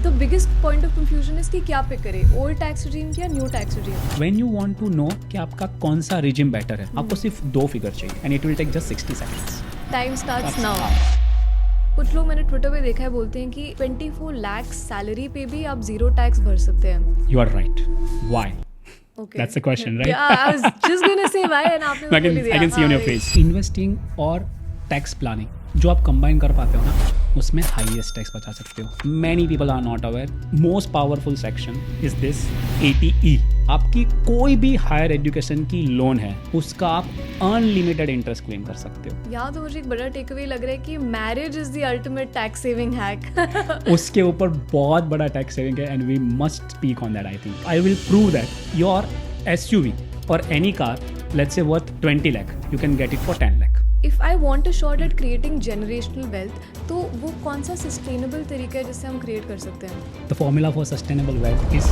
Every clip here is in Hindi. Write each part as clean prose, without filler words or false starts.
The biggest point of confusion is कि क्या पिक करें, old tax regime या new tax regime. When you want to know कि आपका कौन सा regime better है, आपको सिर्फ 2 फिगर चाहिए and it will take just 60 seconds. Time starts now. कुछ लोग मैंने ट्विटर पे देखा है बोलते हैं कि 24 लाख सैलरी पे भी आप जीरो टैक्स भर सकते हैं. You are right. Why? Okay. That's the question, right? Yeah, I was just gonna say why and आपने I can see on your face. Investing और tax planning जो आप combine कर पाते हो ना, उसमें highest tax बचा सकते हो. Many people are not aware. Most powerful section is this 80E. आपकी कोई भी हायर एजुकेशन की लोन है, उसका आप अनलिमिटेड इंटरेस्ट क्लेम कर सकते हो. यहाँ तो मुझे एक बड़ा टेक अवे लग रहा है कि marriage is the ultimate tax saving hack. उसके ऊपर बहुत बड़ा टैक्स सेविंग है and we must speak on that. I think I will prove that your SUV or any car, let's say worth 20 lakh, you can get it for 10 lakh. If I want a shot at creating generational wealth, तो वो कौन सा सस्टेनेबल तरीका है जिससे हम क्रिएट कर सकते हैं? The formula for sustainable wealth is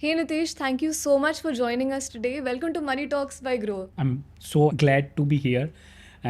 Hey Nitish, thank you so much for joining us today. Welcome to Money Talks by Grow. I'm so glad to be here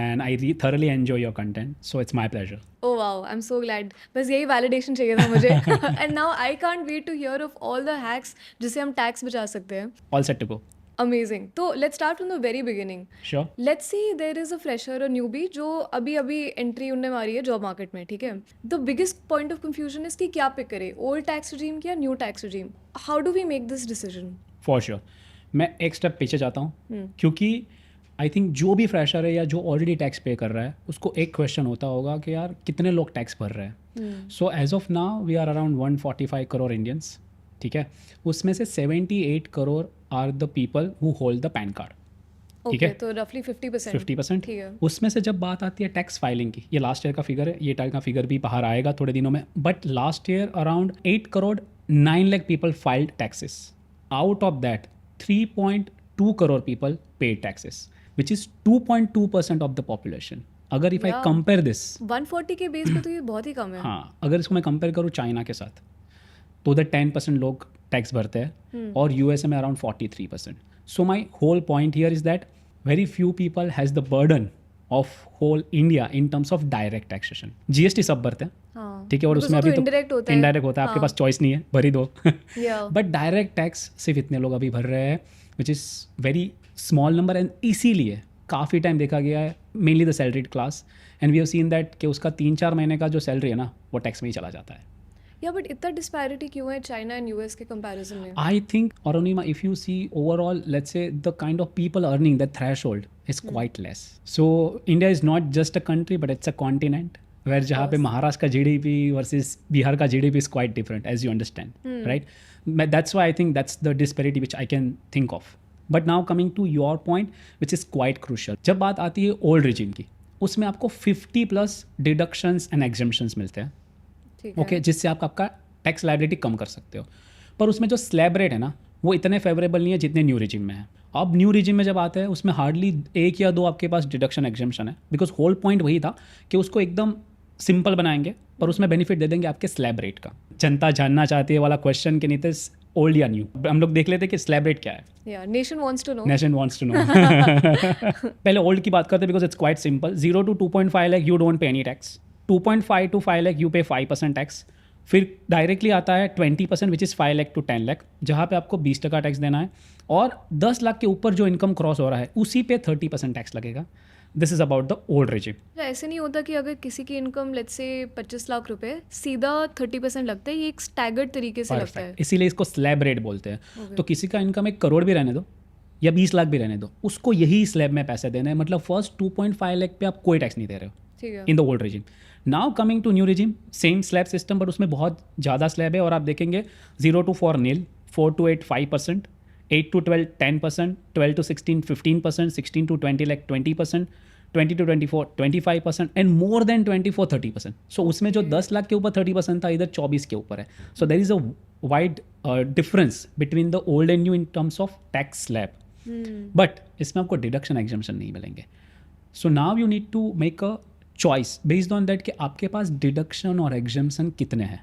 and I thoroughly enjoy your content, so it's my pleasure. Oh wow, I'm so glad. बस यही validation चाहिए था मुझे. And now I can't wait to hear of all the hacks जिससे हम tax बचा सकते हैं. All set to go. Amazing. तो let's start from the very beginning. Sure. Let's say there is a fresher or newbie जो अभी एंट्री उनने मारी है जॉब मार्केट में, ठीक है? The biggest point of confusion is कि क्या पिक करें, old tax regime या new tax regime? How do we make this decision? For sure. मैं एक स्टेप पीछे जाता हूँ क्योंकि आई थिंक जो भी फ्रेशर है या जो ऑलरेडी टैक्स पे कर रहा है उसको एक क्वेश्चन होता होगा कि यार कितने लोग टैक्स भर रहे हैं. So as of now we are around 145 crore Indians. ठीक है, उसमें से 78 crore are the people who hold the PAN card. ठीक है, तो रफली 50%. 50%. ठीक है. उसमें से जब बात आती है टैक्स फाइलिंग की, ये लास्ट ईयर का फिगर है, ये टाइम का फिगर भी बाहर आएगा थोड़े दिनों में, but last year around 8 crore 9 lakh people filed taxes. Out of that 3.2 crore people paid taxes, which is 2.2% of the population. अगर इफ आई कंपेयर दिस 140 के बेस पे तो ये बहुत ही कम है. हाँ, अगर इसको मैं कंपेयर करूँ चाइना के साथ, तो उधर 10% लोग टैक्स भरते हैं और USA में around 43%. So my whole point here is that very few people has the burden of whole India in terms of direct taxation. GST सब भरते हैं, ठीक है, और उसमें अभी तो इनडायरेक्ट होता है, आपके पास चॉइस नहीं है, भर ही दो. बट डायरेक्ट टैक्स सिर्फ इतने लोग अभी भर रहे हैं, which is very small number. And इसीलिए काफ़ी टाइम देखा गया है mainly the salaried class, and we have seen that कि उसका 3-4 महीने का जो सैलरी है ना वो टैक्स में ही चला जाता है. बट इतना डिस्पैरिटी क्यों है चाइना एंड US के कंपैरिजन में? I think, Arunima, if you see overall, let's say the kind of people earning that threshold is quite less. So India is not just a country, but it's a continent where जहाँ पे महाराष्ट्र का GDP versus बिहार का GDP is quite different, as you understand, right? That's why I think that's the disparity which I can think of. But now coming to your point, which is quite crucial. जब बात आती है old regime की, उसमें आपको 50+ deductions and exemptions मिलते हैं. ओके, जिससे आप आपका टैक्स लायबिलिटी कम कर सकते हो. पर उसमें जो स्लैब रेट है ना वो इतने फेवरेबल नहीं है जितने न्यू रिजिम में है. अब न्यू रिजिम में जब आते हैं उसमें हार्डली 1 या 2 आपके पास डिडक्शन एग्जेम्पशन है, बिकॉज होल पॉइंट वही था कि उसको एकदम सिंपल बनाएंगे पर उसमें बेनिफिट दे देंगे आपके स्लैब रेट का. जनता जानना चाहती है वाला क्वेश्चन कि नीतिश ओल्ड या न्यू, हम लोग देख लेते हैं कि स्लैब रेट क्या है. Nation wants to know. पहले ओल्ड की बात करते हैं because it's quite simple. 0 to 2.5 lakh you don't pay any tax. 2.5 to 5 lakh you pay 5% tax. फिर डायरेक्टली आता है 20% which is 5 lakh to 10 lakh, जहाँ पे आपको 20% टैक्स देना है. और 10 लाख के ऊपर जो इनकम क्रॉस हो रहा है उसी पे 30% टैक्स लगेगा. This is about the old regime. ऐसे नहीं होता कि अगर किसी की इनकम लेट्स से 25 लाख रुपए सीधा 30% लगता है, ये एक स्टैगर्ड तरीके से लगता है. इसीलिए इसको स्लैब रेट बोलते हैं. तो किसी का इनकम 1 करोड़ भी रहने दो या 20 लाख भी रहने दो, उसको यही स्लैब में पैसे देने हैं. मतलब फर्स्ट 2.5 लाख पे आप कोई टैक्स नहीं दे रहे हो in the old regime. Now coming to new regime, same slab system but उसमें बहुत ज़्यादा स्लैब है. और आप देखेंगे 0 to 4 nil, 4 to 8 5%, 8 to 12 10%, 12 to 16 15%, 16 to 20 lakh 20%, 20 to 24 25% and more than 24 30%. सो उसमें जो 10 लाख के ऊपर 30% था, इधर 24 के ऊपर है. So there is a wide difference between the old and new in terms of tax slab. But इसमें आपको डिडक्शन एग्जेम्पशन नहीं मिलेंगे. So now you need to make a choice based on that कि आपके पास डिडक्शन और एग्जेम्पशन कितने हैं.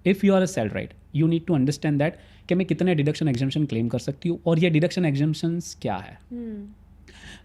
If you are a self you need to understand that कि मैं कितने डिडक्शन एग्जाम्शन क्लेम कर सकती हूँ और ये डिडक्शन एग्जाम्शंस क्या है.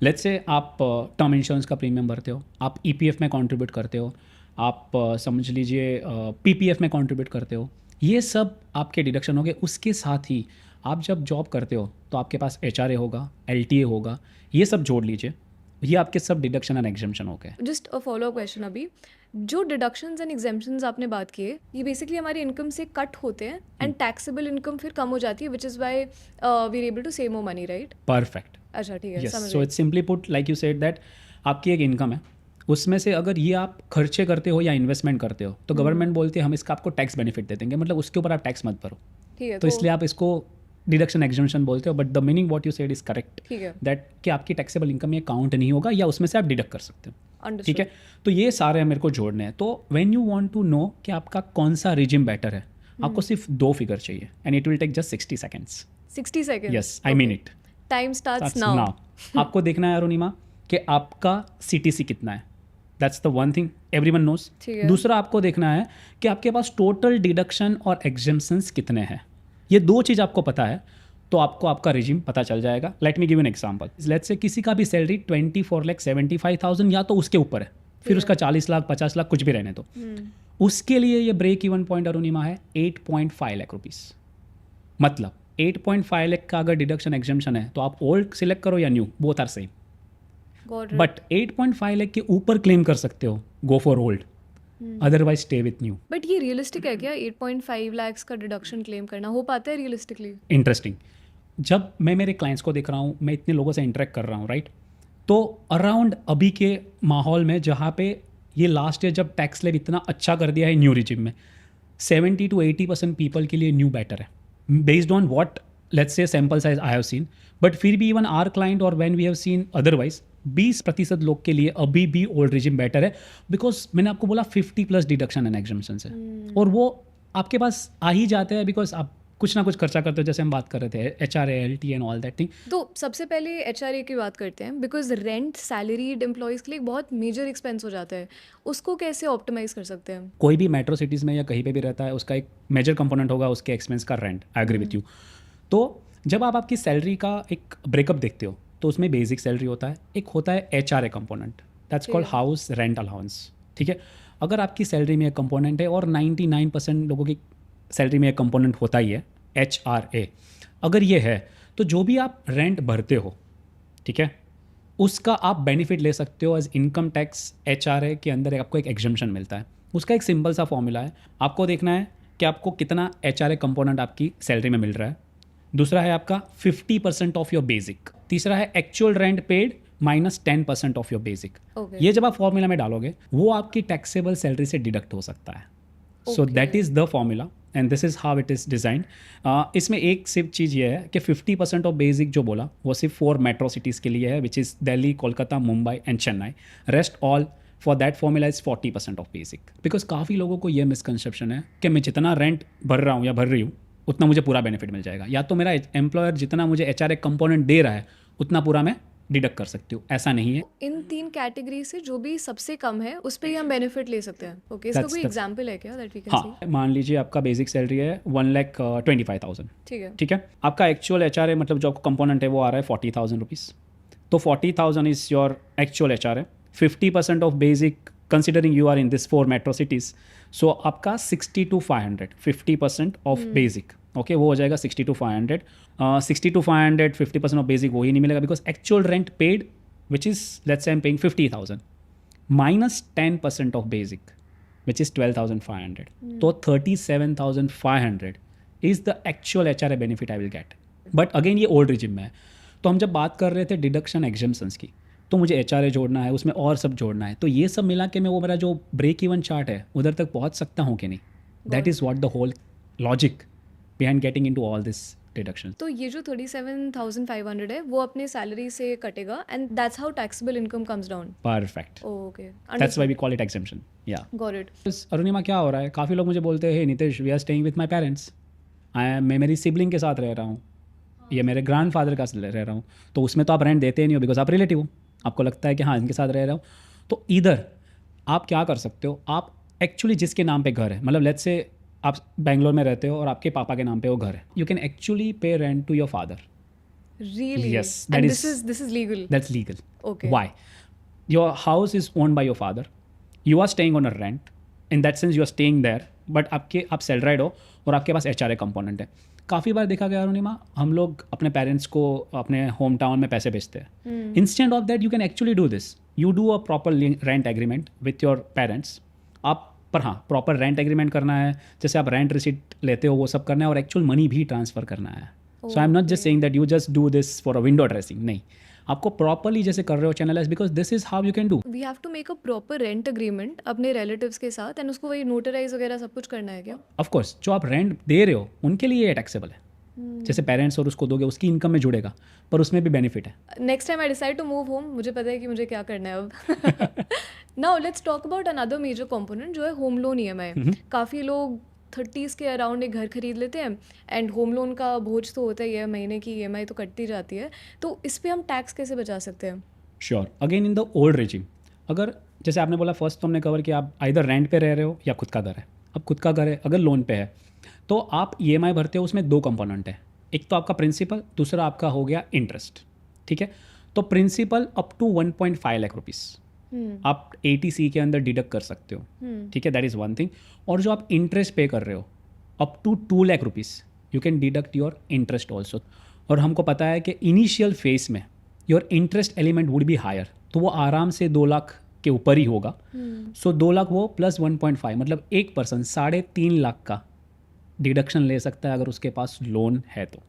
लेट्स से आप टर्म इंश्योरेंस का प्रीमियम भरते हो, आप ईपीएफ में कंट्रीब्यूट करते हो, आप समझ लीजिए पीपीएफ में कंट्रीब्यूट करते हो, ये सब आपके डिडक्शन हो गए. उसके साथ ही आप जब जॉब करते हो तो आपके पास एचआरए होगा, एलटीए होगा, ये सब जोड़ लीजिए, ये आपके सब डिडक्शन एंड एग्जाम्शन हो गए. जस्ट अ फॉलो क्वेश्चन अभी, जो डिडक्शंस एंड एग्जेम्पशंस आपने बात किए, ये बेसिकली हमारी इनकम से कट होते हैं एंड टैक्सेबल इनकम फिर कम हो जाती है, which is why we are able to save more money, right? Perfect. अच्छा, ठीक है, यस, समझ सो गई. It's simply put like you said that आपकी एक इनकम है, उसमें से अगर ये आप खर्चे करते हो या इन्वेस्टमेंट करते हो तो गवर्नमेंट बोलती है हम इसका आपको टैक्स बेनिफिट दे देंगे, मतलब उसके ऊपर आप टैक्स मत भरो. ठीक है, तो इसलिए आप इसको डिडक्शन एग्जाम्शन बोलते हो. But the meaning what you said is correct, ठीक है, दैट कि आपकी टैक्सेबल इनकम ये काउंट नहीं होगा या उसमें से आप डिडक्ट कर सकते हो. ठीक अंडरस्टूड. है, तो ये सारे मेरे को जोड़ने हैं. तो when you want to know कि आपका कौन सा रिजिम बेटर है, आपको सिर्फ 2 फिगर चाहिए and it will take just 60 seconds. 60 seconds. Yes, I mean it. Time starts now. आपको देखना है अरुणिमा कि आपका सीटीसी कितना है. That's the one thing everyone knows. ठीक है. दूसरा आपको देखना है कि आपके पास टोटल डिडक्शन और एग्जेम्पशंस कितने हैं. ये 2 चीज़ आपको पता है तो आपको आपका रिजिम पता चल जाएगा. Late me give an example. Let's say किसी का भी सैलरी 24,75,000 या तो उसके ऊपर है, फिर उसका 40 लाख 50 लाख कुछ भी रहने दो, उसके लिए ये ब्रेक इवन पॉइंट अरुणिमा है 8.5 लाख रुपीस. मतलब 8.5 लाख का अगर डिडक्शन एग्जाम्शन है तो आप ओल्ड सिलेक्ट करो या new, both are same. Got it. But 8.5 lakh के ऊपर क्लेम कर सकते हो, go for old, otherwise stay with new. But ये रियलिस्टिक है क्या 8.5 lakhs का डिडक्शन क्लेम करना? हो पाता है रियलिस्टिकली? इंटरेस्टिंग. जब मैं मेरे क्लाइंट्स को देख रहा हूँ, मैं इतने लोगों से इंटरेक्ट कर रहा हूँ, राइट, तो अराउंड अभी के माहौल में जहाँ पे ये लास्ट ईयर जब टैक्स स्लैब इतना अच्छा कर दिया है न्यू रिजिम में, 70 to 80% पीपल के लिए न्यू बेटर है, based on what let's say sample size I have seen. But फिर भी इवन आर क्लाइंट और when we have seen otherwise 20% लोग के लिए अभी भी ओल्ड रिजिम बेटर है. बिकॉज मैंने आपको बोला 50+ डिडक्शन एंड एग्जाम्पशंस है, और वो आपके पास आ ही जाते हैं बिकॉज आप कुछ ना कुछ खर्चा करते हो. जैसे हम बात कर रहे थे HRA, LT and all that thing. तो सबसे पहले एचआरए की बात करते हैं, बिकॉज रेंट सैलरीड एम्प्लॉयज़ के लिए एक बहुत मेजर एक्सपेंस हो जाता है. उसको कैसे ऑप्टिमाइज कर सकते हैं? कोई भी मेट्रो सिटीज़ में या कहीं पे भी रहता है, उसका एक मेजर कंपोनेंट होगा उसके एक्सपेंस का rent. I agree with you. तो जब आप आपकी सैलरी का एक ब्रेकअप देखते हो तो उसमें बेसिक सैलरी होता है, एक होता है HRA component, that's called house rent allowance. ठीक है, अगर आपकी सैलरी में एक कंपोनेंट है, और 99% लोगों की सैलरी में एक कंपोनेंट होता ही है एचआरए, अगर ये है तो जो भी आप रेंट भरते हो, ठीक है, उसका आप बेनिफिट ले सकते हो एज इनकम टैक्स. एचआरए के अंदर आपको एक एग्जम्पशन मिलता है. उसका एक सिंपल सा फॉर्मूला है. आपको देखना है कि आपको कितना एचआरए कंपोनेंट आपकी सैलरी में मिल रहा है. दूसरा है आपका 50% ऑफ योर बेसिक. तीसरा है actual rent paid minus 10% of your basic. ये जब आप फॉर्मूला में डालोगे वो आपकी टैक्सेबल सैलरी से डिडक्ट हो सकता है. So that is the formula and this is how it is designed. इसमें एक सिर्फ चीज़ ये है कि 50% ऑफ बेसिक जो बोला वो सिर्फ 4 मेट्रो सिटीज़ के लिए है, which is Delhi, Kolkata, Mumbai and Chennai. Rest all for that formula is 40% of basic. Because काफ़ी लोगों को ये मिसकंसेप्शन है कि मैं जितना रेंट भर रहा हूँ या भर रही हूँ उतना मुझे पूरा बेनिफिट मिल जाएगा, या तो मेरा एम्प्लॉयर जितना मुझे एचआरए कंपोनेंट दे रहा है उतना पूरा मैं डिडक्ट कर सकती हूँ. ऐसा नहीं है. इन 3 कैटेगरी से जो भी सबसे कम है उस पे ही हम बेनिफिट ले सकते हैं. ओके, इसका कोई एग्जांपल है क्या दैट वी कैन सी? हाँ, मान लीजिए आपका बेसिक सैलरी है 1,25,000. ठीक है. ठीक है, आपका एक्चुअल एचआरए मतलब जो कंपोनेंट है वो आ रहा है 40,000 रुपीज़. तो 40,000 is your actual HRA. 50% of basic considering you are in this 4 metro cities, so आपका 60 to 500, 50% ऑफ बेसिक. ओके, वो हो जाएगा 60 to 500. 60 to 500, 50% ऑफ बेसिक वही नहीं मिलेगा because actual rent paid which is let's say I am paying 50,000 minus 10% of basic which is 12,500. तो 37,500 is the actual HRA benefit I will get. But again ये ओल्ड रिजिम में है. तो हम जब बात कर रहे थे डिडक्शन एग्जम्पशंस की, तो मुझे एचआरए जोड़ना है, उसमें और सब जोड़ना है. तो ये सब मिला के मैं वो मेरा जो ब्रेक इवन चार्ट है उधर तक पहुंच सकता हूँ कि नहीं. That is what the whole logic behind getting into all this deduction. तो ये जो 37,500 है वो अपने सैलरी से कटेगा and that's how taxable income comes down. Perfect. Okay, that's why we call it exemption. Yeah got it. Arunima, क्या हो रहा है, काफ़ी लोग मुझे बोलते हैं Nitesh we are staying with my parents. मैं मेरी सिबलिंग के साथ रह रहा हूँ या मेरे ग्रैंडफादर का रह रहा हूँ, तो उसमें तो आप रेंट देते ही नहीं हो बिकॉज आप रिलेटिव हो, आपको लगता है कि हाँ इनके साथ रह रहा हूँ. तो इधर आप क्या कर सकते हो, आप एक्चुअली जिसके नाम पे घर है, मतलब लेट्स से आप बैंगलोर में रहते हो और आपके पापा के नाम पे वो घर है, you can actually pay rent to your father. Really? Yes, that And is this is legal. that's legal. Okay. Why? Your house is owned by your father. You are staying on a rent. In that sense, you are staying there. But आपके आप सैलराइड हो और आपके पास HRA कंपोनेंट है. काफ़ी बार देखा गया अरुणिमा, हम लोग अपने पेरेंट्स को अपने होम टाउन में पैसे भेजते हैं. Instant of that you can actually do this. You do a proper rent agreement with your parents. आप पर हाँ, प्रॉपर रेंट एग्रीमेंट करना है, जैसे आप रेंट रिसिट लेते हो वो सब करना है, और एक्चुअल मनी भी ट्रांसफ़र करना है. So I am not just saying that you just do this for a window dressing. नहीं, आपको प्रॉपरली जैसे कर रहे हो channelise, because this is how you can do. We have to make a proper rent agreement अपने relatives के साथ and उसको वही notarize वगैरह सब कुछ करना है क्या? ऑफ कोर्स जो आप रेंट दे रहे हो उनके लिए ये टैक्सेबल है. जैसे पेरेंट्स और उसको दोगे उसकी इनकम में जुड़ेगा, पर उसमें भी बेनिफिट है. Next time I decide to move home, मुझे पता है कि मुझे क्या करना है अब. Now let's talk about another major component जो है home loan EMI. काफ़ी लोग 30s के अराउंड एक घर खरीद लेते हैं एंड होम लोन का बोझ तो होता ही है, महीने की EMI तो कटती जाती है. तो इस पे हम टैक्स कैसे बचा सकते हैं? Sure. Again in the old regime, अगर जैसे आपने बोला फर्स्ट तो हमने कवर किया, आप आइदर रेंट पे रह रहे हो या खुद का घर है. अब खुद का घर है, अगर लोन पे है तो आप EMI भरते हो, उसमें दो कंपोनेंट है. एक तो आपका प्रिंसिपल, दूसरा आपका हो गया इंटरेस्ट. ठीक है, तो principal up to 1.5 lakh rupees आप ATC के अंदर डिडक्ट कर सकते हो. ठीक है, दैट इज़ वन थिंग. और जो आप इंटरेस्ट पे कर रहे हो up to 2 lakh rupees you can deduct your interest also. और हमको पता है कि इनिशियल फेज में your interest element would be higher, तो वो आराम से 2 लाख के ऊपर ही होगा. सो 2 लाख वो प्लस 1.5, मतलब एक पर्सन 3.5 लाख का डिडक्शन ले सकता है अगर उसके पास लोन है तो.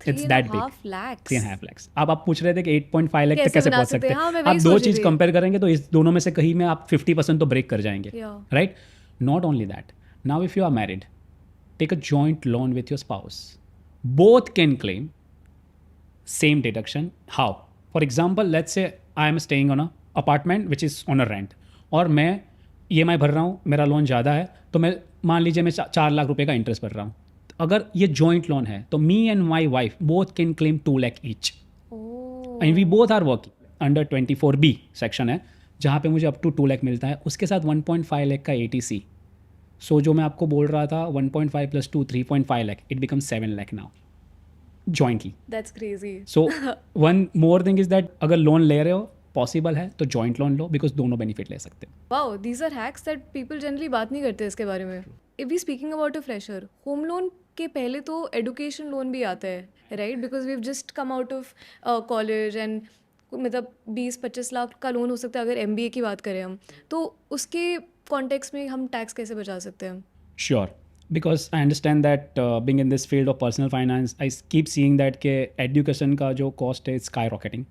It's that big. 3.5 lakhs. 3.5 lakh. अब आप पूछ रहे थे कि 8.5 लाख तक कैसे कैसे बना पहुंच सकते सकते हैं? हाँ, मैं हैं. वही आप दो सोच रही चीज़ थी. कंपेयर करेंगे तो इस दोनों में से कहीं में आप 50% तो ब्रेक कर जाएंगे. Yeah. Right. Not only that, now if you are married, take a joint loan with your spouse. Both can claim same deduction. How? For example, let's say I am staying on a apartment which is on a rent, और मैं EMI भर रहा हूँ, मेरा लोन ज़्यादा है, तो मैं मान लीजिए मैं 4 लाख रुपए का इंटरेस्ट भर रहा हूँ. अगर ये जॉइंट लोन है तो me and my wife both can claim 2 lakh each. Oh. And we both are working. Under 24B section है जहाँ पे मुझे अप टू 2 लाख मिलता है, उसके साथ 1.5 लाख का ATC. सो जो मैं आपको बोल रहा था 1.5 plus 2 3.5 lakh, it become 7 lakh now jointly. That's crazy. So one more thing is that अगर लोन ले रहे हो पॉसिबल है तो जॉइंट लोन लो, बिकॉज दोनों बेनिफिट ले सकते हो. Wow, these are hacks that people generally बात नहीं करते इसके बारे में. If we speaking about a fresher, home loan के पहले तो education loan भी आता है, right? Because we've just come out of college and मतलब 20-25 लाख का लोन हो सकता है अगर MBA की बात करें हम. तो उसके कॉन्टेक्स्ट में हम टैक्स कैसे बचा सकते हैं? Sure. Because I understand that being in this field of personal finance I keep seeing that के एजुकेशन का जो कॉस्ट है स्काई रॉकेटिंग.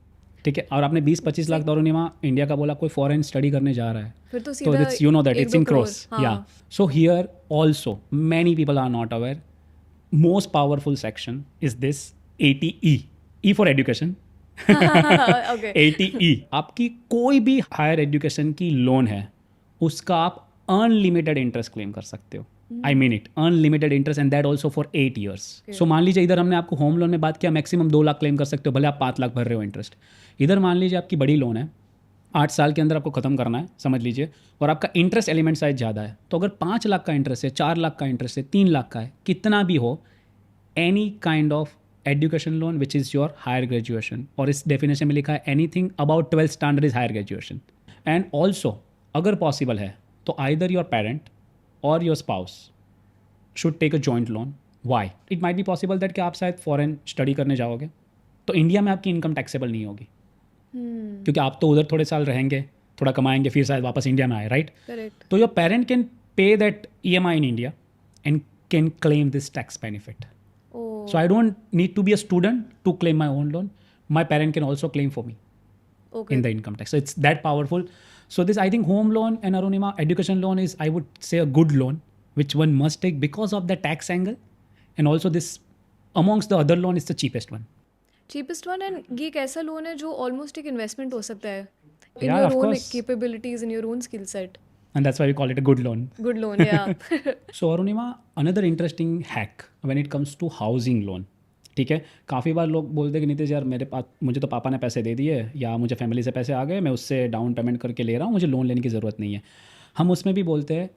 ठीक है, और आपने 20-25 लाख अरुणिमा इंडिया का बोला, कोई फॉरेन स्टडी करने जा रहा है फिर तो तो सीधा it's you know that it's in 1-2 crore. Crores. या so here also many people are not aware. Most powerful section is this 80E. E for education. Okay. 80E. आपकी कोई भी हायर एजुकेशन की लोन है उसका आप अनलिमिटेड इंटरेस्ट क्लेम कर सकते हो. आई mean it, unlimited interest, and that also for 8 years. सो मान लीजिए इधर हमने आपको होम लोन में बात किया, मैक्सिमम 2 लाख क्लेम कर सकते हो, भले आप 5 लाख भर रहे हो इंटरेस्ट. इधर मान लीजिए आपकी बड़ी लोन है, 8 साल के अंदर आपको खत्म करना है समझ लीजिए, और आपका इंटरेस्ट एलिमेंट साइज ज़्यादा है. तो अगर 5 लाख का इंटरेस्ट है, 4 लाख का इंटरेस्ट है, 3 लाख का है, कितना भी हो, any kind of education loan which is your higher graduation, और इस डेफिनेशन में लिखा है anything about 12th standard is higher graduation. And also अगर पॉसिबल है तो आइदर योर पेरेंट और your spouse should take a joint loan. Why? It might be possible that कि आप शायद फॉरेन स्टडी करने जाओगे तो इंडिया में आपकी इनकम टैक्सेबल नहीं होगी, क्योंकि आप तो उधर थोड़े साल रहेंगे, थोड़ा कमाएंगे, फिर शायद वापस इंडिया में आए, राइट? Correct. तो your parent can pay that EMI in India and can claim this tax benefit. Oh. So I don't need to be a student to claim my own loan. My parent can also claim for me Okay. in the income tax. So it's that powerful. So this, I think, home loan and Arunima education loan is, I would say, a good loan which one must take because of the tax angle, and also this amongst the other loan is the cheapest one. Cheapest one, and ये एक ऐसा लोन है जो ऑलमोस्ट एक इन्वेस्टमेंट हो सकता है in Yeah, your of own course. capabilities, in your own skill set. And that's why we call it a good loan. Good loan, yeah. So Arunima, another interesting hack when it comes to housing loan. ठीक है, काफ़ी बार लोग बोलते हैं कि नीतीश यार मेरे पास, मुझे तो पापा ने पैसे दे दिए या मुझे फैमिली से पैसे आ गए, मैं उससे डाउन पेमेंट करके ले रहा हूँ, मुझे लोन लेने की ज़रूरत नहीं है. हम उसमें भी बोलते हैं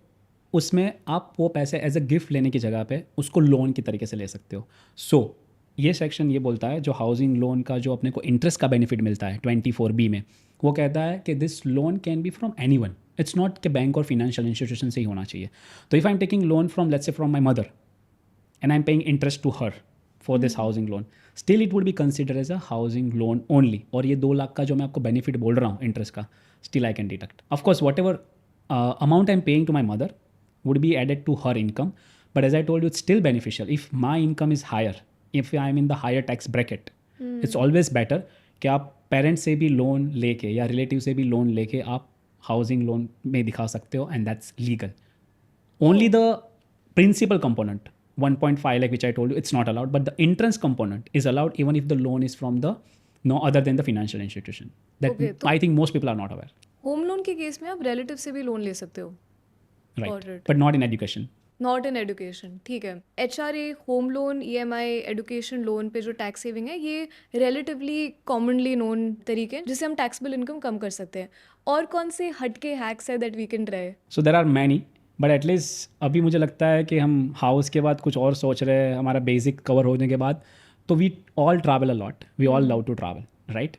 उसमें आप वो पैसे एज अ गिफ्ट लेने की जगह पे उसको लोन की तरीके से ले सकते हो. सो ये सेक्शन ये बोलता है जो हाउसिंग लोन का जो अपने को इंटरेस्ट का बेनिफिट मिलता है 24B में, वो कहता है कि this loan can be from any one. It's not कि बैंक और फिनेंशियल इंस्टीट्यूशन से ही होना चाहिए. तो if I am taking loan from let's say from my mother and I'm paying interest to her for this housing loan, still it would be considered as a housing loan only. और ये 2 लाख का जो मैं आपको बेनिफिट बोल रहा हूँ इंटरेस्ट का, still I can deduct. Of course, whatever amount I'm paying to my mother would be added to her income, but as I told you, it's still beneficial. If my income is higher, if I'm in the higher tax bracket, it's always better कि आप पेरेंट्स से भी लोन लेके या रिलेटिव से भी लोन लेके आप हाउसिंग लोन में दिखा सकते हो, and that's legal. Only the principal component 1.5 like which I told you, it's not allowed, but the interest component is allowed even if the loan is from the no other than the financial institution. That Okay, तो I think most people are not aware. Home loan के केस में आप रिलेटिव से भी लोन ले सकते हो. Right. Got it. But not in education. Not in education. ठीक है. HRA, home loan, EMI, education loan पे जो टैक्स सेविंग है ये रिलेटिवली कॉमनली नोन तरीके हैं जिससे हम टैक्सेबल इनकम कम कर सकते हैं. और कौन से हटके हैक्स है that we can try? So there are many, but at least अभी मुझे लगता है कि हम हाउस के बाद कुछ और सोच रहे हैं हमारा बेसिक कवर होने के बाद. तो we all travel a lot, we all love to travel, right?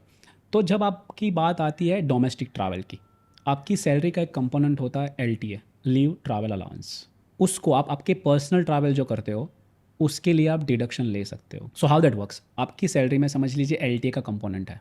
तो जब आपकी बात आती है डोमेस्टिक ट्रैवल की, आपकी सैलरी का एक कंपोनेंट होता है LTA, लीव ट्रैवल अलाउंस. उसको आप आपके पर्सनल ट्रैवल जो करते हो उसके लिए आप डिडक्शन ले सकते हो. सो हाउ दैट वर्क्स, आपकी सैलरी में समझ लीजिए LTA का कंपोनेंट है,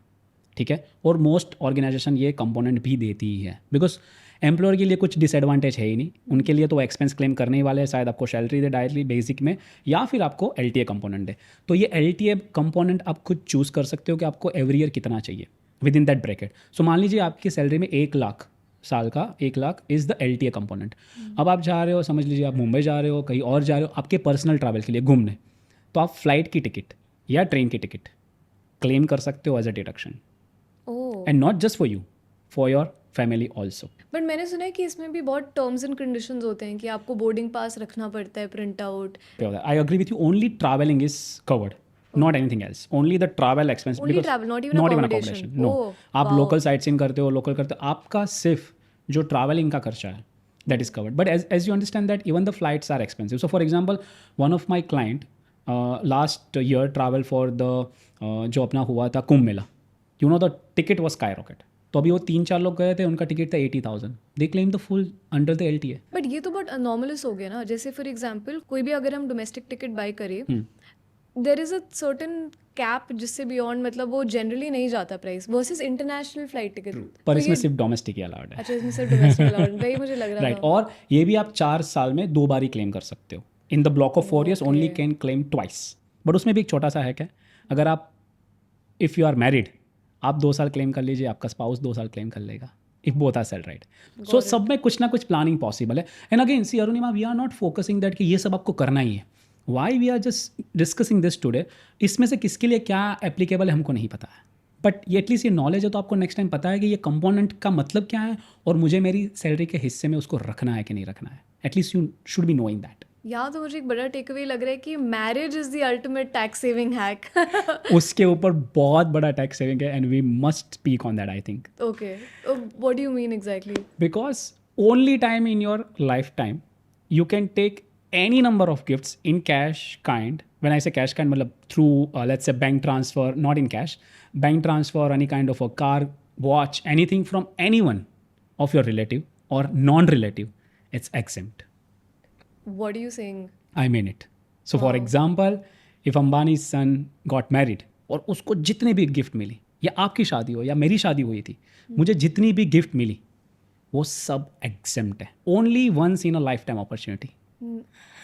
ठीक है? और मोस्ट ऑर्गेनाइजेशन ये कंपोनेंट भी देती ही है, बिकॉज एम्प्लॉयर के लिए कुछ डिसएडवांटेज है ही नहीं. उनके लिए तो एक्सपेंस क्लेम करने ही वाले हैं, शायद आपको सैलरी दे डायरेक्टली बेसिक में या फिर आपको LTA कंपोनेंट दे. तो ये LTA कंपोनेंट आप खुद चूज़ कर सकते हो कि आपको एवरी ईयर कितना चाहिए विद इन दैट ब्रैकेट. सो मान लीजिए आपकी सैलरी में 1 लाख, साल का 1 lakh is the LTA component. अब आप जा रहे हो, समझ लीजिए आप मुंबई जा रहे हो, कहीं और जा रहे हो आपके पर्सनल ट्रैवल के लिए घूमने, तो आप फ्लाइट की टिकट या ट्रेन की टिकट क्लेम कर सकते हो as a deduction. Oh. And not just for you, for your family also. But मैंने सुना है कि इसमें भी बहुत टर्म्स एंड कंडीशंस होते हैं कि आपको बोर्डिंग पास रखना पड़ता है, print out. I agree with you, only travelling is covered, not anything else. Only the travel expense, Only travel, not even accommodation. No. Oh, आप wow. लोकल साइट सीइंग करते हो, लोकल करते हो, आपका सिर्फ जो ट्रैवलिंग का खर्चा है that is covered. But as you understand that even the flights are expensive. So for example, one of my client last year travel for the जो अपना हुआ था Kumbh Mela, you know the ticket was skyrocket. तो अभी वो 3-4 लोग गए थे, उनका टिकट था 80,000. They claimed the full under the LTA. But ये तो बहुत अनॉमलस हो गया ना. जैसे फॉर एग्जांपल कोई भी अगर हम डोमेस्टिक टिकट बाय करें, there is a certain cap जिससे बियॉन्ड मतलब वो जनरली नहीं जाता price versus international flight ticket. पर इसमें सिर्फ डोमेस्टिक ही अलाउड है. अच्छा, इसमें सिर्फ डोमेस्टिक अलाउड, वही मुझे लग रहा राइट. था. और ये भी आप 4 साल में 2 बार ही क्लेम कर सकते हो. In the block of 4 years only can claim twice. But उसमें भी एक छोटा सा हैक है. अगर आप इफ़ यू आर मैरिड, आप 2 साल क्लेम कर लीजिए, आपका स्पाउस 2 साल क्लेम कर लेगा. If both are sell right. So सब में कुछ ना कुछ प्लानिंग पॉसिबल है. And again see Arunima, we are not focusing that कि ये सब आपको करना ही है. Why we are just discussing this today, इसमें से किसके लिए क्या एप्लीकेबल है हमको नहीं पता है. बट ये एटलीस्ट ये नॉलेज है तो आपको नेक्स्ट टाइम पता है कि ये कंपोनेंट का मतलब क्या है और मुझे मेरी सैलरी के हिस्से में उसको रखना है कि नहीं रखना है. At least you should be knowing that. यहाँ तो मुझे एक बड़ा टेक अवे लग रहा है कि marriage is the ultimate tax saving hack. उसके ऊपर बहुत बड़ा टैक्स सेविंग है and we must speak on that I think. Okay, what do you mean exactly? Because only time in your life time you can take any number of gifts in cash kind. When I say cash kind, मतलब through let's say bank transfer, not in cash, bank transfer, any kind of a car, watch, anything from anyone of your relative or non-relative, it's exempt. What are you saying? I mean it. So for example, if Ambani's son got married और उसको जितने भी गिफ्ट मिली, या आपकी शादी हो या मेरी शादी हुई थी, मुझे जितनी भी गिफ्ट मिली वो सब exempt है. Only once in a lifetime opportunity.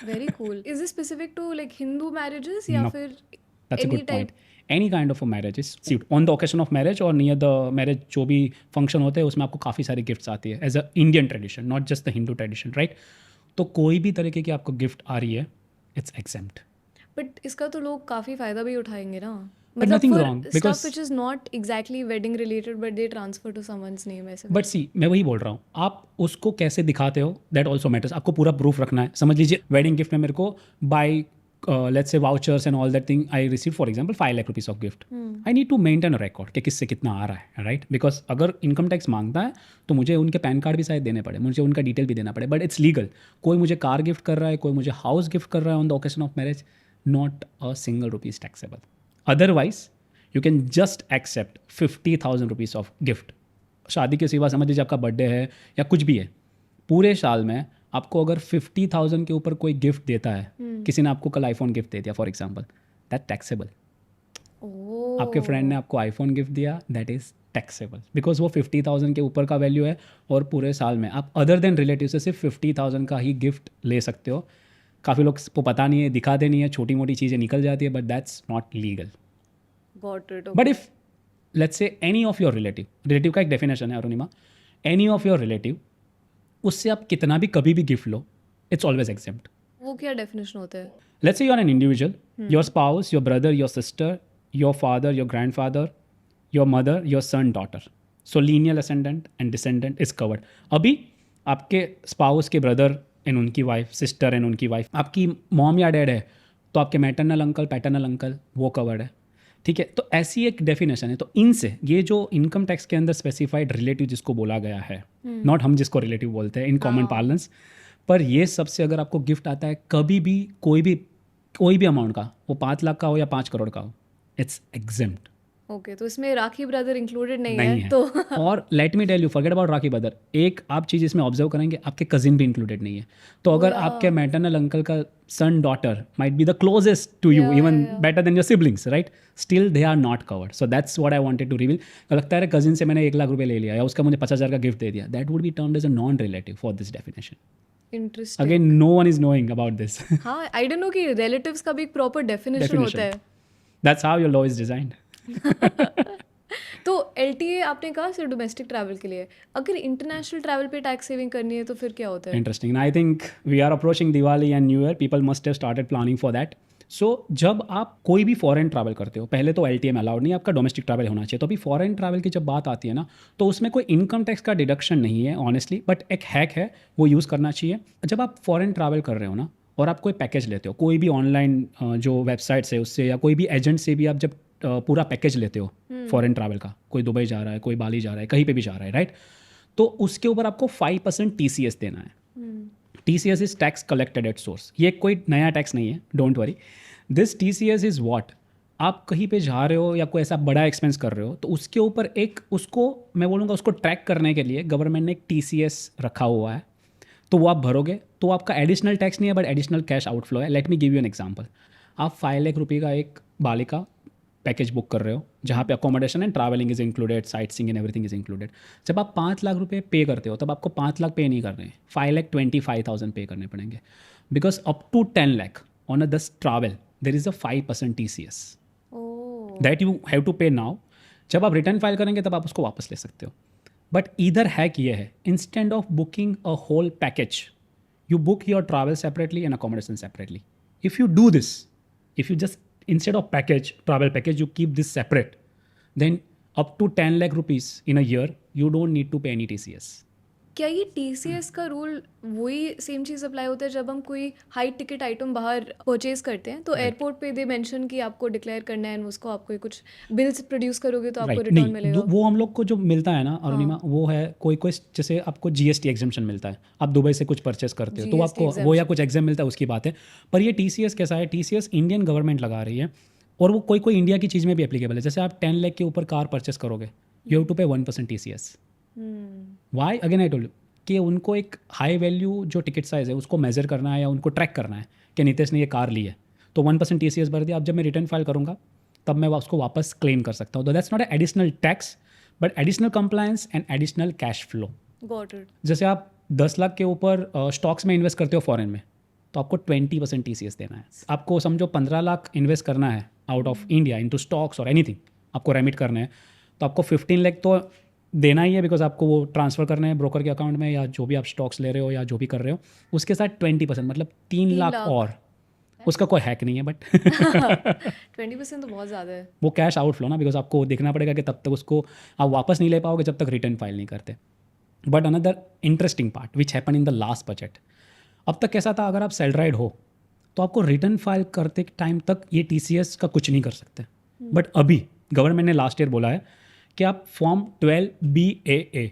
Very cool. Is this specific to like Hindu marriages या No. फिर That's a any good point. type? Any kind of a marriage is see, on the occasion of marriage or near the marriage जो भी फंक्शन होते हैं उसमें आपको काफ़ी सारी गिफ्ट्स आती है as a Indian tradition, not just the Hindu tradition, right? तो कोई भी तरीके की आपको गिफ्ट आ रही है, इट्स exempt. बट इसका तो लोग काफ़ी फ़ायदा भी उठाएंगे ना. But nothing wrong, stuff because- which is not exactly wedding related but they transfer to someone's name ऐसे. बट सी मैं वही बोल रहा हूँ, आप उसको कैसे दिखाते हो दैट ऑल्सो मैटर्स. आपको पूरा प्रूफ रखना है. समझ लीजिए वेडिंग गिफ्ट में मेरे को bye let's say vouchers and all that thing I received, for example 5 lakh rupees of gift, I need to maintain a record कि किससे कितना आ रहा है, right? Because अगर इनकम टैक्स मांगता है तो मुझे उनके पैन कार्ड भी शायद देने पड़े, मुझे उनका डिटेल भी देना पड़े, बट इट्स लीगल. कोई मुझे कार गिफ्ट कर रहा है, कोई मुझे हाउस गिफ्ट कर रहा है on the occasion of marriage, not a single rupees taxable. Otherwise you can just accept 50,000 rupees of gift. शादी के सिवा समझ लीजिए आपका बर्थडे है या कुछ भी है, पूरे साल में आपको अगर 50,000 के ऊपर कोई गिफ्ट देता है, किसी ने आपको कल आईफोन गिफ्ट दे दिया फॉर एग्जांपल, दैट टैक्सेबल. आपके फ्रेंड ने आपको आईफोन गिफ्ट दिया, दैट इज टैक्सेबल बिकॉज वो 50,000 के ऊपर का वैल्यू है, और पूरे साल में आप अदर देन रिलेटिव से सिर्फ 50,000 का ही गिफ्ट ले सकते हो. काफ़ी लोग को पता नहीं है, दिखाते नहीं है, छोटी मोटी चीज़ें निकल जाती है, but that's not legal. But if let's say any of your relative का एक डेफिनेशन है Arunima, any of your relative, उससे आप कितना भी कभी भी गिफ्ट लो, इट्स ऑलवेज एग्जेम्प्ट. वो क्या डेफिनेशन होता है? Let's say you are an individual, your spouse, your brother, your sister, your father, your grandfather, your mother, your son, daughter. So lineal ascendant and descendant is covered. अभी आपके स्पाउस के ब्रदर एंड उनकी वाइफ, सिस्टर एंड उनकी वाइफ, आपकी मॉम या डैड है तो आपके मैटरनल अंकल, पैटर्नल अंकल, वो कवर्ड है. ठीक है, तो ऐसी एक डेफिनेशन है. तो इनसे ये जो इनकम टैक्स के अंदर स्पेसिफाइड रिलेटिव जिसको बोला गया है, नॉट हम जिसको रिलेटिव बोलते हैं इन कॉमन पार्लेंस, पर ये सबसे अगर आपको गिफ्ट आता है कभी भी कोई भी अमाउंट का, वो 5 लाख का हो या 5 करोड़ का हो, इट्स एग्जेम्प्ट. ओके, तो इसमें राखी ब्रदर इंक्लूडेड नहीं नहीं है है. तो और let me tell you, forget about Rakhi brother, एक आप चीज़ इसमें ऑब्जर्व करेंगे, आपके कजिन भी इंक्लूडेड नहीं है. तो अगर आपके मैटरनल अंकल का son, daughter might be the closest to you, even better than your siblings, right, still they are not covered. So that's what I wanted to reveal. लगता है कजिन से मैंने 1 लाख रुपये ले लिया या उसका मुझे 50,000 का गिफ्ट दे दिया, that would be termed as a non relative for this definition. Interesting. Again no one is knowing about this. हाँ, आई डोंट नो कि रिलेटिव्स का भी एक प्रॉपर डेफिनेशन होता है. That's how your law is designed. तो LTA आपने कहा सिर्फ डोमेस्टिक ट्रैवल के लिए, अगर इंटरनेशनल ट्रैवल पे टैक्स सेविंग करनी है तो फिर क्या होता है? Interesting. I think we are approaching Diwali and new year, people must have started planning for that. So जब आप कोई भी फॉरेन ट्रैवल करते हो, पहले तो LTA में अलाउड नहीं है, आपका डोमेस्टिक ट्रैवल होना चाहिए. तो अभी फॉरेन ट्रैवल की जब बात आती है ना, तो उसमें कोई इनकम टैक्स का डिडक्शन नहीं है ऑनेस्टली, बट एक हैक है, वो यूज़ करना चाहिए. जब आप फॉरेन ट्रैवल कर रहे हो ना, और आप कोई पैकेज लेते हो, कोई भी ऑनलाइन जो वेबसाइट्स है उससे, या कोई भी एजेंट से भी आप जब पूरा पैकेज लेते हो फॉरेन ट्रैवल का, कोई दुबई जा रहा है, कोई बाली जा रहा है, कहीं पे भी जा रहा है, राइट, तो उसके ऊपर आपको 5% TCS देना है. TCS is tax collected at source. ये कोई नया टैक्स नहीं है, don't worry. This TCS is what, आप कहीं पे जा रहे हो या कोई ऐसा बड़ा एक्सपेंस कर रहे हो, तो उसके ऊपर एक, उसको मैं बोलूँगा, उसको ट्रैक करने के लिए गवर्नमेंट ने एक TCS रखा हुआ है, तो वो आप भरोगे तो आपका एडिशनल टैक्स नहीं है, बट एडिशनल कैश आउटफ्लो है. Late me give you an example. आप 5 लाख रुपये का एक बाली का पैकेज बुक कर रहे हो, जहाँ पे accommodation and travelling is included, sight seeing and everything is included. जब आप 5 लाख रुपये पे करते हो, तब आपको 5 लाख पे नहीं करने हैं, 5,25,000 पे करने पड़ेंगे, because up to 10 lakh on a दस travel there is a 5% TCS that you have to pay now. जब आप रिटर्न फाइल करेंगे तब आप उसको वापस ले सकते हो. बट इधर हैक ये है, instead of booking a whole package, you book your travel separately and accommodation separately. If you do this, if you just instead of travel package, you keep this separate, then up to 10 lakh rupees in a year, you don't need to pay any TCS. क्या ये TCS का रूल वही सेम चीज़ अप्लाई होता है जब हम कोई हाई टिकट आइटम बाहर परचेज करते हैं, तो एयरपोर्ट पे दे मेंशन कि आपको डिक्लेयर करना है, उसको आपको कुछ बिल्स प्रोड्यूस करोगे तो आपको रिटर्न मिलेगा? वो हम लोग को जो मिलता है ना अरुणिमा, वो है कोई जैसे आपको GST एग्जेम्पशन मिलता है, आप दुबई से कुछ परचेस करते हो तो आपको वो या कुछ एग्जाम मिलता है, उसकी बात है. पर ये TCS कैसा है, TCS इंडियन गवर्नमेंट लगा रही है, और वो कोई इंडिया की चीज़ में भी एप्लीकेबल है. जैसे आप 10 लाख के ऊपर कार परचेस करोगे, you have to pay 1% TCS. Why? Again I told कि उनको एक हाई वैल्यू जो टिकट साइज़ है उसको मेजर करना है या उनको ट्रैक करना है कि नितेश ने ये कार ली है, तो 1% TCS भर दिया. अब जब मैं रिटर्न फाइल करूँगा तब मैं उसको वापस क्लेम कर सकता हूँ. तो that's not a additional tax, but additional compliance and additional cash flow. Got it. जैसे आप 10 लाख के ऊपर स्टॉक्स में इन्वेस्ट करते हो फॉरेन में, तो आपको 20% TCS देना है. आपको समझो 15 लाख इन्वेस्ट करना है out of India into stocks और एनीथिंग, आपको रेमिट करना है, तो आपको 15 लाख तो देना ही है, बिकॉज आपको वो ट्रांसफ़र करना है ब्रोकर के अकाउंट में, या जो भी आप स्टॉक्स ले रहे हो या जो भी कर रहे हो, उसके साथ 20%, मतलब 3 लाख और. उसका कोई हैक नहीं है, बट 20% तो बहुत ज़्यादा है. वो कैश आउटफ्लो ना, बिकॉज आपको देखना पड़ेगा कि तब तक उसको आप वापस नहीं ले पाओगे जब तक रिटर्न फाइल नहीं करते. But another interesting part which happen in the last budget, अब तक कैसा था, अगर आप सैलराइड हो तो आपको रिटर्न फाइल करते टाइम तक ये TCS का कुछ नहीं कर सकते। बट अभी गवर्नमेंट ने लास्ट ईयर बोला है कि आप फॉर्म 12BAA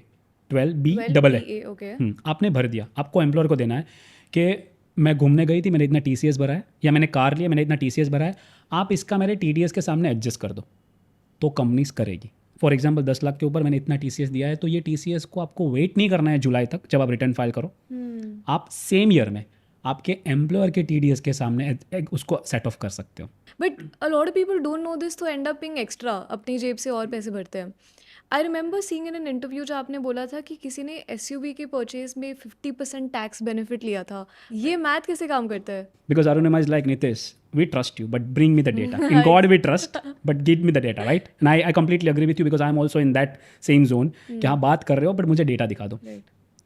12BAA ओके आपने भर दिया, आपको एम्प्लॉयर को देना है कि मैं घूमने गई थी, मैंने इतना TCS भरा है, या मैंने कार लिया, मैंने इतना TCS भरा है, आप इसका मेरे TDS के सामने एडजस्ट कर दो, तो कंपनीज करेगी। फॉर एग्जाम्पल 10 लाख के ऊपर मैंने इतना TCS दिया है, तो ये TCS को आपको वेट नहीं करना है जुलाई तक जब आप रिटर्न फाइल करो, आप सेम ईयर में आपके एम्प्लॉयर के TDS के सामने उसको सेट ऑफ कर सकते हो। But a lot of people don't know this, तो एंड अप पेइंग एक्स्ट्रा, अपनी जेब से और पैसे भरते हैं। I remember seeing in an interview जहाँ आपने बोला था कि किसी ने SUV के परचेज में 50% टैक्स बेनिफिट लिया था। ये मैथ कैसे काम करता है? Because Arunima is like, Nitesh, we trust you, but bring me the data. In God we trust, but give me the data, right? And I completely agree with you because I'm also in that same zone कि हाँ बात कर रहे हो बट मुझे डेटा दिखा दो।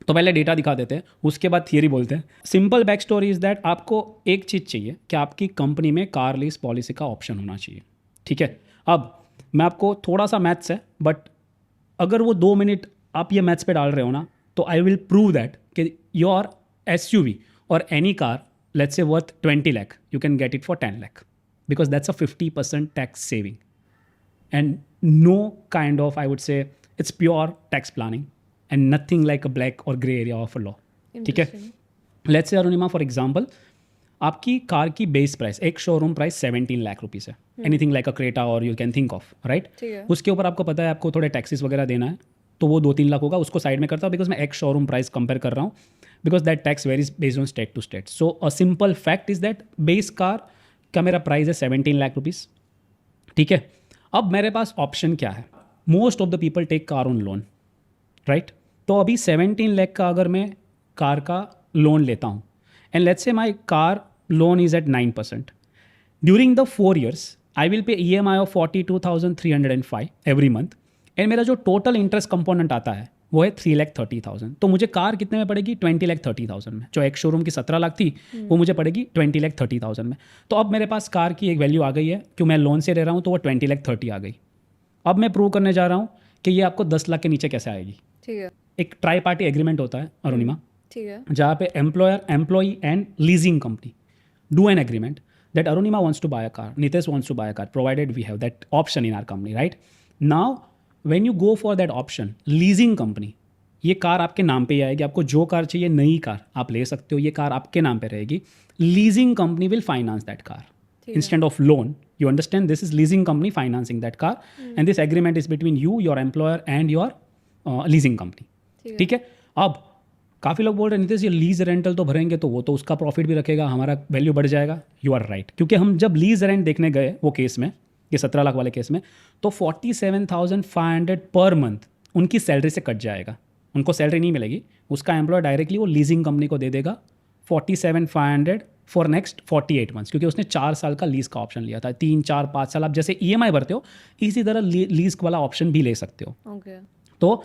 तो पहले डेटा दिखा देते हैं, उसके बाद थियरी बोलते हैं। Simple back story is that आपको एक चीज़ चाहिए कि आपकी कंपनी में कार लीज पॉलिसी का ऑप्शन होना चाहिए, ठीक है। अब मैं आपको थोड़ा सा मैथ्स है, बट अगर वो 2 मिनट आप ये मैथ्स पे डाल रहे हो ना, तो आई विल प्रूव दैट कि योर SUV और any car let's say worth 20 lakh, you can get it for 10 lakh because that's a 50% tax saving and no kind of, I would say, it's pure tax planning and nothing like a black or gray area of a law, ठीक है। let's say Arunima for example आपकी कार की बेस प्राइस, एक शोरूम प्राइस 17 लाख रुपीज़ है, एनीथिंग लाइक अ क्रेटा और you can think of, right. उसके ऊपर आपको पता है आपको थोड़े टैक्सेस वगैरह देना है, तो वो 2-3 लाख होगा, उसको साइड में करता हूँ बिकॉज मैं एक शोरूम प्राइस कंपेयर कर रहा हूँ, because that tax varies based on state to state. So a simple fact is that base car का मेरा प्राइस है 17 लाख रुपीज़, ठीक है। अब मेरे पास ऑप्शन क्या है, most of the people take car on loan, right. तो अभी 17 लाख का अगर मैं कार का लोन लेता हूँ and let's say my car loan is at 9%, during the 4 years I will pay EMI of 42,305 every month and मेरा जो टोटल इंटरेस्ट कंपोनेंट आता है वो है 3,30,000। तो मुझे कार कितने में पड़ेगी? 20,30,000 में। जो एक शोरूम की 17 लाख थी वो मुझे पड़ेगी 20,30,000 में। तो अब मेरे पास कार की एक वैल्यू आ गई है, क्यों मैं लोन से ले रहा हूँ, तो वो 20,30,000 आ गई। अब मैं प्रूव करने जा रहा हूँ कि ये आपको 10 लाख के नीचे कैसे आएगी। ठीक है। एक ट्राई पार्टी एग्रीमेंट होता है अरुणिमा, ठीक है, जहाँ पे employer, employee and leasing company do an agreement that Arunima wants to buy a car, Nitesh wants to buy a car, provided we have that option in our company, right? Now, when you go for that option, leasing company, ये कार आपके नाम पे ही आएगी, आपको जो कार चाहिए नई कार आप ले सकते हो, ये कार आपके नाम पे रहेगी। Leasing company will finance that car instead of loan. You understand, this is leasing company financing that car and this agreement is between you, your employer and your leasing company, ठीक है। अब काफ़ी लोग बोल रहे हैं नितेश ये लीज रेंटल तो भरेंगे तो वो तो उसका प्रॉफिट भी रखेगा, हमारा वैल्यू बढ़ जाएगा। यू आर राइट, क्योंकि हम जब लीज रेंट देखने गए वो केस में, ये 17 लाख वाले केस में, तो 47,500 पर मंथ उनकी सैलरी से कट जाएगा, उनको सैलरी नहीं मिलेगी, उसका एम्प्लॉय डायरेक्टली वो लीजिंग कंपनी को दे देगा 47,500 फॉर नेक्स्ट 48 मंथ्स, क्योंकि उसने 4 साल का लीज का ऑप्शन लिया था। 3, 4, 5 साल आप जैसे EMI भरते हो इसी तरह लीज वाला ऑप्शन भी ले सकते हो। okay. तो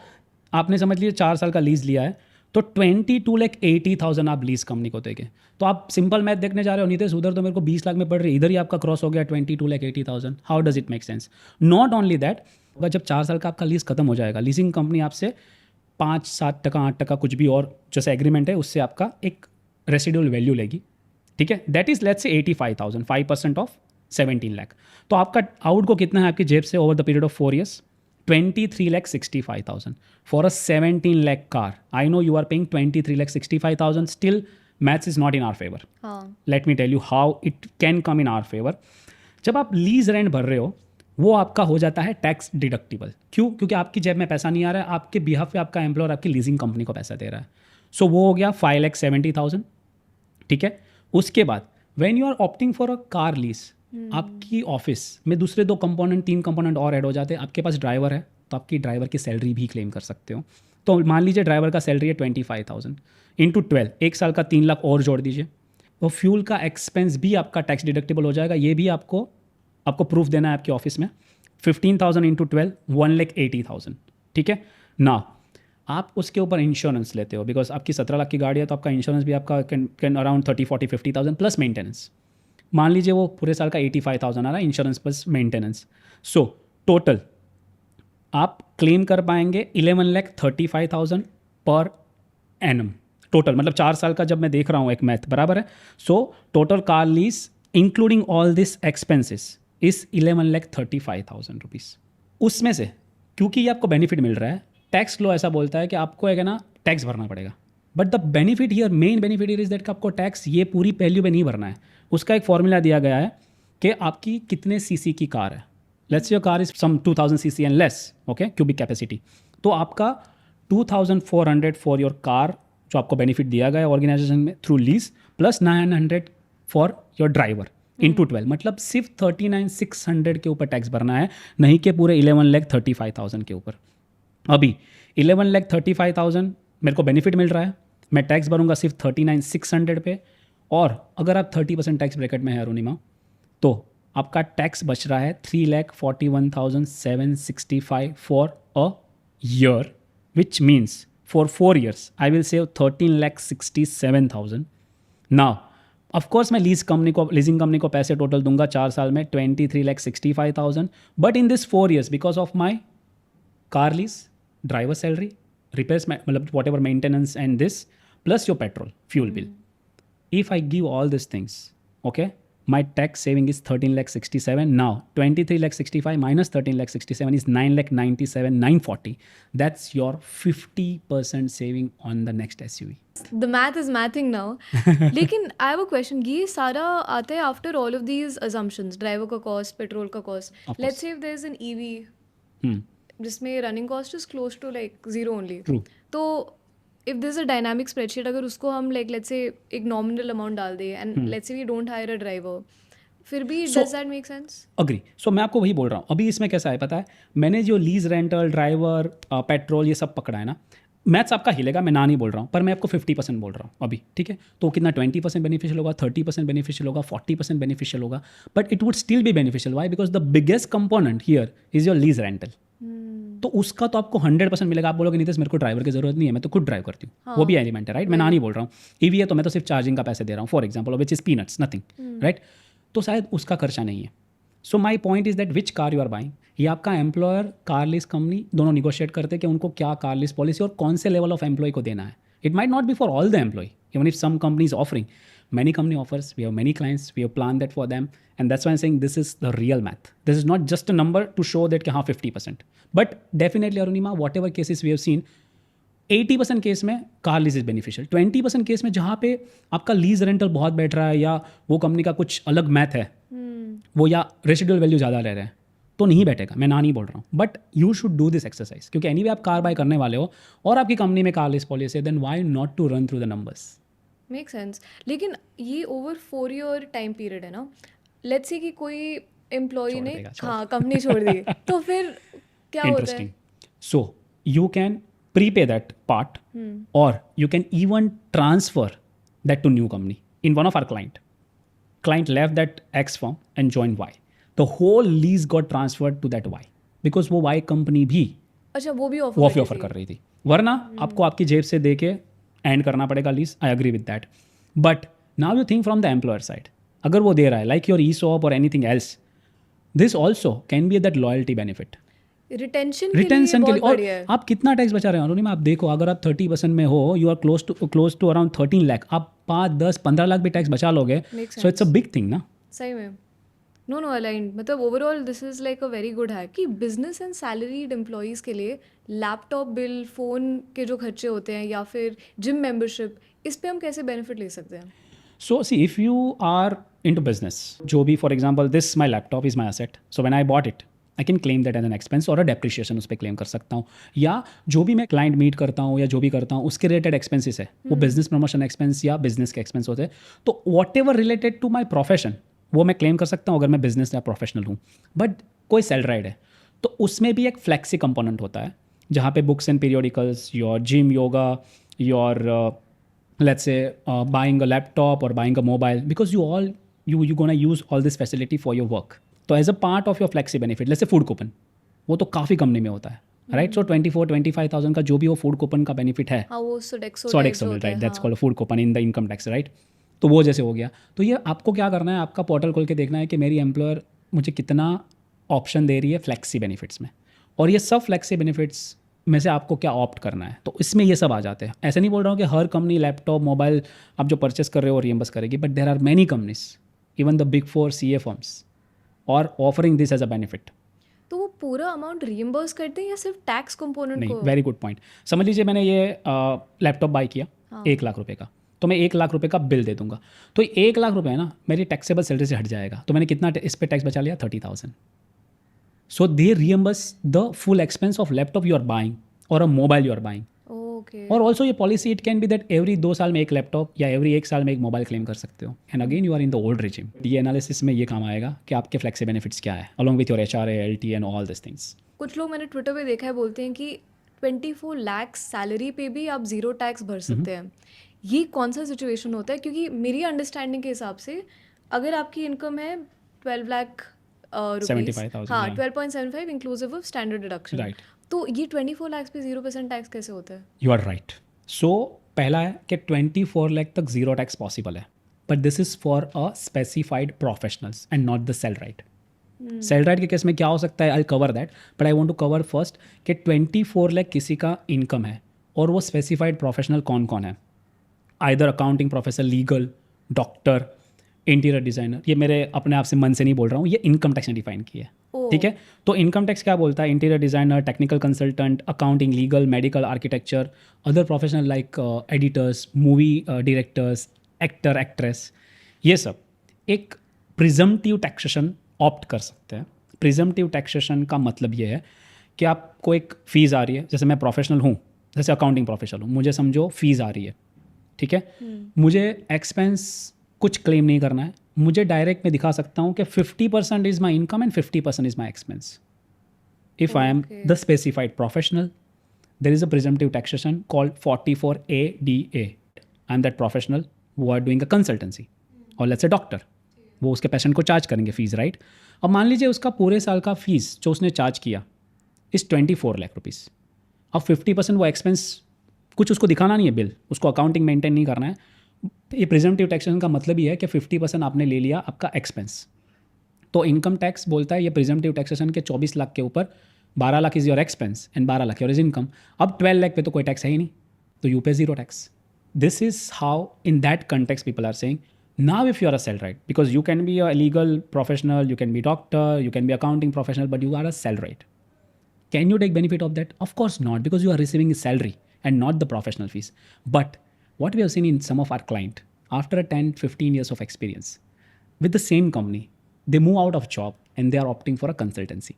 आपने समझ लिया 4 साल का लीज लिया है, तो 22,80,000 आप लीज कंपनी को देंगे। तो आप सिंपल मैथ देखने जा रहे हो, नितेश उधर तो मेरे को 20 लाख में पड़ रही है, इधर ही आपका क्रॉस हो गया 22,80,000। How does it make sense? Not only that, जब 4 साल का आपका लीज खत्म हो जाएगा, लीजिंग कंपनी आपसे 5-7%, 8% कुछ भी और जैसे एग्रीमेंट है उससे आपका एक रेसिडुअल वैल्यू लेगी, ठीक है। That is let's say 85,000, 5% of 17 lakh. तो आपका आउट को कितना है आपकी जेब से over the period of 4 years? 23,65,000 for a 17 lakh car. I know you are paying 23,65,000. Still, maths is not in our favor. Let me tell you how it can come in our favor. जब आप लीज रेंट भर रहे हो वो आपका हो जाता है टैक्स डिडक्टिबल। क्यों? क्योंकि आपकी जेब में पैसा नहीं आ रहा है, आपके बिहाफ पे आपका एम्प्लॉयर आपकी लीजिंग कंपनी को पैसा दे रहा है। सो वो हो गया 5,70,000, ठीक है। उसके बाद when you are opting for a car lease, आपकी ऑफिस में दूसरे 2 कंपोनेंट, 3 कंपोनेंट और ऐड हो जाते हैं। आपके पास ड्राइवर है तो आपकी ड्राइवर की सैलरी भी क्लेम कर सकते हो। तो मान लीजिए ड्राइवर का सैलरी है 25,000 इंटू 12, 1 साल का 3 लाख और जोड़ दीजिए, तो फ्यूल का एक्सपेंस भी आपका टैक्स डिडक्टेबल हो जाएगा। ये भी आपको प्रूफ देना है आपके ऑफिस में। 15,000 इंटू 12, 1,80,000, ठीक है ना। आप उसके ऊपर इंश्योरेंस लेते हो, बिकॉज आपकी 17 लाख की गाड़ी है तो आपका इंश्योरेंस भी आपका कैन अराउंड 30, 40, 50,000 प्लस मेंटेनेंस। मान लीजिए वो पूरे साल का 85,000 आ रहा है, insurance plus maintenance. So total आप क्लेम कर पाएंगे 11,35,000 पर एनम, टोटल, मतलब 4 साल का जब मैं देख रहा हूँ एक मैथ बराबर है. So total car lease including all this expenses is 11,35,000 rupees. उसमें से क्योंकि ये आपको बेनिफिट मिल रहा है, टैक्स लॉ ऐसा बोलता है कि आपको है ना टैक्स भरना पड़ेगा. But the benefit here, main benefit here is that कि आपको टैक्स ये पूरी वैल्यू पे नहीं भरना है. उसका एक फॉर्मूला दिया गया है कि आपकी कितने सीसी की कार है. Let's your car is some 2000 CC and less, okay, cubic capacity. तो आपका 2400 फॉर योर कार जो आपको बेनिफिट दिया गया है ऑर्गेनाइजेशन में through lease, plus 900 for your driver into 12, मतलब सिर्फ 39,600 के ऊपर टैक्स भरना है, नहीं कि पूरे 11,35,000 के ऊपर. अभी 11,35,000 मेरे को बेनिफिट मिल रहा है, मैं टैक्स भरूंगा सिर्फ 39,600 पे. और अगर आप 30% टैक्स ब्रैकेट में है अरुणिमा, तो आपका टैक्स बच रहा है 3,41,765 for a year, which means for 4 years I will save 13,67,000. Now of course मैं लीजिंग कंपनी को पैसे टोटल दूंगा 4 साल में 23,65,000. But in this 4 years because of my car lease, driver salary, repairs, मतलब whatever maintenance and this, plus your petrol fuel bill, if I give all these things, okay, my tax saving is 13,67,000. Now 23,65,000 minus 13,67,000 is 9,97,940. That's your 50% saving on the next SUV. The math is mathing now. लेकिन I have a question. ये सारा आता है after all of these assumptions, driver का कॉस्ट, पेट्रोल का cost. Let's say if there is an EV जिसमें running cost is close to like zero only. तो if there's a dynamic spreadsheet, अगर उसको हम like let's say एक nominal amount डाल दें and let's say we don't hire a driver, फिर भी does that make sense? Agree. So मैं आपको वही बोल रहा हूँ. अभी इसमें कैसा है पता है, मैंने जो लीज, रेंटल, ड्राइवर, पेट्रोल ये सब पकड़ा है ना, मैथ्स आपका हिलेगा, मैं ना नहीं बोल रहा हूँ, पर मैं आपको 50% बोल रहा हूँ अभी, ठीक है. तो कितना 20% बेनिफिशियल होगा, 30% बेनिफिशियल होगा, 40% बेनिफिशियल होगा, but it would still be beneficial. Why? Because the biggest component here is your lease rental. तो उसका तो आपको 100% मिलेगा. आप बोलोगे नीतीश मेरे को ड्राइवर की जरूरत नहीं है, मैं तो खुद ड्राइव करती हूँ. वो भी एलिमेंट है, राइट. मैं ना नहीं बोल रहा हूँ. ईवी है तो मैं तो सिर्फ चार्जिंग का पैसे दे रहा हूँ for example, which is peanuts, nothing, right. तो शायद उसका खर्चा नहीं है. So my point is that which car you are buying, ये आपका एम्प्लॉयर, कार लीज कंपनी दोनों निगोशिएट करते हैं कि उनको क्या कार लीज पॉलिसी और कौन से लेवल ऑफ एम्प्लॉय को देना है. It might not be for all the employee, even if some company is offering. Many company offers, we have many clients, we have planned that for them, and that's why I'm saying this is the real math. This is not just a number to show that कि हाँ 50%. But definitely Arunima, whatever cases we have seen, 80% case में car lease is beneficial. 20% case में जहाँ पे आपका लीज रेंटल बहुत बैठ रहा है या वो कंपनी का कुछ अलग मैथ है, वो या रेसिडुअल वैल्यू ज़्यादा ले रहे हैं, तो नहीं बैठेगा. मैं ना नहीं बोल रहा हूँ, but you should do this exercise, क्योंकि एनीवे आप कार बाय करने वाले हो और आपकी कंपनी में कार लीज पॉलिसी है, then why not to run through the numbers. Make sense. लेकिन ये ओवर 4 year टाइम पीरियड है ना. लेट्स से कि कोई एम्प्लॉय ने हाँ कंपनी छोड़ दी, तो फिर क्या होता है? So you can prepay that part और you can even transfer that to new company. In one of our client left that X firm and joined Y. The whole lease got transferred to that Y because वो Y कंपनी भी अच्छा वो भी ऑफर कर रही थी. वरना आपको आपकी जेब से दे के एंड करना पड़ेगा lease. I agree with that. But now you think from the employer side, अगर वो दे रहा है लाइक योर ESOP और anything else, this also can be that loyalty benefit. Retention के लिए. और आप कितना टैक्स बचा रहे हो अरुणिमा? आप देखो, अगर आप 30% में हो, you are close to around 13 lakh. आप 5, 10, 15 लाख भी टैक्स बचा लोगे, so it's a big thing ना. सही में. No aligned. मतलब overall this is like a very good hack कि बिजनेस एंड सैलरीड एम्प्लॉयज़ के लिए लैपटॉप बिल, फ़ोन के जो खर्चे होते हैं या फिर जिम मेंबरशिप, इस पे हम कैसे बेनिफिट ले सकते हैं? So see, if you are into business, जो भी for example this my laptop is my asset, so when I bought it I can claim that as an expense और अ डेप्रिशिएशन उस पर क्लेम कर सकता हूँ. या जो भी मैं क्लाइंट मीट करता हूँ या जो भी करता हूँ उसके रिलेटेड एक्सपेंसेस है, वो बिजनेस प्रमोशन एक्सपेंस या बिजनेस के एक्सपेंस होते हैं. तो whatever related to my profession वो मैं क्लेम कर सकता हूँ अगर मैं बिजनेस या प्रोफेशनल हूँ. बट कोई सैलराइड है तो उसमें भी एक फ्लेक्सी कंपोनेंट होता है, जहाँ पे books and periodicals, your gym, yoga, your let's say buying a laptop और buying a mobile, because you gonna use all this facility for your work. तो as a part of your flexi benefit, let's say food coupon, वो तो काफ़ी कंपनी में होता है, राइट. सो 24-25,000 का जो भी वो फूड कूपन का बेनिफिट है, Sodexo, right, that's called food coupon in the income tax, right. तो वो जैसे हो गया. तो ये आपको क्या करना है, आपका पोर्टल खोल के देखना है कि मेरी एम्प्लॉयर मुझे कितना ऑप्शन दे रही है फ्लेक्सी बेनिफिट्स में, और ये सब फ्लेक्सी बेनिफिट्स में से आपको क्या ऑप्ट करना है, तो इसमें ये सब आ जाते हैं. ऐसे नहीं बोल रहा हूँ कि हर कंपनी लैपटॉप मोबाइल आप जो परचेस कर रहे हो रियम्बर्स करेगी, but there are many companies, even the big 4 CA firms are offering this as a benefit. तो वो पूरा अमाउंट रिइम्बर्स करते हैं या सिर्फ टैक्स कंपोनेंट नहीं, को? Very good point. समझ लीजिए मैंने ये लैपटॉप बाय किया हाँ. 1 लाख रुपए का, तो मैं 1 लाख रुपए का बिल दे दूंगा. तो 1 लाख रुपए है ना, मेरी टैक्सेबल सैलरी से हट जाएगा, तो मैंने कितना इस पे टैक्स बचा लिया? 30,000. So they reimburse the full expense of laptop you are buying और a mobile you are buying. Okay. और ऑल्सो ये policy it can be that every 2 साल में एक लैपटॉप या एवरी 1 साल में एक मोबाइल क्लेम कर सकते हो. And again you are in the old regime. ये एनालिसिस में ये काम आएगा कि आपके फ्लेक्सी बेनिफिट्स क्या है along with your HRA, LT and all this things. कुछ लोग मैंने ट्विटर पे देखा है बोलते हैं कि 24 लाख सैलरी पे भी आप ज़ीरो टैक्स भर सकते हैं. ये कौन सा सिचुएशन होता है? क्योंकि मेरी अंडरस्टैंडिंग के हिसाब से अगर आपकी इनकम है 12 लाख रुपीज़, 75,000, हाँ, yeah. 12.75 inclusive of standard deduction. Right. तो ये 24 लाख पे 0% टैक्स कैसे होता है? You are right. सो पहला है कि 24 लाख तक जीरो टैक्स पॉसिबल है, but this is for a specified professionals and not the salaried. Salaried के केस में क्या हो सकता है, I cover that, but I want to cover first कि 24 लाख किसी का इनकम है और वो स्पेसिफाइड प्रोफेशनल कौन कौन है. Either accounting professor, legal, doctor, interior designer. ये मेरे अपने आप से मन से नहीं बोल रहा हूँ, ये इनकम टैक्स ने डिफाइन किया है. ठीक है. तो इनकम टैक्स क्या बोलता है? Interior designer, technical consultant, accounting, legal, medical, architecture, other professional like editors, movie directors, actor, actress, ये सब एक प्रिजम्पटिव टैक्सेशन ऑप्ट कर सकते हैं. प्रिजम्पटिव टैक्सेशन का मतलब ये है कि आपको एक फ़ीस आ रही है, जैसे मैं प्रोफेशनल हूँ, जैसे अकाउंटिंग प्रोफेशनल हूँ, मुझे समझो फ़ीस आ रही है. ठीक है. मुझे एक्सपेंस कुछ क्लेम नहीं करना है, मुझे डायरेक्ट में दिखा सकता हूँ कि 50% is my income and 50% is my expense. If I am the specified professional, there is a presumptive taxation called 44ADA. I am that professional वो आर डूइंग अ कंसल्टेंसी, और लेट्स से डॉक्टर, वो उसके पेशेंट को चार्ज करेंगे फीस, राइट. अब मान लीजिए उसका पूरे साल का फीस जो उसने चार्ज किया इस 24 लाख रुपीज़. अब 50% वो एक्सपेंस, कुछ उसको दिखाना नहीं है बिल, उसको अकाउंटिंग मेंटेन नहीं करना है. ये प्रिजम्पटिव टैक्सेशन का मतलब ही है कि 50% आपने ले लिया आपका एक्सपेंस. तो इनकम टैक्स बोलता है ये प्रिजम्पटिव टैक्सेशन के 24 लाख के ऊपर 12 lakh is your expense and 12 lakh your is income. अब 12 लाख पे तो कोई टैक्स है ही नहीं, तो you pay zero tax. This is how in that context people are saying now if you are a cell right, because you can be a legal professional, you can be doctor, you can be accounting professional, but you are a salaried. Can you take benefit of that? Of course not, because you are receiving a salary and not the professional fees. But what we have seen in some of our client, after a 10-15 years of experience with the same company, they move out of job and they are opting for a consultancy.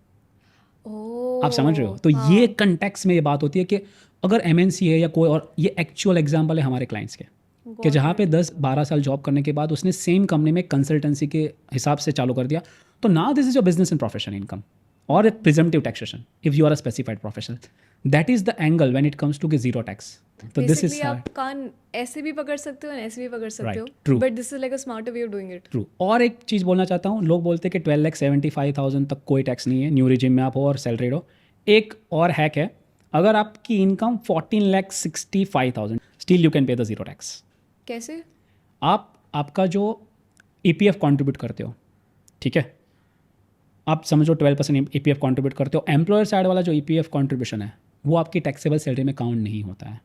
आप समझ रहे हो? तो ये कंटेक्स्ट में ये बात होती है कि अगर MNC है या कोई और, ये एक्चुअल एग्जाम्पल है हमारे क्लाइंट्स के कि जहाँ पे 10-12 साल जॉब करने के बाद उसने सेम कंपनी में कंसल्टेंसी के हिसाब से चालू कर दिया. तो now this is your business and profession income और presumptive taxation if you are a specified professional. That is the angle when it comes to के जीरो टैक्स. तो दिस इज आप कान ऐसे भी पकड़ सकते हो और ऐसे भी पकड़ सकते हो, true. But this is like a smarter way of doing it. True. और एक चीज़ बोलना चाहता हूँ, लोग बोलते हैं कि 12,75,000 तक कोई टैक्स नहीं है, न्यू रिजिम में आप हो और सैलरीड हो. एक और हैक है, अगर आपकी income 14,65,000 still you can pay the zero tax. कैसे? आपका जो EPF कंट्रीब्यूट करते हो, ठीक है, आप समझो 12% EPF कंट्रीब्यूट करते हो, एम्प्लॉयर साइड वाला जो EPF कंट्रीब्यूशन है वो आपकी टैक्सेबल सैलरी में काउंट नहीं होता है.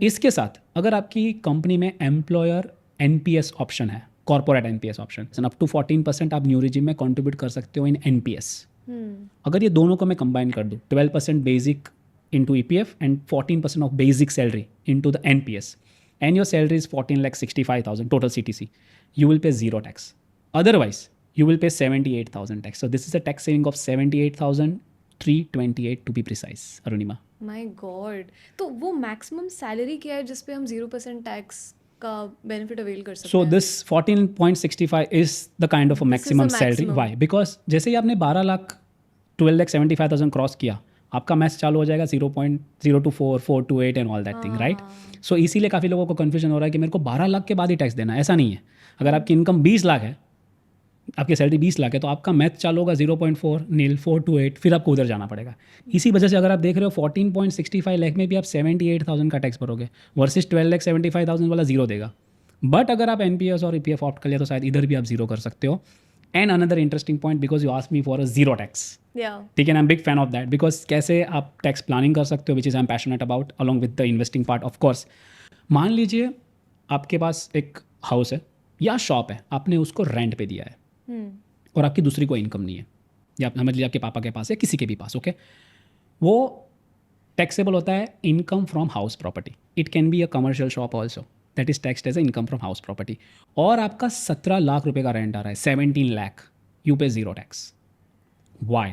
इसके साथ अगर आपकी कंपनी में एम्प्लॉयर NPS ऑप्शन है, corporate NPS option, up to 14% आप न्यू रिजिम में कंट्रीब्यूट कर सकते हो इन NPS. अगर ये दोनों को मैं कंबाइन कर दूँ, 12% basic into EPF and 14% of basic salary into the NPS, and your salary is 14,65,000 total CTC, you will pay zero tax. Otherwise, you will pay 78,000 tax. So this is a tax saving of 78,328 to be precise, Arunima. My God. तो वो मैक्सिमम सैलरी क्या है जिस पे हम 0% टैक्स का बेनिफिट अवेल कर सकते So हैं? this 14.65 is the kind of a maximum salary. maximum. Why? Because जैसे ही आपने 12 लाख 12,75,000 क्रॉस किया, आपका मैथ चालू हो जाएगा 0.024, 428 and all that thing, right. So इसीलिए काफ़ी लोगों को कन्फ्यूजन हो रहा है कि मेरे को 12 लाख के बाद ही टैक्स देना है. ऐसा नहीं है. अगर आपकी इनकम 20 लाख है, आपकी सैलरी 20 लाख है, तो आपका मैथ चालू होगा 0.4 नील 428, फिर आपको उधर जाना पड़ेगा. इसी वजह से अगर आप देख रहे हो 14.65 लाख में भी आप 78,000 का टैक्स भरोगे वर्सेस 12,75,000 वाला जीरो देगा. बट अगर आप NPS और EPF ऑप्ट कर लिया तो शायद इधर भी आप जीरो कर सकते हो. And another interesting point because you ask me for a zero tax, Yeah. ठीक है, I am big fan of that because कैसे आप टैक्स प्लानिंग कर सकते हो which is I am passionate about along with the investing part of course. मान लीजिए आपके पास एक हाउस है या शॉप है, आपने उसको रेंट पे दिया है और आपकी दूसरी कोई इनकम नहीं है, या आप समझ लीजिए आपके पापा के पास या किसी के भी पास, ओके, वो टैक्सेबल होता है income from house property. It can be a commercial shop also that is taxed as a income from house property. और आपका 17 लाख रुपए का रेंट आ रहा है, 17 lakh, you pay zero tax. Why?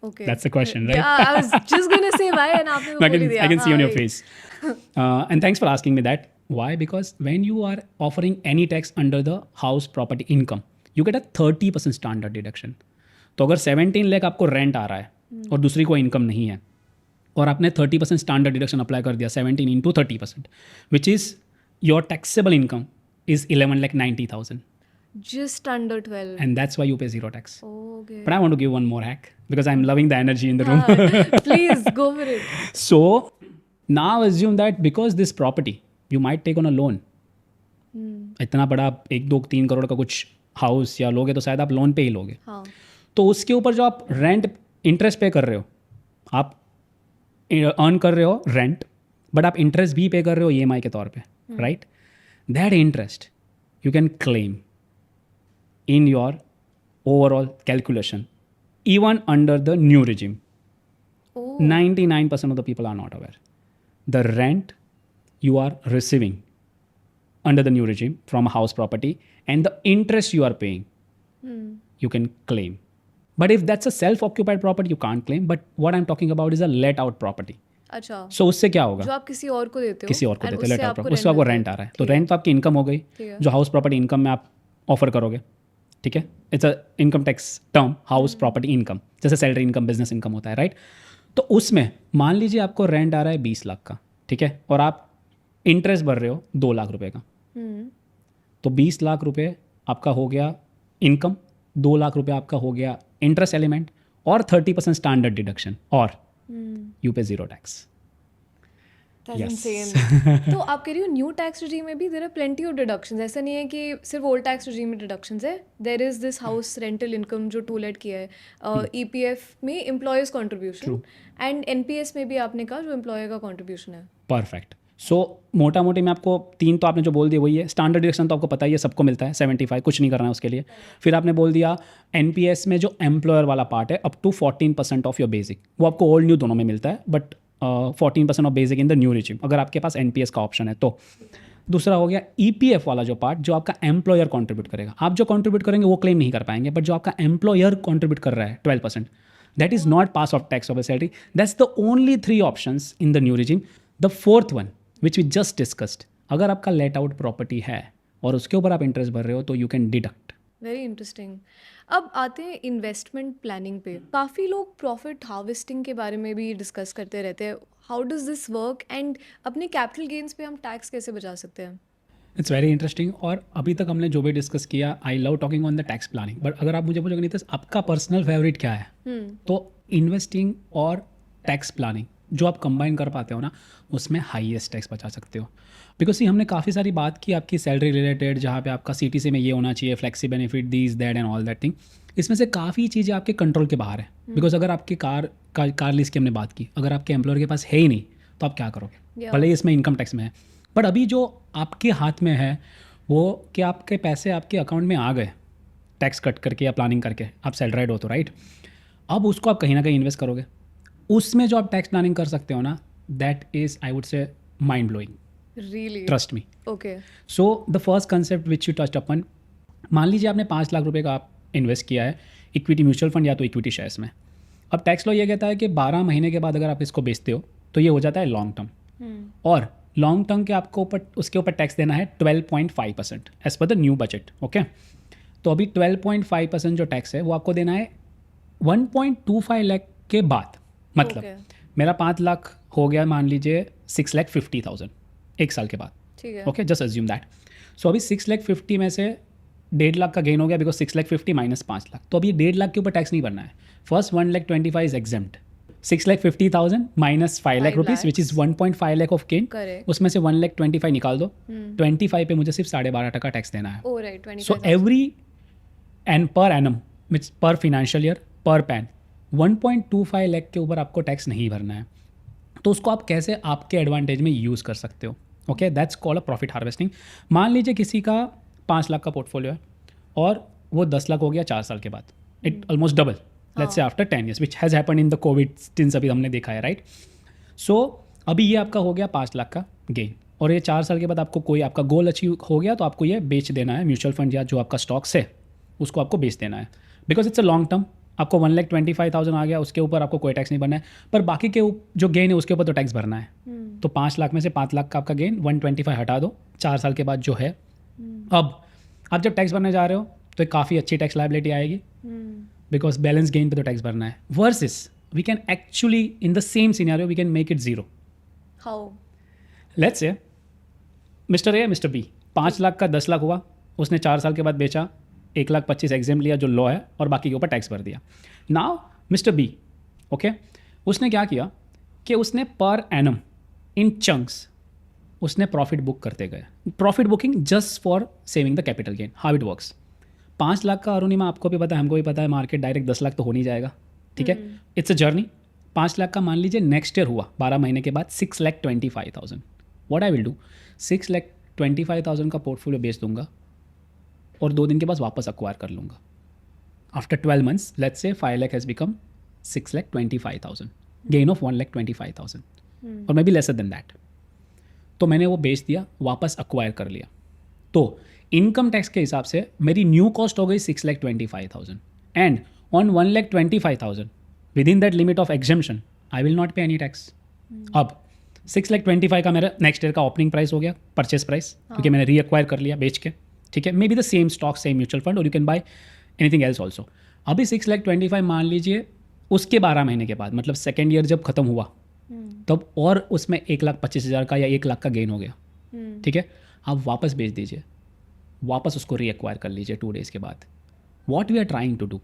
Okay. That's the question, right? Yeah, I was just gonna say why, and आपने I बोल ही can, दिया. I can see on your हाँ, face. And thanks for asking me that. Why? Because when you are offering any tax under the house property income, you get a 30% standard deduction. तो अगर 17 लाख आपको रेंट आ रहा है और दूसरी कोई इनकम नहीं है और आपने 30% स्टैंडर्ड डिडक्शन अप्लाई कर दिया, 17 into 30%, which is your taxable income is 11,90,000. Just under 12. And that's why you pay zero tax. Okay. But I want to give one more hack because I'm loving the energy in the room. Please go for it. So now assume that because this property you might take on a loan. इतना बड़ा 1-2-3 करोड़ का कुछ हाउस या लोगे तो शायद आप लोन पे ही लोगे. हाँ. तो उसके ऊपर जो आप रेंट इंटरेस्ट पे कर रहे हो, आप अर्न कर रहे हो रेंट, बट आप इंटरेस्ट भी पे कर रहे हो EMI के तौर पे, right? That interest you can claim in your overall calculation, even under the new regime. Oh. 99% of the people are not aware. The rent you are receiving under the new regime from a house property and the interest you are paying, you can claim. But if that's a self-occupied property, you can't claim. But what I'm talking about is a let-out property. अच्छा. So उससे क्या होगा? जो आप किसी और को देते हो. किसी और को and देते हो, उससे let out आपको property. उससे आपको rent रेंट आ मिलता रहा है, तो रेंट तो आपकी इनकम हो गई, ठीक है. जो हाउस प्रॉपर्टी इनकम में आप ऑफर करोगे, ठीक है, it's a income tax term, house property income, जैसे सैलरी इनकम, बिजनेस इनकम होता है, राइट? तो उसमें मान लीजिए आपको रेंट आ रहा है 20 लाख का, ठीक है, और आप इंटरेस्ट भर रहे हो 2 लाख रुपए का, तो 20 लाख रुपए आपका हो गया इनकम, 2 लाख रुपए आपका हो गया इंटरेस्ट एलिमेंट और 30% स्टैंडर्ड डिडक्शन, और you pay zero tax. That's Yes. insane. तो आप कह रही हो न्यू टैक्स regime में भी there are plenty of deductions. ऐसा नहीं है कि सिर्फ ओल्ड टैक्स regime में deductions है. There is this house rental income जो 2 let किया है. EPF में employers contribution and NPS में भी आपने कहा जो employer का contribution है. परफेक्ट. सो मोटा मोटी मैं आपको 3 तो आपने जो बोल दिया वही है. स्टैंडर्ड डिडक्शन तो आपको पता ही है, सबको मिलता है 75, कुछ नहीं करना है उसके लिए. फिर आपने बोल दिया NPS में जो एम्प्लॉयर वाला पार्ट है up to 14% of your basic, वो आपको ओल्ड न्यू दोनों में मिलता है, but 14% of basic in the new regime अगर आपके पास NPS का ऑप्शन है तो. दूसरा हो गया EPF वाला जो पार्ट, जो आपका एम्प्लॉयर कंट्रीब्यूट करेगा. आप जो कंट्रीब्यूट करेंगे वो क्लेम नहीं कर पाएंगे, बट जो आपका एम्प्लॉयर कंट्रीब्यूट कर रहा है 12%, that is not pass of tax of a salary. That's the only 3 options in the new regime. The fourth one which we just discussed, अगर आपका लेट आउट प्रॉपर्टी है और उसके ऊपर आप इंटरेस्ट भर रहे हो तो you can deduct. Very interesting. अब आते हैं इन्वेस्टमेंट प्लानिंग पे. काफ़ी लोग प्रॉफिट हार्वेस्टिंग के बारे में भी डिस्कस करते रहते हैं. How does this work and अपने कैपिटल गेन्स पे हम टैक्स कैसे बचा सकते हैं? It's very interesting. और अभी तक हमने जो भी डिस्कस किया, I love talking on the tax planning, but अगर आप मुझे पूछोगे नीतिश आपका पर्सनल फेवरेट क्या है, तो इन्वेस्टिंग और टैक्स प्लानिंग जो आप कंबाइन कर पाते हो ना, उसमें हाईएस्ट टैक्स बचा सकते हो. बिकॉज हमने काफ़ी सारी बात की आपकी सैलरी रिलेटेड, जहाँ पे आपका CTC में ये होना चाहिए, flexi benefit, these that and all that thing. इसमें से काफ़ी चीज़ें आपके कंट्रोल के बाहर है. बिकॉज अगर आपकी कार लीज की हमने बात की, अगर आपके एम्प्लॉयर के पास है ही नहीं तो आप क्या करोगे, भले ही इसमें इनकम टैक्स में है. बट अभी जो आपके हाथ में है वो कि आपके पैसे आपके अकाउंट में आ गए टैक्स कट करके या प्लानिंग करके, आप सैलराइड हो तो राइट. अब उसको आप कहीं ना कहीं इन्वेस्ट करोगे, उसमें जो आप टैक्स प्लानिंग कर सकते हो ना, that is I would say mind blowing. Really? Trust me. Okay. So the first concept which you touched upon, मान लीजिए आपने 5 लाख रुपए का आप इन्वेस्ट किया है इक्विटी म्यूचुअल फंड या तो इक्विटी शेयर्स में. अब टैक्स लॉ ये कहता है कि 12 महीने के बाद अगर आप इसको बेचते हो तो ये हो जाता है लॉन्ग टर्म. और लॉन्ग टर्म के आपको ऊपर उसके ऊपर टैक्स देना है 12.5% as per the new budget. Okay, तो अभी 12.5% जो टैक्स है वो आपको देना है 1.25 लाख के बाद. मतलब मेरा 5 लाख हो गया, मान लीजिए 6,50,000 एक साल के बाद. ठीक है. Okay, just assume that. So अभी 6,50,000 में से 1.5 लाख का गेन हो गया, बिकॉज 6,50,000 माइनस 5 लाख, तो अभी 1.5 लाख के ऊपर टैक्स नहीं भरना है. First 1,25,000 is exempt. 6,50,000 minus 5 lakh rupees which is 1.5 lakh of gain. उसमें से 1,25,000 निकाल दो. 25 पे मुझे सिर्फ 12.5% टैक्स देना है. Oh, right. 25,000. So and per annum means पर फिनेंशियल ईयर पर पैन 1.25 लाख के ऊपर आपको टैक्स नहीं भरना है। तो उसको आप कैसे आपके एडवांटेज में यूज़ कर सकते हो। Okay, that's called a profit harvesting. मान लीजिए किसी का 5 लाख का पोर्टफोलियो है और वो 10 लाख हो गया 4 साल के बाद, it almost double, let's say after 10 years, which has happened in the Covid since अभी हमने देखा है, राइट। सो अभी ये आपका हो गया 5 लाख का गेन, और ये 4 साल के बाद आपको कोई आपका गोल अचीव हो गया तो आपको ये बेच देना है, म्यूचुअल फंड या जो आपका स्टॉक्स है उसको आपको बेच देना है, because it's a long term. आपको 1,25,000 आ गया, उसके ऊपर आपको कोई टैक्स नहीं भरना है, पर बाकी के जो गेन है उसके ऊपर तो टैक्स भरना है। तो 5 लाख में से 5 लाख का आपका गेन 125 हटा दो 4 साल के बाद जो है। अब आप जब टैक्स भरने जा रहे हो तो एक काफ़ी अच्छी टैक्स लायबिलिटी आएगी, बिकॉज बैलेंस गेन पे तो टैक्स भरना है। Versus we can actually in the same scenario we can make it zero. How? Let's say mister A mister B, 5 lakh का 10 लाख हुआ, उसने 4 साल के बाद बेचा, 1,25,000 एग्जाम लिया जो लॉ है, और बाकी के ऊपर टैक्स भर दिया। नाउ मिस्टर बी, ओके, उसने क्या किया कि उसने पर एनम इन चंक्स उसने प्रॉफिट बुक करते गए। Profit booking just for saving the capital gain. How it works, 5 lakh का अरुणिमा आपको भी पता है, हमको भी पता है, मार्केट डायरेक्ट 10 लाख तो हो नहीं जाएगा, ठीक है, इट्स अ जर्नी। 5 लाख का मान लीजिए नेक्स्ट ईयर हुआ 12 महीने के बाद 6,25,000। व्हाट आई विल डू, 6,25,000 का पोर्टफोलियो बेच दूंगा और 2 दिन के बाद वापस अक्वायर कर लूँगा। After 12 months, let's say 5 lakh has become 6,25,000, gain of 1,25,000 और may be lesser than that. तो मैंने वो बेच दिया, वापस अक्वायर कर लिया। तो इनकम टैक्स के हिसाब से मेरी न्यू कॉस्ट हो गई 6,25,000 and on 1,25,000 with in that limit of exemption I will not पे एनी टैक्स। अब 6,25,000 का मेरा नेक्स्ट ईयर का ओपनिंग प्राइस हो गया, परचेस प्राइस, क्योंकि मैंने रीअक्वायर कर लिया बेच के, ठीक है। Maybe the same stock, same mutual fund, और you can buy anything else also. अभी 6,25,000 मान लीजिए उसके 12 महीने के बाद, मतलब सेकेंड ईयर जब खत्म हुआ तब और उसमें 1,25,000 का या 1 लाख का गेन हो गया, ठीक है। आप वापस बेच दीजिए, वापस उसको रीअक्वायर कर लीजिए 2 days के बाद। What we are trying to do,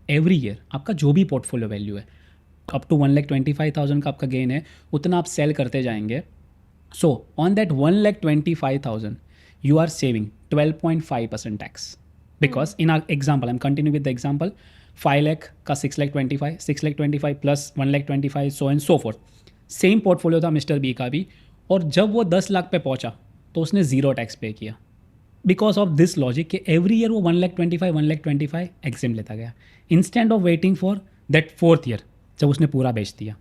every year आपका जो भी पोर्टफोलियो वैल्यू है अप टू 1,25,000 का आपका गेन है, उतना आप सेल करते जाएंगे। So on that 1,25,000 you are saving 12.5% tax, because in our example, I'm continuing with the example, 5 lakh का 6,25,000, 6,25,000 plus 1,25,000, so and so forth। Same portfolio था मिस्टर बी का भी, और जब वो 10 लाख पे पहुंचा तो उसने 0 टैक्स पे किया, बिकॉज ऑफ दिस लॉजिक कि एवरी ईयर वो 1,25,000 एग्जाम लेता गया, instead of waiting for that 4th year जब उसने पूरा बेच दिया।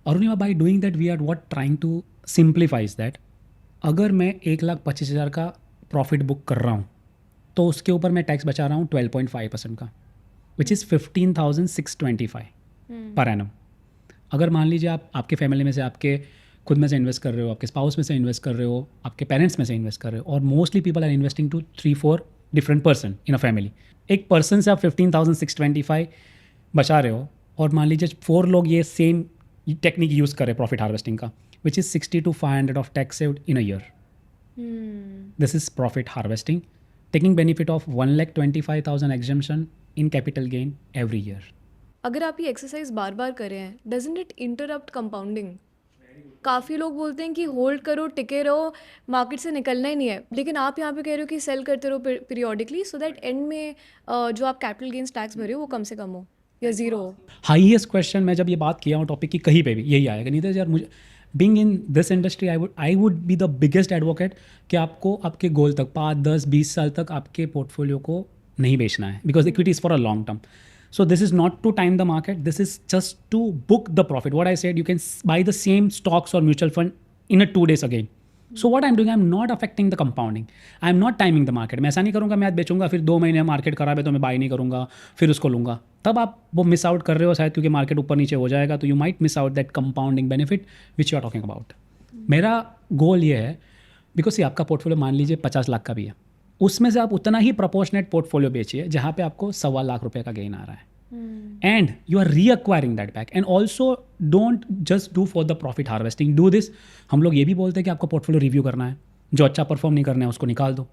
Arunima, by doing that we are what trying to simplifies that. अगर मैं 1,25,000 का प्रॉफिट बुक कर रहा हूँ तो उसके ऊपर मैं टैक्स बचा रहा हूँ 12.5% का, विच इज़ 15,625 पर एनम। अगर मान लीजिए आप आपके फैमिली में से, आपके खुद में से इन्वेस्ट कर रहे हो, आपके स्पाउस में से इन्वेस्ट कर रहे हो, आपके पेरेंट्स में से इन्वेस्ट कर रहे हो, और mostly people are investing to 3-4 different person in a family. एक पर्सन से आप 15,625 बचा रहे हो, और मान लीजिए 4 लोग ये सेम टेक्निक यूज़ कर रहे हैं प्रॉफिट हार्वेस्टिंग का, which is 60 to 500 of tax saved in a year. This is profit harvesting, taking benefit of 1,25,000 exemption in capital gain every year. अगर आप ये एक्सरसाइज बार बार कर रहे हैं, डजंट इट इंटरप्ट कंपाउंडिंग? काफ़ी लोग बोलते हैं कि होल्ड करो, टिके रहो, मार्केट से निकलना ही नहीं है, लेकिन आप यहाँ पे कह रहे हो कि सेल करते रहो पीरियोडिकली, सो दैट एंड में जो आप कैपिटल गेन्स टैक्स भरे हो वो कम से कम हो या ज़ीरो हो। हाईएस्ट क्वेश्चन मैं जब ये बात किया हूँ टॉपिक की, कहीं पे भी यही आएगा, नहीं तो यार मुझे being in this industry I would be the biggest advocate कि आपको आपके गोल तक 5, 10, 20 साल तक आपके पोर्टफोलियो को नहीं बेचना है, because equity is for a long term. So this is not to time the market, this is just to book the profit. What I said, you can buy the same stocks or mutual fund in a 2 days again. So what I'm doing, I'm not affecting the compounding. I'm not timing the market. मैं ऐसा नहीं करूँगा मैं आज बेचूंगा, फिर 2 महीने मार्केट खराब है तो मैं बाई नहीं करूँगा, फिर उसको लूँगा। तब आप वो मिस आउट कर रहे हो शायद, क्योंकि मार्केट ऊपर नीचे हो जाएगा, तो you might miss out that compounding benefit which you are talking about. मेरा गोल ये है, बिकॉज ये आपका पोर्टफोलियो मान लीजिए 50 लाख का भी है, उसमें से आप उतना ही प्रोपोर्शनेट पोर्टफोलियो बेचिए जहाँ पे आपको 1.25 लाख रुपये का गेन आ रहा है, and you are reacquiring that back. And also don't just do for the profit harvesting, do this। हम लोग ये भी बोलते हैं कि आपको पोर्टफोलियो रिव्यू करना है, जो अच्छा परफॉर्म नहीं करना है उसको निकाल दो।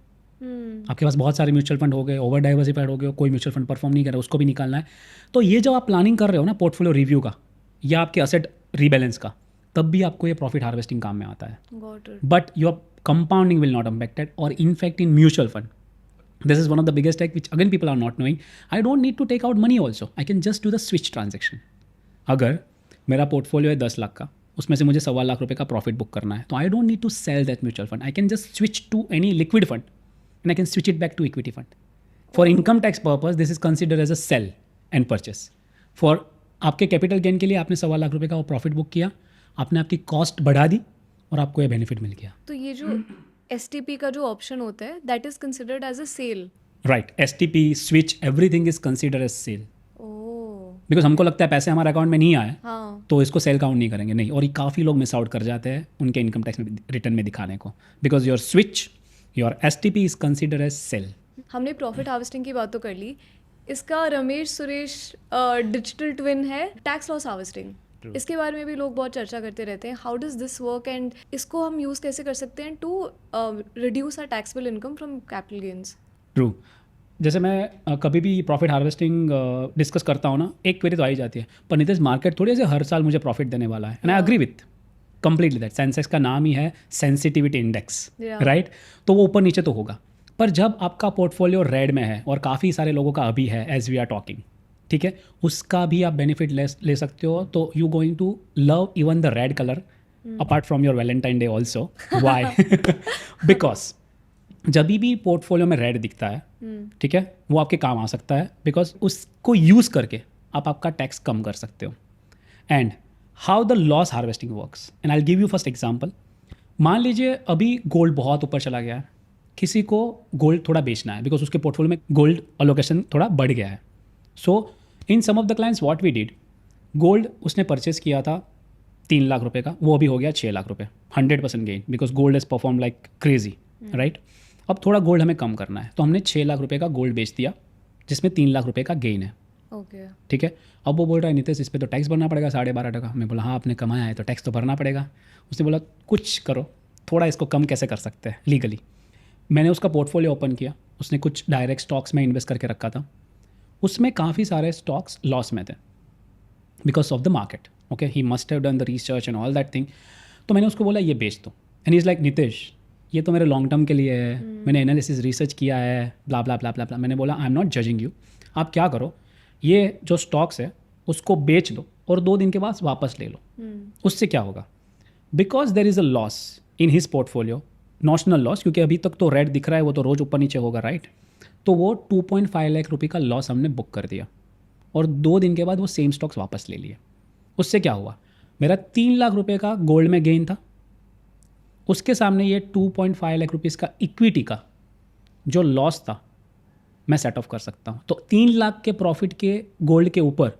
आपके पास बहुत सारे म्यूचुअल फंड हो गए, ओवर डाइवर्सिफाइड हो गए, कोई म्यूचुअल फंड परफॉर्म नहीं कर रहा, उसको भी निकालना है। तो ये जब आप प्लानिंग कर रहे हो ना पोर्टफोलियो रिव्यू का या आपके असेट रीबैलेंस का, तब भी आपको ये प्रॉफिट हार्वेस्टिंग काम में आता है। But your compounding will not affected, और in fact in mutual fund This is one of the biggest tech which again people are not knowing. I don't need to take out money also. I can just do the switch transaction. अगर मेरा पोर्टफोलियो है 10 लाख का, उसमें से मुझे 1.25 लाख रुपए का प्रॉफिट बुक करना है, तो I don't need to sell that mutual fund. I can just switch to any liquid fund and I can switch it back to equity fund. For income tax purpose this is considered as a sale and purchase. For आपके कैपिटल गेन के लिए आपने 1.25 लाख रुपए का वो प्रॉफिट बुक किया, आपने आपकी कॉस्ट बढ़ा दी और आपको ये बेनिफिट मिल गया. तो ये जो STP का जो ऑप्शन होता है that is considered as a cell. Right, STP, switch, everything is considered as sale. Oh because हमको लगता है पैसे हमारे अकाउंट में नहीं आए हाँ. तो इसको सेल काउंट नहीं करेंगे. नहीं, और ये काफ़ी लोग मिस आउट कर जाते हैं उनके इनकम टैक्स में रिटर्न में दिखाने को. Because your switch, your STP is considered as sale. हमने प्रॉफिट हार्वेस्टिंग की बात तो कर ली. इसका रमेश सुरेश डिजिटल ट्विन है टैक्स लॉस हार्वेस्टिंग. इसके बारे में भी लोग बहुत चर्चा करते रहते हैं. How does this work and इसको हम यूज़ कैसे कर सकते हैं to reduce our taxable income from capital gains. True. जैसे मैं कभी भी प्रॉफिट हार्वेस्टिंग डिस्कस करता हूँ ना, एक क्वेरी तो आई जाती है, पर नितेश मार्केट थोड़ी ऐसे हर साल मुझे प्रॉफिट देने वाला है. And I agree with completely that. Sensex का नाम ही है सेंसिटिविटी इंडेक्स, राइट? तो वो ऊपर नीचे तो होगा. पर जब आपका पोर्टफोलियो रेड में है और काफ़ी सारे लोगों का अभी है एज वी आर टॉकिंग, ठीक है, उसका भी आप बेनिफिट ले सकते हो. तो you going to love even the red colour apart from your Valentine Day also. Why? Because जब भी पोर्टफोलियो में रेड दिखता है, ठीक है, वो आपके काम आ सकता है. बिकॉज उसको यूज़ करके आप आपका टैक्स कम कर सकते हो. And how the loss harvesting works, and I give you first example. मान लीजिए अभी गोल्ड बहुत ऊपर चला गया है, किसी को गोल्ड थोड़ा बेचना है बिकॉज उसके पोर्टफोलियो में गोल्ड अलोकेशन थोड़ा बढ़ गया है. So in some of the clients what we did, gold उसने परचेस किया था 3 लाख रुपए का, वो अभी हो गया 6 लाख रुपए. 100% gain because gold is perform like crazy, right? अब थोड़ा गोल्ड हमें कम करना है तो हमने 6 लाख रुपए का गोल्ड बेच दिया जिसमें 3 लाख रुपए का गेन है. ओके ठीक है. अब वो बोल रहा है नितेश इस पर तो टैक्स भरना पड़ेगा 12.5%. मैं बोला हाँ आपने कमाया है तो टैक्स तो भरना पड़ेगा. उसने बोला कुछ करो, थोड़ा इसको कम कैसे कर सकते हैं लीगली. मैंने उसका पोर्टफोलियो ओपन किया, उसने कुछ डायरेक्ट स्टॉक्स में इन्वेस्ट करके रखा था, उसमें काफ़ी सारे स्टॉक्स लॉस में थे because of the market. Okay, he must have done the research and all that thing. तो मैंने उसको बोला ये बेच दो. एंड इज़ लाइक नितेश ये तो मेरे लॉन्ग टर्म के लिए है, मैंने एनालिसिस रिसर्च किया है, ब्ला ब्ला ब्ला ब्ला ब्ला. मैंने बोला आई एम नॉट जजिंग यू, आप क्या करो ये जो स्टॉक्स है उसको बेच दो और 2 दिन के बाद वापस ले लो. उससे क्या होगा? Because there is a loss in his portfolio, notional loss, क्योंकि अभी तक तो रेट दिख रहा है, वो तो रोज़ ऊपर नीचे होगा, राइट? तो वो 2.5 लाख रुपये का लॉस हमने बुक कर दिया और 2 दिन के बाद वो सेम स्टॉक्स वापस ले लिए. उससे क्या हुआ? मेरा 3 लाख रुपये का गोल्ड में गेन था, उसके सामने ये 2.5 लाख रुपीज़ का इक्विटी का जो लॉस था मैं सेट ऑफ कर सकता हूँ. तो 3 लाख के प्रॉफिट के गोल्ड के ऊपर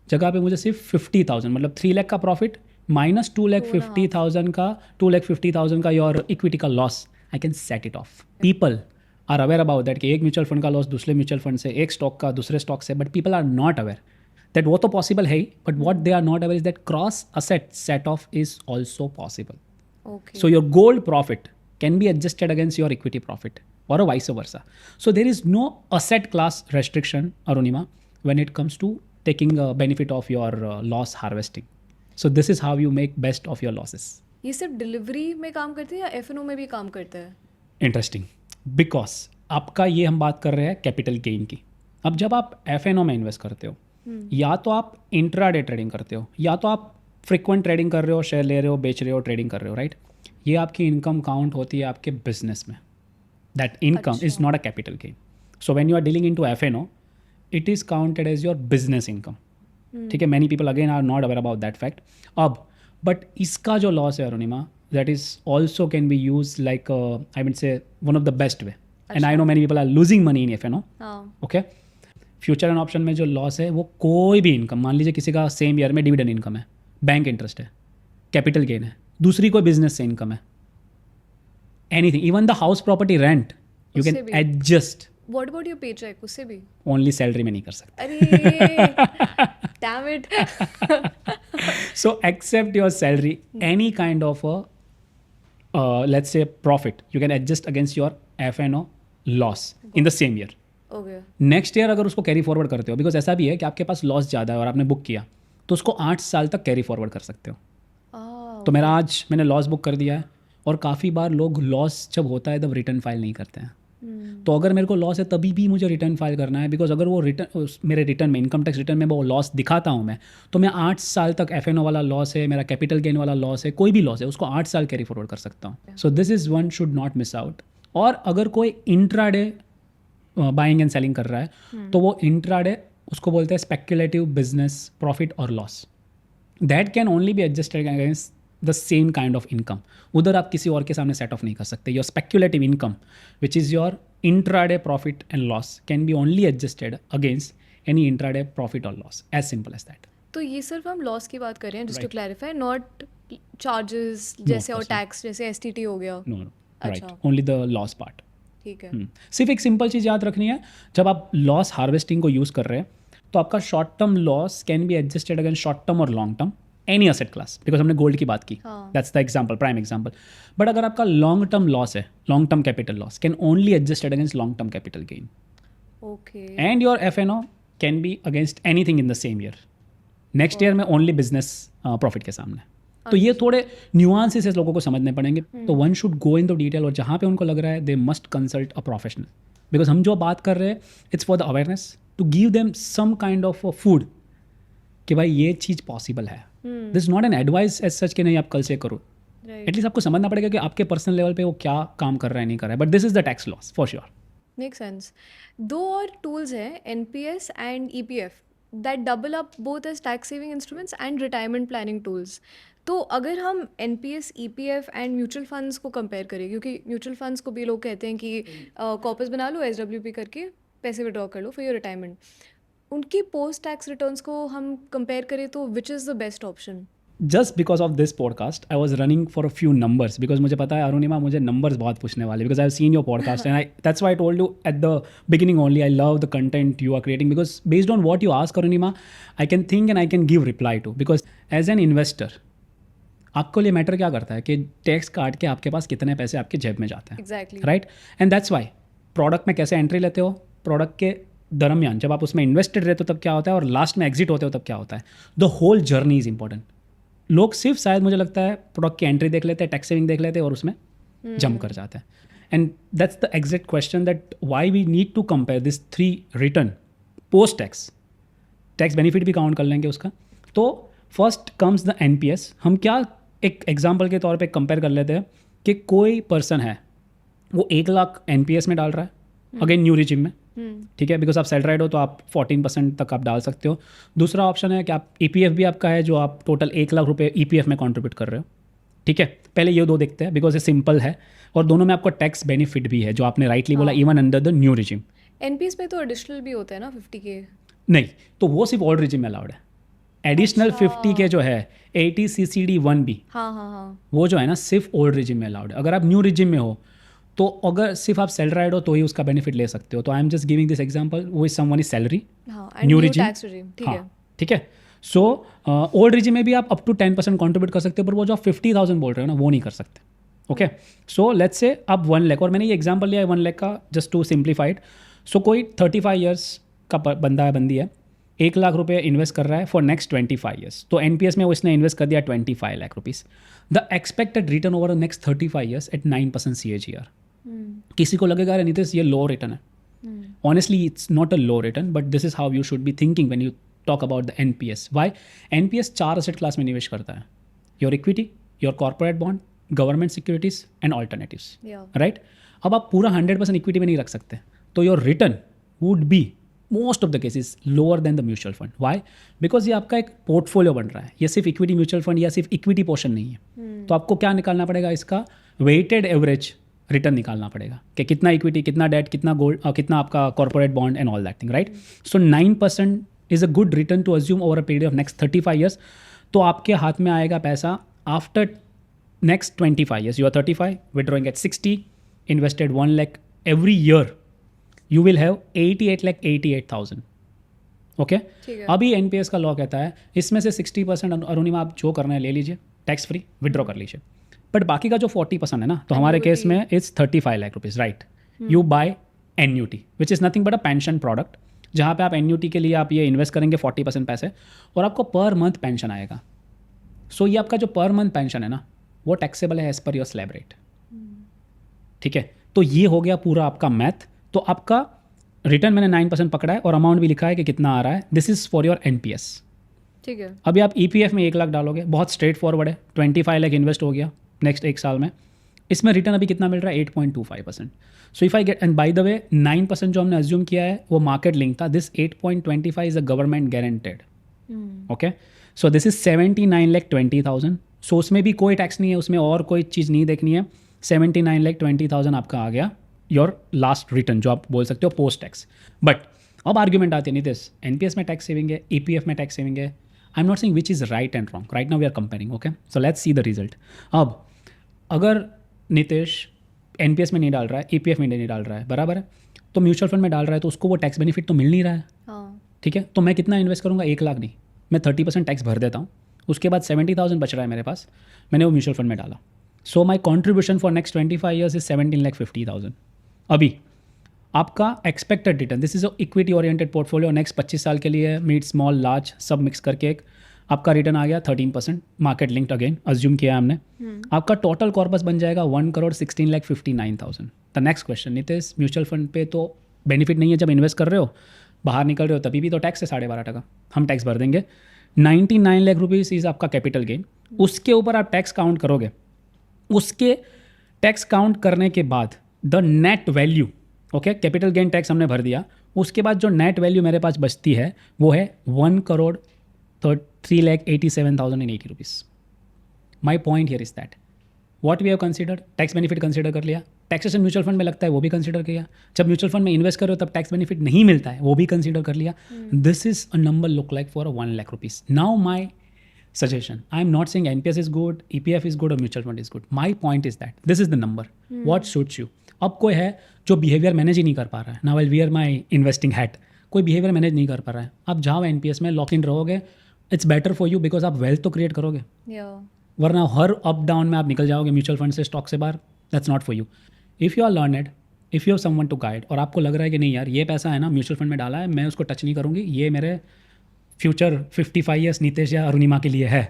जगह पे मुझे सिर्फ 50,000 मतलब 3 लाख का प्रॉफिट माइनस 2,50,000 का योर इक्विटी का loss, I can set it off. People are aware about that कि एक म्यूचुअल फंड का लॉस दूसरे म्यूचुअल फंड से, एक स्टॉक का दूसरे स्टॉक से, but people are not aware that वो तो पॉसिबल है ही, but what they are not aware is that cross asset set off is also possible. Okay. So your gold profit can be adjusted against your equity profit or vice versa. So there is no asset class restriction, Arunima, when it comes to taking a benefit of your loss harvesting. So this is how you make best of your losses. ये सिर्फ डिलीवरी में काम करते हैं या F&O में भी काम करता है? Interesting. Because आपका ये हम बात कर रहे हैं कैपिटल गेन की. अब जब आप F&O में इन्वेस्ट करते हो, या तो आप इंट्राडे ट्रेडिंग करते हो या तो आप फ्रिक्वेंट ट्रेडिंग कर रहे हो, शेयर ले रहे हो, बेच रहे हो, ट्रेडिंग कर रहे हो, राइट? ये आपकी इनकम काउंट होती है आपके बिजनेस में. That income is not a capital gain. So when you are dealing into F&O it is counted as your business income. ठीक है, many people again are not aware about that fact. अब बट इसका जो लॉस है Arunima, that is also can be use like I mean say one of the best way. And I know many people are losing money in F&O. Okay, future and option में जो लॉस है वो कोई भी इनकम, मान लीजिए किसी का सेम ईयर में डिविडेंड इनकम है, बैंक इंटरेस्ट है, कैपिटल गेन है, दूसरी कोई बिजनेस से इनकम है, anything, even the house property rent you can adjust. What about your paycheck? उससे भी? ओनली सैलरी में नहीं कर सकते. अरे damn it. So except your salary, any kind of a let's say profit you can adjust against your F&O loss in the same year. Okay. Next year अगर उसको कैरी फॉरवर्ड करते हो, बिकॉज ऐसा भी है कि आपके पास लॉस ज़्यादा है और आपने बुक किया तो उसको 8 साल तक कैरी फॉरवर्ड कर सकते हो. तो मेरा आज मैंने लॉस बुक कर दिया है और काफ़ी बार लोग लॉस जब होता है तब रिटर्न फाइल नहीं करते हैं. तो अगर मेरे को लॉस है तभी भी मुझे रिटर्न फाइल करना है, बिकॉज अगर वो रिटर्न मेरे रिटर्न में, इनकम टैक्स रिटर्न में वो लॉस दिखाता हूँ मैं, तो मैं 8 साल तक एफ वाला लॉस है, मेरा कैपिटल गेन वाला लॉस है, कोई भी लॉस है, उसको 8 साल कैरी फॉरवर्ड कर सकता हूँ. So this is one should not miss out. और अगर कोई इंट्राडे बाइंग एंड सेलिंग कर रहा है तो वो इंट्राडे उसको बोलते हैं स्पेक्युलेटिव बिजनेस प्रॉफिट और loss. That can only B adjusted against the same kind of income. उधर आप किसी और के सामने सेट ऑफ नहीं कर सकते. Your speculative income which is your intraday profit and loss can be only adjusted against any intraday profit और loss, as simple as that. तो ये सिर्फ हम लॉस की बात कर रहे हैं, just to Right. Clarify, not charges जैसे और course not. टैक्स जैसे एसटीटी हो गया. नो राइट, अच्छा. Only the loss part. ठीक है. सिर्फ एक सिंपल चीज़ याद रखनी है, जब आप लॉस हार्वेस्टिंग को यूज़ कर रहे हैं तो आपका short term loss can be adjusted against short term और long term any asset class, because हमने गोल्ड की बात की, हाँ. That's the example, prime example. But अगर आपका लॉन्ग टर्म लॉस है, long term capital loss can only adjusted against long term capital gain. Okay. And your FNO can be against anything in the same year. Next year में ओनली बिजनेस प्रॉफिट के सामने. तो ये थोड़े न्यूआंसेस लोगों को समझने पड़ेंगे. तो one should go in the detail, और जहाँ पे उनको लग रहा है they must consult a professional, because हम जो बात कर रहे हैं it's for the awareness to give them some kind of food कि भाई ये चीज़ पॉसिबल है. This is not an advice as such कि नहीं आप कल से करो. राइट. एटलीस्ट आपको समझना पड़ेगा कि आपके पर्सनल लेवल पे वो क्या काम कर रहा है, नहीं कर रहा है. But this is the tax loss for sure. Make sense. दो और टूल्स हैं, NPS and EPF, that double up both as tax saving instruments and retirement planning tools. तो अगर हम NPS, EPF and mutual funds को कंपेयर करें, क्योंकि म्यूचुअल फंड्स को भी लोग कहते हैं कि कॉर्पस बना लो, एसडब्ल्यूपी करके पैसे विड्रॉ कर लो फॉर योर रिटायरमेंट, उनकी पोस्ट टैक्स रिटर्न्स को हम कंपेयर करें तो which is the best option? Just because of this podcast I was running for a few numbers, because मुझे पता है अरुणिमा मुझे नंबर्स बहुत पूछने वाले, because I have seen your podcast and I that's why I told you at the beginning only I love the content you are creating, because based on what you ask Arunima I can think and I can give reply to. Because as an investor आपको लिए मैटर क्या करता है कि टैक्स काट के आपके पास कितने पैसे आपके जेब में जाते हैं. Exactly. Right. And that's why product में कैसे एंट्री लेते हो, प्रोडक्ट के दरमियान जब आप उसमें इन्वेस्टेड रहते हो तब क्या होता है, और लास्ट में एग्जिट होते हो तब क्या होता है. The whole journey is important. लोग सिर्फ शायद मुझे लगता है प्रोडक्ट की एंट्री देख लेते हैं, टैक्स सेविंग देख लेते हैं और उसमें जंप कर जाते हैं. And that's the exact question that why we need to compare this 3 return post tax. Tax benefit भी काउंट कर लेंगे उसका. तो फर्स्ट कम्स द NPS. हम क्या एक एग्जाम्पल के तौर पे कंपेयर कर लेते हैं कि कोई पर्सन है वो 1 लाख NPS में डाल रहा है अगेन न्यू रिजिम में, ठीक है, बिकॉज आप सेल्राइड हो तो आप 14% तक आप डाल सकते हो. दूसरा ऑप्शन है कि आप EPF भी आपका है जो आप टोटल 1 लाख रुपये EPF में कॉन्ट्रीब्यूट कर रहे हो. ठीक है, पहले ये 2 देखते हैं बिकॉज ये सिंपल है और दोनों में आपको टैक्स बेनिफिट भी है जो आपने राइटली बोला, even under the new regime. NPS में तो एडिशनल भी होता है ना 50K? नहीं, तो वो सिर्फ ओल्ड रिजिम में अलाउड है. एडिशनल 50K जो है 80 CCD1B, हाँ हाँ हाँ. वो जो है ना सिर्फ ओल्ड रिजिम में अलाउड है. अगर आप न्यू रिजिम में हो तो अगर सिर्फ आप सेल्राइड हो तो ही उसका बेनिफिट ले सकते हो. तो I am just giving this example वो इज समवन इज सैलरी, हाँ, new new regime, tax regime. ठीक है. ठीक है. सो ओल्ड रिजिम में भी आप अप टू 10% कॉन्ट्रीब्यूट कर सकते हो, पर वो जो आप 50,000 बोल रहे हो ना वो नहीं कर सकते. ओके, सो लेट्स से आप 1 लाख, और मैंने ये एग्जाम्पल लिया है 1 लाख का जस्ट टू सिंप्लीफाइड. सो कोई 35 ईयर्स का बंदा है, बंदी है, 1 लाख रुपये इन्वेस्ट कर रहा है फॉर नेक्स्ट 25 ईयर्स. तो NPS में वो इसने इन्वेस्ट कर दिया 25 lakh rupees. The expected return over the next 35 years at 9% CAGR. किसी को लगेगा नीतिश ये लो रिटर्न है. Honestly it's not a low return, but this is how you should be thinking when you talk about the NPS. Why? NPS 4 asset class में निवेश करता है, your equity, your corporate bond, government securities and alternatives. Right. अब आप पूरा 100% इक्विटी में नहीं रख सकते, तो your return would be most of the cases lower than the mutual fund. Why? Because ये आपका एक पोर्टफोलियो बन रहा है. ये सिर्फ इक्विटी म्यूचुअल फंड या सिर्फ इक्विटी पोर्शन नहीं है. तो आपको क्या निकालना पड़ेगा, इसका वेटेड एवरेज रिटर्न निकालना पड़ेगा कि कितना इक्विटी, कितना डेट, कितना गोल्ड, कितना आपका corporate bond and all that thing. Right. So 9% is a good return to assume over a period of next 35 years. तो आपके हाथ में आएगा पैसा after next 25 years. You are 35, withdrawing at 60, invested 1 lakh every year, you will have 88,88,000. Okay. अभी NPS का लॉ कहता है इसमें से 60% अरुणिमा आप जो करना है ले लीजिए, टैक्स फ्री विड्रॉ कर लीजिए. बट बाकी का जो 40% है ना, तो हमारे केस में it's 35 lakh rupees. Right. You buy NUT which is nothing but a pension product, जहाँ पे आप NUT के लिए आप ये इन्वेस्ट करेंगे 40% पैसे और आपको पर मंथ पेंशन आएगा. सो ये आपका जो पर मंथ पेंशन है ना वो टैक्सेबल है as per your slab rate. ठीक है. तो ये हो गया पूरा आपका मैथ। तो आपका रिटर्न मैंने 9% पकड़ा है और अमाउंट भी लिखा है कि कितना आ रहा है। This is for your NPS. ठीक है। अभी आप ईपीएफ में 1 लाख डालोगे, बहुत स्ट्रेट फॉरवर्ड है, 25 लाख इन्वेस्ट हो गया नेक्स्ट 1 साल में। इसमें रिटर्न अभी कितना मिल रहा है? 8.25%। So if I get, and by the way 9% जो हमने अज्यूम किया है वो मार्केट लिंक था। This 8.25 is a government guaranteed. Okay, so this is 79,20,000। सो उसमें भी कोई टैक्स नहीं है, उसमें और कोई चीज़ नहीं देखनी है। 79,20,000 आपका आ गया योर लास्ट रिटर्न, जो आप बोल सकते हो पोस्ट टैक्स। बट अब आर्ग्यूमेंट आती है नितिश, एनपीएस में टैक्स सेविंग है, ईपीएफ में टैक्स सेविंग है। I am not saying which is right and wrong, right now we are comparing. Okay, so let's see the result. अब अगर नितिश एनपीएस में नहीं डाल रहा है, ईपीएफ में नहीं डाल रहा है, बराबर है, तो म्यूचुअल फंड में डाल रहा है, तो उसको वो टैक्स बेनिफिट तो मिल नहीं रहा है। हाँ। ठीक है, तो मैं कितना इन्वेस्ट करूँगा? 1 लाख नहीं, मैं 30% टैक्स भर देता हूँ। उसके बाद 70,000 बच रहा है मेरे पास, मैंने वो म्यूचुअल फंड में डाला। So my contribution for next 25 years is 17,50,000। अभी आपका expected return, this is equity oriented portfolio, next 25 साल के लिए, मिड स्मॉल लार्ज सब मिक्स करके एक आपका रिटर्न आ गया 13%, मार्केट लिंक्ड अगेन अज्यूम किया हमने। आपका टोटल कॉर्पस बन जाएगा 1,16,59,000। The next question, Nitish mutual fund पे तो बेनिफिट नहीं है, जब इन्वेस्ट कर रहे हो बाहर निकल रहे हो तभी भी तो टैक्स है 12.5%, हम टैक्स भर देंगे। 99 लाख रुपीज़ इज आपका कैपिटल गेन, उसके ऊपर आप टैक्स काउंट करोगे। उसके टैक्स काउंट करने के बाद the net value, okay, capital gain tax हमने भर दिया, उसके बाद जो नेट वैल्यू मेरे पास बचती है वो है 1,03,87,080 rupees. My point here is that what we have considered, tax benefit consider कर लिया, टैक्सेशन म्यूचुअल फंड में लगता है वो भी कंसिडर किया, जब म्यूचुअल फंड में इन्वेस्ट करो तब टैक्स बेनिफिट नहीं मिलता है वो भी कंसिडर कर लिया। This is a number look like for 1 lakh rupees. Now my suggestion, I am not saying NPS is good, EPF is good or mutual fund is good. My point is that this is the number, what suits you. अब कोई है जो बिहेवियर मैनेज ही नहीं कर पा रहा है, now I'll wear my investing hat, कोई बिहेवियर मैनेज नहीं कर पा रहा है, आप जाओ एनपीएस में लॉक इन रहोगे, it's better for you because आप वेल्थ तो क्रिएट करोगे। वरना हर अप डाउन में आप निकल जाओगे म्यूचुअल फंड से, स्टॉक से बाहर, that's not for you. If you are learned, if you have someone to guide, और आपको लग रहा है कि नहीं यार ये पैसा है ना म्यूचुअल फंड में डाला है, मैं उसको टच नहीं करूँगी, ये मेरे फ्यूचर 55 ईयर्स नितेश या अरुणिमा के लिए है,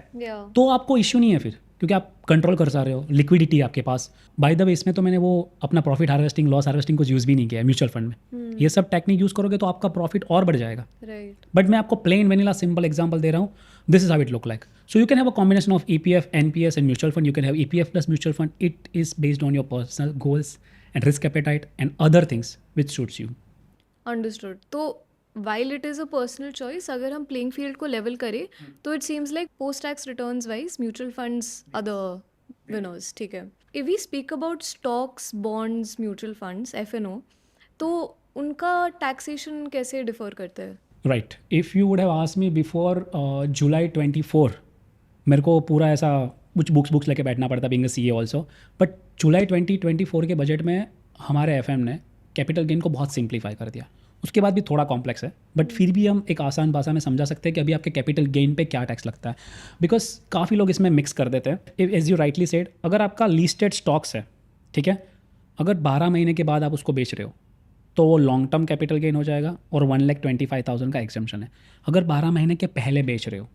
तो आपको इश्यू नहीं है फिर, क्योंकि आप कंट्रोल कर सा रहे हो, लिक्विडिटी आपके पास। बाय द वे इसमें तो मैंने वो अपना प्रॉफिट हार्वेस्टिंग, लॉस हार्वेस्टिंग कुछ यूज़ भी नहीं किया है म्यूचुअल फंड में। ये सब टेक्निक यूज़ करोगे तो आपका प्रॉफिट और बढ़ जाएगा। बट मैं आपको प्लेन वेनिला सिंपल एग्जांपल दे रहा हूँ, this is how it look like. So you can have a combination of EPF, NPS and mutual fund, you can have EPF plus mutual fund, it is based on your personal goals and risk appetite and other things which suits you. Understood. तो while it is a personal choice, अगर हम प्लेइंग फील्ड को लेवल करें तो it seems like post tax returns wise mutual funds are the winners. ठीक है, if we speak about stocks, bonds, mutual funds, FNO, तो उनका टैक्सेशन कैसे डिफर करता है? Right, if you would have asked me before July 24, मेरे को पूरा ऐसा कुछ बुक्स लेके बैठना पड़ता being a CA also, but जुलाई 2024 के बजट में हमारे एफएम ने कैपिटल गेन को बहुत सिंप्लीफाई कर दिया। उसके बाद भी थोड़ा कॉम्प्लेक्स है, बट फिर भी हम एक आसान भाषा में समझा सकते हैं कि अभी आपके कैपिटल गेन पे क्या टैक्स लगता है, बिकॉज काफ़ी लोग इसमें मिक्स कर देते हैं। एज यू राइटली सेड, अगर आपका लिस्टेड स्टॉक्स है, ठीक है, अगर 12 महीने के बाद आप उसको बेच रहे हो तो वो लॉन्ग टर्म कैपिटल गेन हो जाएगा और 1,25,000 का एग्जम्पशन है। अगर 12 महीने के पहले बेच रहे हो,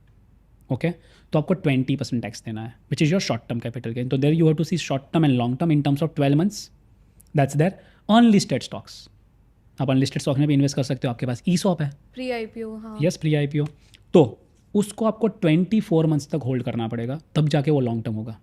ओके, तो आपको 20% टैक्स देना है, which is your short term capital gain. तो there you have to see short term and long term in terms of 12 months, that's there. Unlisted stocks, आप अनलिस्टेड स्टॉक में भी इन्वेस्ट कर सकते हो, आपके पास ई सॉप है, प्री आईपीओ, हाँ, यस, प्री आईपीओ, तो उसको आपको 24 मंथ्स तक होल्ड करना पड़ेगा, तब जाके वो लॉन्ग टर्म होगा।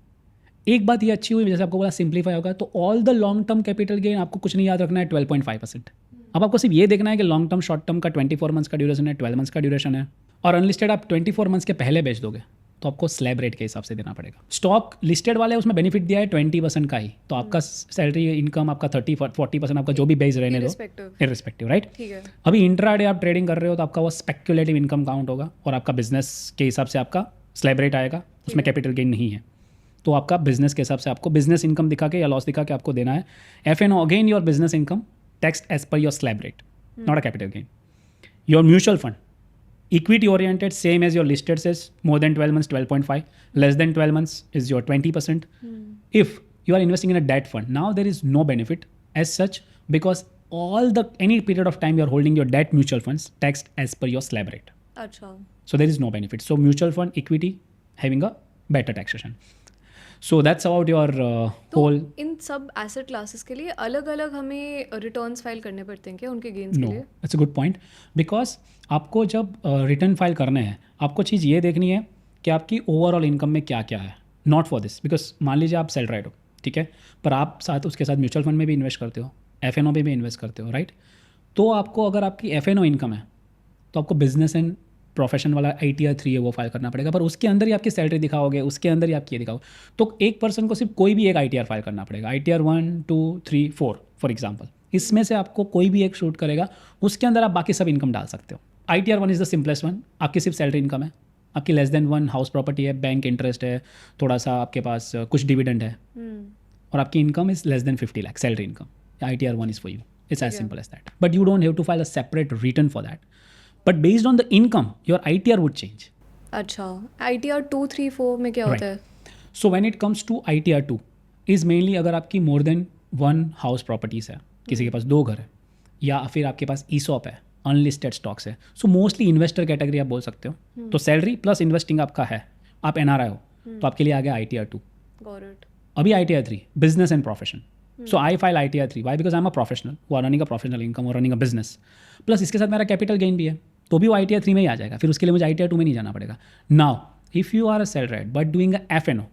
एक बात ये अच्छी हुई, जैसे आपको बोला सिंप्लीफाई होगा, तो all the long term capital gain आपको कुछ नहीं याद रखना है, 12.5%। अब आपको सिर्फ ये देखना है कि लॉन्ग टर्म, शॉर्ट टर्म का 24 मंथ्स का ड्यूरेशन है, 12 मंथ्स का ड्यूरेशन है, और अनलिस्टेड आप 24 मंथ्स के पहले बेच दोगे तो आपको स्लैब रेट के हिसाब से देना पड़ेगा। स्टॉक लिस्टेड वाले उसमें बेनिफिट दिया है 20% का ही, तो आपका सैलरी इनकम आपका 30-40% आपका जो भी बेस रहने दो, इररिस्पेक्टिव, राइट। अभी इंट्राडे आप ट्रेडिंग कर रहे हो तो आपका वो स्पेक्युलेटिव इनकम काउंट होगा और आपका बिजनेस के हिसाब से आपका स्लैब रेट आएगा, उसमें कैपिटल गेन नहीं है, तो आपका बिजनेस के हिसाब से आपको बिजनेस इनकम दिखा के या लॉस दिखा के आपको देना है। FNO again your business income tax as per your slab rate, not a capital gain. Your mutual fund equity oriented, same as your listed says, more than 12 months 12.5, less than 12 months is your 20%. If you are investing in a debt fund, now there is no benefit as such, because any period of time you are holding your debt mutual funds taxed as per your slab rate. Achha. So there is no benefit. So mutual fund, equity having a better taxation. So that's about your तो होल. इन सब एसेट क्लासेस के लिए अलग अलग हमें रिटर्न्स फाइल करने पड़ते हैं क्या उनके गेन्स के नो, लिए? It's a good point. Because आपको जब रिटर्न फाइल करने हैं, आपको चीज़ ये देखनी है कि आपकी ओवरऑल इनकम में क्या क्या है. नॉट फॉर दिस, बिकॉज मान लीजिए आप सेल राइट हो, ठीक है, पर आप साथ उसके साथ म्यूचुअल फंड में भी इन्वेस्ट करते हो, एफ भी इन्वेस्ट करते हो, राइट. तो आपको अगर आपकी एफ इनकम है तो आपको बिजनेस एंड प्रोफेशन वाला ITR 3 है वो फाइल करना पड़ेगा, पर उसके अंदर ही आपकी सैलरी दिखाओगे, उसके अंदर ही आप ये दिखाओगे. तो एक पर्सन को सिर्फ कोई भी एक ITR फाइल करना पड़ेगा, ITR 1 2 3 4 फॉर एग्जाम्पल. इसमें से आपको कोई भी एक शूट करेगा, उसके अंदर आप बाकी सब इनकम डाल सकते हो. ITR 1 is the simplest one. आपकी सिर्फ सैलरी इनकम है, आपकी लेस देन 1 हाउस प्रॉपर्टी है, बैंक इंटरेस्ट है, थोड़ा सा आपके पास कुछ डिविडेंड है, और आपकी income is less than 50 lakh salary income. ITR 1 is for you. It's as simple as that. But you don't have to file a separate return for that. But based on the income, your ITR would change. अच्छा, ITR 2 3 4 में क्या होता है? So when it comes to ITR 2 is mainly अगर आपकी more than 1 house properties है, किसी के पास 2 घर है, या फिर आपके पास ESOP है, unlisted stocks है, so mostly investor category आप बोल सकते हो. तो सैलरी प्लस इन्वेस्टिंग आपका है, आप NRI हो, तो आपके लिए आ गया ITR 2. Got it. अभी ITR 3 business and profession. So I file ITR 3. Why? Because I'm a professional who are running a professional income or running a business. Plus इसके साथ मेरा कैपिटल गेन भी है, तो भी वो ITR 3 में ही आ जाएगा. फिर उसके लिए मुझे ITR 2 में नहीं जाना पड़ेगा. Now if you are a cell right but doing a FNO,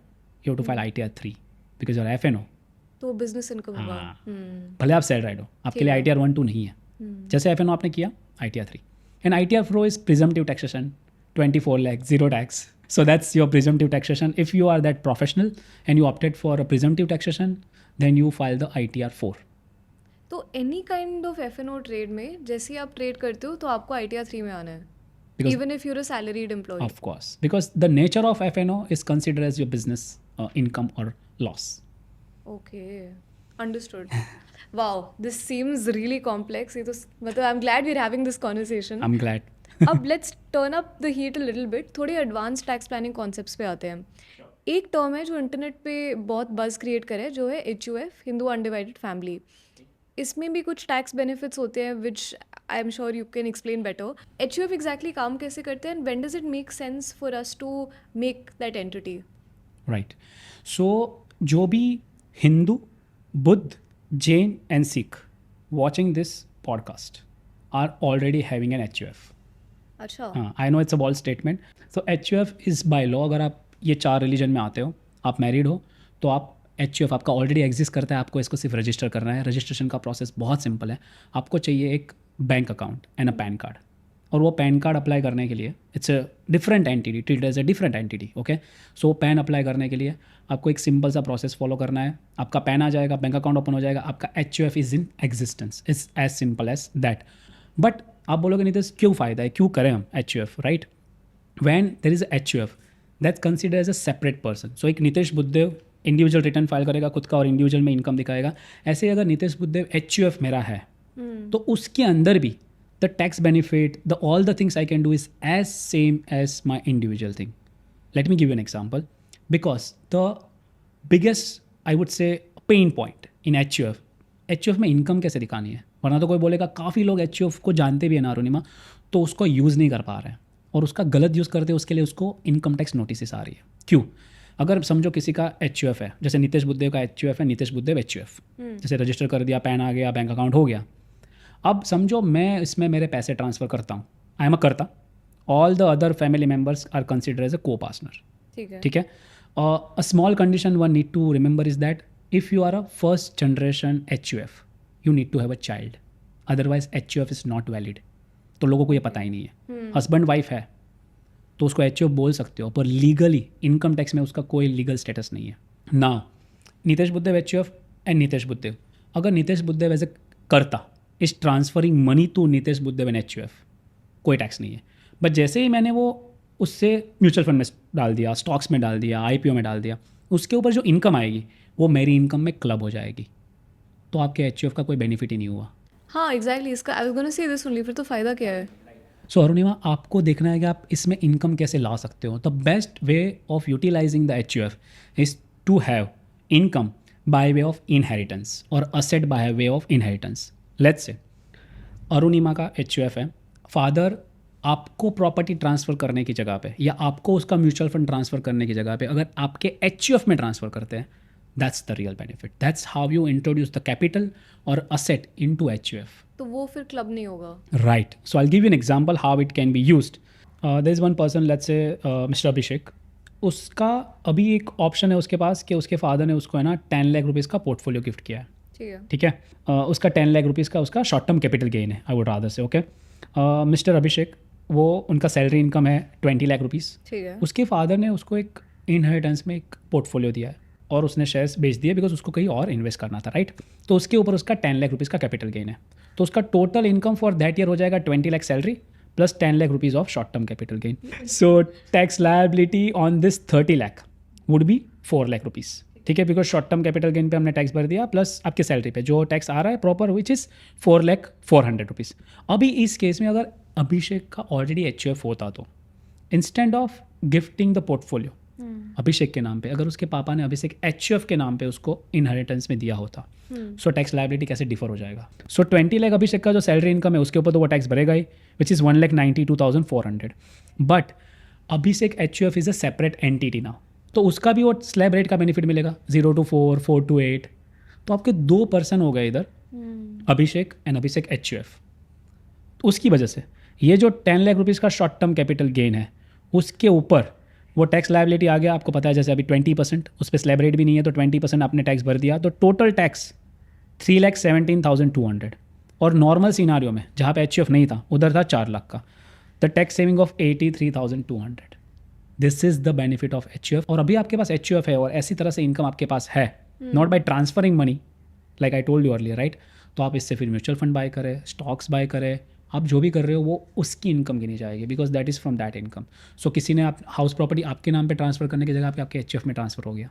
you have to file ITR 3 because your FNO. तो बिजनेस इनकम होगा. हाँ, भले आप सेल राइट हो, आपके लिए ITR 1 2 नहीं है. जैसे FNO आपने किया, ITR 3. And ITR 4 is presumptive taxation, 24 lakh, zero tax. So that's your presumptive taxation. If you are that professional and you opted for a presumptive taxation, then you file the ITR 4. तो any kind of FNO trade में जैसे ही आप ट्रेड करते हो तो आपको ITR 3 में आना है, Because- even if you're a salaried employee. Of course, because the nature of FNO is considered as your business income or loss. Okay, understood. Wow, this seems really complex. ये तो मतलब I'm glad we're having this conversation. I'm glad. अब let's turn up the heat a little bit. थोड़े एडवांस टैक्स प्लानिंग कॉन्सेप्ट्स पे आते हैं. एक टर्म है जो इंटरनेट पे बहुत बज़ क्रिएट करे, जो है HUF, हिंदू अनडिवाइडेड फैमिली. इसमें भी कुछ टैक्स बेनिफिट्स होते हैं which I am sure you can explain better. HUF exactly काम कैसे करते हैं and when does it make sense for us to make that entity? Right. So जो भी Hindu, Buddha, Jain and Sikh watching this podcast are already having an HUF. अच्छा. हाँ, I know it's a bold statement. So HUF is by law. अगर आप ये 4 रिलीजन में आते हो, आप मैरिड हो, तो आप HUF आपका ऑलरेडी एग्जिस्ट करता है. आपको इसको सिर्फ रजिस्टर करना है. रजिस्ट्रेशन का प्रोसेस बहुत सिंपल है. आपको चाहिए एक bank account and a PAN card, और वो पैन कार्ड अप्लाई करने के लिए it's a different entity, treated as a different entity. Okay, so PAN apply करने के लिए आपको एक सिंपल सा प्रोसेस फॉलो करना है. आपका पैन आ जाएगा, बैंक अकाउंट ओपन हो जाएगा, आपका HUF is in existence. It's as simple as that. But आप बोलोगे नहीं तो क्यों फ़ायदा है, क्यों करें हम HUF, right? When there is HUF that's consider as a separate person. So एक Nitesh Buddhadev individual return file करेगा खुद का और इंडिविजुअल में इनकम दिखाएगा. ऐसे अगर नितेश बुद्धदेव HUF मेरा है, तो उसके अंदर भी the tax benefit, the all the things I can do is as same as my individual thing. Let me give an example. Because the biggest I would say pain point in HUF में इनकम कैसे दिखानी है. वरना तो कोई बोलेगा, काफ़ी लोग HUF को जानते भी हैं ना अरुणिमा, तो उसको यूज़ नहीं कर पा रहे हैं, और उसका गलत यूज़ करते हैं, उसके लिए उसको इनकम टैक्स नोटिस आ रही है. क्यों? अगर समझो किसी का HUF है, जैसे नितेश बुद्धदेव का HUF है, नितेश बुद्धदेव HUF, जैसे रजिस्टर कर दिया, पैन आ गया, बैंक अकाउंट हो गया. अब समझो मैं इसमें मेरे पैसे ट्रांसफ़र करता हूँ, आई am a Karta, all the other family members are consider as a co partner. ठीक है. A small condition one need to remember is that if you are a first generation HUF, you need to have a child, otherwise HUF is not valid. तो लोगों को ये पता ही नहीं है. हस्बैंड वाइफ है तो उसको HUF बोल सकते हो, पर लीगली इनकम टैक्स में उसका कोई लीगल स्टेटस नहीं है. Now Nitesh Buddhadev HUF and Nitesh Buddhadev, अगर Nitesh Buddhadev as a Karta is transferring money to Nitesh Buddhadev and HUF, कोई टैक्स नहीं है. बट जैसे ही मैंने वो उससे म्यूचुअल फंड में डाल दिया, स्टॉक्स में डाल दिया, IPO में डाल दिया, उसके ऊपर जो इनकम आएगी वो मेरी इनकम में क्लब हो जाएगी, तो आपके HUF का कोई बेनिफिट ही नहीं हुआ. हाँ एग्जैक्टली, इसका I was gonna say this only. फिर तो फ़ायदा क्या है? सो अरुणिमा, आपको देखना है कि आप इसमें इनकम कैसे ला सकते हो. The best way of utilizing the HUF is to have income by way of inheritance और asset by way of inheritance. Let's say Arunima का HUF है, फादर आपको प्रॉपर्टी ट्रांसफ़र करने की जगह पे या आपको उसका म्यूचुअल फंड ट्रांसफ़र करने की जगह पे अगर आपके HUF में ट्रांसफ़र करते हैं, that's the real benefit. That's how you introduce the capital और असेट इनटू HUF. तो वो फिर क्लब नहीं होगा. Right. So I'll give you an example how it can be used. There is one person, let's say Mr. Abhishek. उसका अभी एक ऑप्शन है उसके पास कि उसके फादर ने उसको है ना 10 लाख रुपीज़ का पोर्टफोलियो गिफ्ट किया है. ठीक है. ठीक है. उसका 10 लाख रुपीज़ का उसका शॉर्ट टर्म कैपिटल गेन है, आई वुड रादर से. ओके. मिस्टर अभिषेक, वो उनका सैलरी इनकम है 20 लाख रुपीज़. ठीक है. उसके फादर ने उसको एक इनहेरिटेंस में एक पोर्टफोलियो दिया है और उसने शेयर्स बेच दिए बिकॉज उसको कहीं और इन्वेस्ट करना था, राइट. तो उसके ऊपर उसका 10 लाख रुपीज़ का कैपिटल गेन है. तो उसका total income for that year हो जाएगा 20 lakh salary plus 10 lakh rupees of short term capital gain. So tax liability on this 30 lakh would be 4 lakh rupees. ठीक है, because short term capital gain पे हमने टैक्स भर दिया प्लस आपके सैलरी पे जो टैक्स आ रहा है प्रॉपर विच इज़ 4,400,000 रुपीज़. अभी इस केस में अगर अभिषेक का ऑलरेडी HUF होता तो instead of gifting the portfolio Abhishek के नाम पे, अगर उसके पापा ने अभिषेक HUF के नाम पे उसको इनहेरिटेंस में दिया होता, सो टैक्स लायबिलिटी कैसे डिफर हो जाएगा. सो 20 लाख अभिषेक का जो सैलरी इनकम है उसके ऊपर तो वो टैक्स भरेगा ही, which is 1,92,400. But Abhishek HUF is a separate entity now, तो उसका भी वो स्लैब रेट का बेनिफिट मिलेगा 0 to 4, 4 to 8. तो आपके 2 पर्सन हो गए इधर, अभिषेक एंड अभिषेक HUF. उसकी वजह से ये जो 10 लाख रुपीज़ का शॉर्ट टर्म कैपिटल गेन है उसके ऊपर वो टैक्स लायबिलिटी आ गया. आपको पता है जैसे अभी 20%, उस पर स्लैब रेट भी नहीं है तो 20% आपने टैक्स भर दिया, तो टोटल टैक्स 3,17,200. और नॉर्मल सिनारियो में जहाँ पे HUF नहीं था उधर था 4 लाख का, the tax saving of 83,200. This is the benefit of HUF. और अभी आपके पास HUF है और ऐसी तरह से इनकम आपके पास है, not by transferring money like I told you earlier, right. तो आप इससे फिर म्यूचुअल फंड बाय करें, स्टॉक्स बाय करें, आप जो भी कर रहे हो वो उसकी इनकम गिनी जाएगी because that is from that income. So किसी ने आप हाउस प्रॉपर्टी आपके नाम पे ट्रांसफर करने की जगह पे आपके HUF में ट्रांसफर हो गया.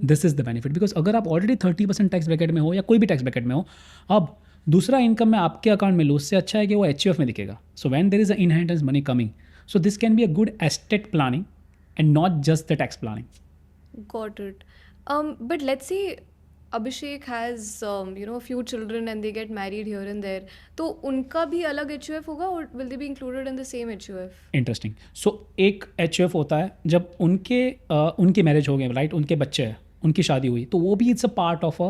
This is the benefit because अगर आप ऑलरेडी 30% टैक्स ब्रैकेट में हो या कोई भी टैक्स ब्रैकेट में हो, अब दूसरा इनकम में आपके अकाउंट में लो, उससे अच्छा है कि वो HUF में दिखेगा. So when there is a inheritance money coming, so this can be a good estate planning and not just the tax planning. Got it. But let's say Abhishek has a few children and they get married here and there. तो उनका भी अलग HUF होगा or will they be included in the same HUF? Interesting. So एक HUF होता है जब उनके मैरिज हो गए, राइट, उनके बच्चे हैं, उनकी शादी हुई, तो वो भी it's a part of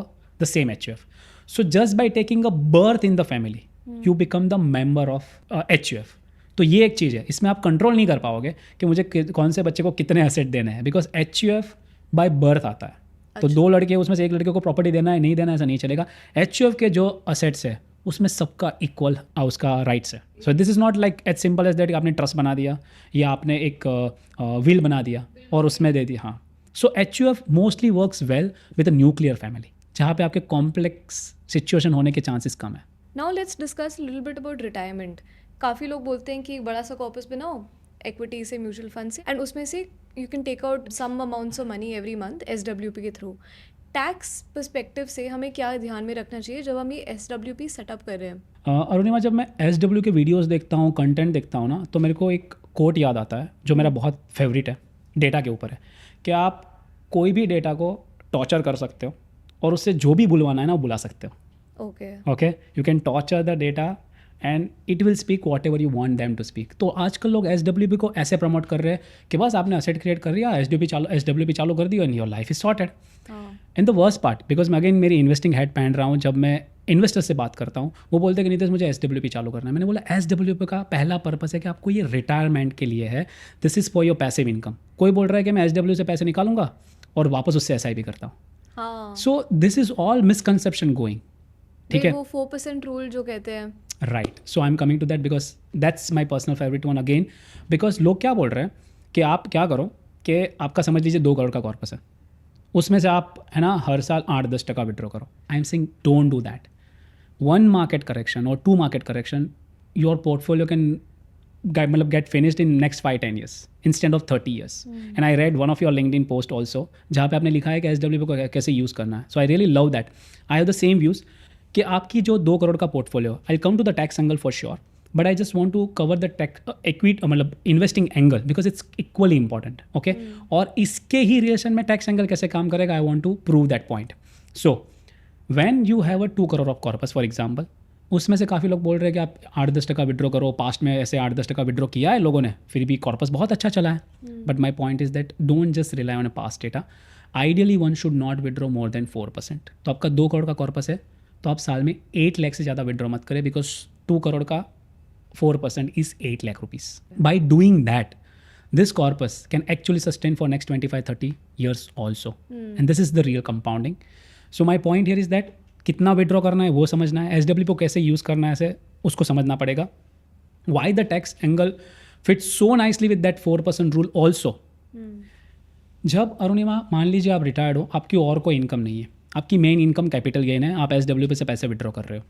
the same HUF. So just by taking a birth in the family, you become the member of HUF. तो ये एक चीज़ है, इसमें आप कंट्रोल नहीं कर पाओगे कि मुझे कौन से बच्चे को कितने एसेट देने हैं बिकॉज HUF बाय बर्थ आता है. तो 2 लड़के उसमें से एक लड़के को प्रॉपर्टी देना है नहीं देना है ऐसा नहीं चलेगा. HUF के जो असेट्स है उसमें सबका इक्वल उसका राइट्स है. So this is not like as simple as that आपने ट्रस्ट बना दिया या आपने एक विल बना दिया और उसमें दे दिया. हाँ, सो HUF mostly works well with a nuclear family जहाँ पे आपके कॉम्प्लेक्स सिचुएशन होने के चांसेस कम है. Now let's discuss little bit about retirement. काफ़ी लोग बोलते हैं कि एक बड़ा सा कॉर्पस बनाओ इक्विटी से, म्यूचुअल फंड से, एंड उसमें से you can take out some amounts of money every month SWP के थ्रू. टैक्स पर्सपेक्टिव से हमें क्या ध्यान में रखना चाहिए जब हम ये SWP सेटअप कर रहे हैं? अरुणिमा, जब मैं SW के वीडियोस देखता हूँ, कंटेंट देखता हूँ ना, तो मेरे को एक कोट याद आता है जो मेरा बहुत फेवरेट है, डेटा के ऊपर है, कि आप कोई भी डेटा को टॉर्चर कर सकते हो और उससे जो भी बुलवाना है ना वो बुला सकते हो. Okay, you can torture the data and it will speak whatever you want them to speak. तो आजकल लोग SWP को ऐसे प्रमोट कर रहे हैं कि बस आपने असेट क्रिएट कर दिया, SWP चालू कर दी and your life is sorted. And the worst part, because मैं अगेन मेरी इन्वेस्टिंग हेड पहन रहा हूँ, जब मैं इन्वेस्टर से बात करता हूँ वो बोलते हैं कि नीतीश मुझे SWP चालू करना है. मैंने बोला SWP का पहला पर्पस है कि आपको ये रिटायरमेंट के लिए है, this is for your passive income. कोई बोल रहा है कि मैं SW से पैसे निकालूंगा और वापस उससे SIP करता हूँ. So this is all misconception going. ठीक है, वो 4% रूल जो कहते हैं, right. So I am coming to that because that's my personal favourite one again. Because लोग क्या बोल रहे हैं कि आप क्या करो कि आपका समझ लीजिए 2 करोड़ का कॉर्पस है, उसमें से आप है ना हर साल 8-10% विड्रॉ करो. I am saying don't do that. 1 market correction और 2 market correction, your portfolio can मतलब get finished in next 5-10 years instead of 30 years. And I read one of your LinkedIn post also जहाँ पे आपने लिखा है कि SWP को कैसे यूज़ करना है. So I really love that. I have the same views कि आपकी जो 2 करोड़ का portfolio, I'll come to the tax angle for sure, but I just want to cover the equity मतलब investing angle because it's equally important. Okay? और इसके ही रिलेशन में टैक्स एंगल कैसे काम करेगा, I want to prove that point. So when you have a 2 crore of corpus for example, उसमें से काफ़ी लोग बोल रहे हैं कि आप 8-10% विड्रॉ करो, पास्ट में ऐसे 8-10% विड्रॉ किया है लोगों ने, फिर भी कॉर्पस बहुत अच्छा चला है। But my point is that don't just rely on a past data, ideally one should not withdraw more than 4%। तो आपका 2 करोड़ का कॉर्पस है तो आप साल में 8 लाख से ज़्यादा विड्रॉ मत करें, बिकॉज 2 करोड़ का 4% is 8 lakh rupees. By doing that, this corpus can actually sustain for next 25-30 years also. And this is the real compounding. So my point here is that कितना विड्रॉ करना है वो समझना है, SWP को कैसे यूज़ करना है ऐसे उसको समझना पड़ेगा. Why the tax angle fits so nicely with that 4% rule also. जब अरुणिमा मान लीजिए आप रिटायर्ड हो, आपकी और कोई इनकम नहीं है, आपकी मेन इनकम कैपिटल गेन है, आप SWP से पैसे विड्रॉ कर रहे हो.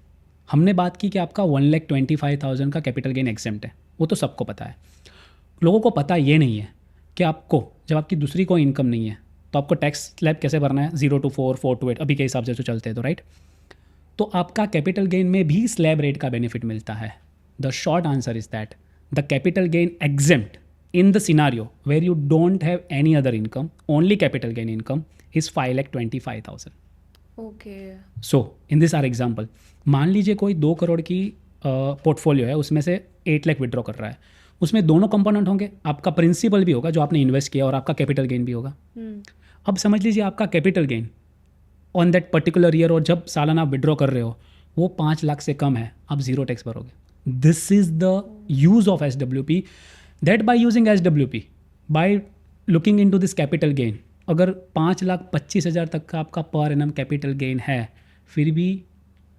हमने बात की कि आपका 1,25,000 का कैपिटल गेन एग्जेम्प्ट है, वो तो सबको पता है. लोगों को पता ये नहीं है कि आपको जब आपकी दूसरी कोई इनकम नहीं है तो आपको टैक्स स्लैब कैसे भरना है, 0 to 4, 4 to 8 अभी के हिसाब से जो चलते हैं तो राइट. तो आपका कैपिटल गेन में भी स्लैब रेट का बेनिफिट मिलता है. The short answer is that the capital gain exempt in the scenario where you don't have any other income, only capital gain income is 5,25,000. Okay. So in this our example, मान लीजिए कोई 2 करोड़ की पोर्टफोलियो है, उसमें से 8 लाख विड्रॉ कर रहा है. उसमें दोनों कंपोनेंट होंगे, आपका प्रिंसिपल भी होगा जो आपने इन्वेस्ट किया और आपका कैपिटल गेन भी होगा. अब समझ लीजिए आपका capital gain on that particular year और जब सालाना आप विड्रॉ कर रहे हो वो 5 लाख से कम है, आप जीरो टैक्स भरोगे. This is the use of SWP. That by using SWP, by looking into this capital gain, अगर 5,25,000 तक का आपका पर एनम कैपिटल गेन है, फिर भी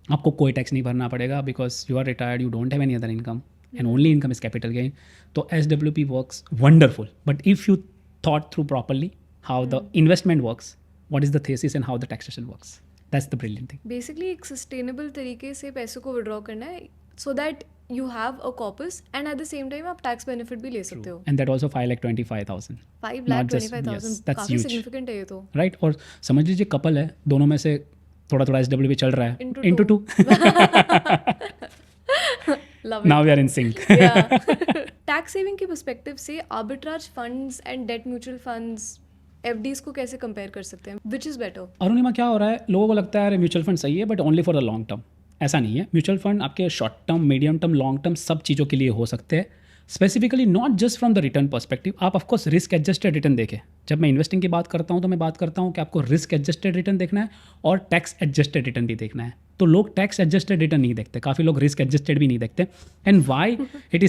आपको कोई टैक्स नहीं भरना पड़ेगा, because you are retired, you don't have any other income and only income is capital gain. तो SWP works wonderful, but if you thought through properly how the investment works, what is the thesis and how the taxation works, that's the brilliant thing. Basically एक सस्टेनेबल तरीके से पैसों को विड्रॉ करना है so that you have a corpus and at the same time आप tax benefit भी ले सकते हो. And that also 5,25,000. 5,25,000 yes, that's काफी huge. significant है ये तो. Right. और समझ लीजिए कपल है, दोनों में से थोड़ा थोड़ा SWP चल रहा है. Into two. Love Now we are in sync. Yeah. Tax saving के perspective से arbitrage funds and debt mutual funds FDs को कैसे कंपेयर कर सकते हैं? Which is better? अरुणिमा क्या हो रहा है, लोगों को लगता है म्यूचुअल फंड सही है but only for the long term. ऐसा नहीं है. म्यूचुअल फंड आपके short term, medium term, long term सब चीज़ों के लिए हो सकते हैं. Specifically not just from the return perspective. आप ऑफकोर्स रिस्क एडजस्टेड रिटर्न देखें. जब मैं इन्वेस्टिंग की बात करता हूँ तो मैं बात करता हूँ कि आपको रिस्क एडजस्टेड रिटर्न देखना है और टैक्स एडजस्टेड रिटर्न भी देखना है. तो लोग टैक्स एडजस्टेड रिटर्न नहीं देखते, काफ़ी लोग रिस्क एडजस्टेड भी नहीं देखते. And why it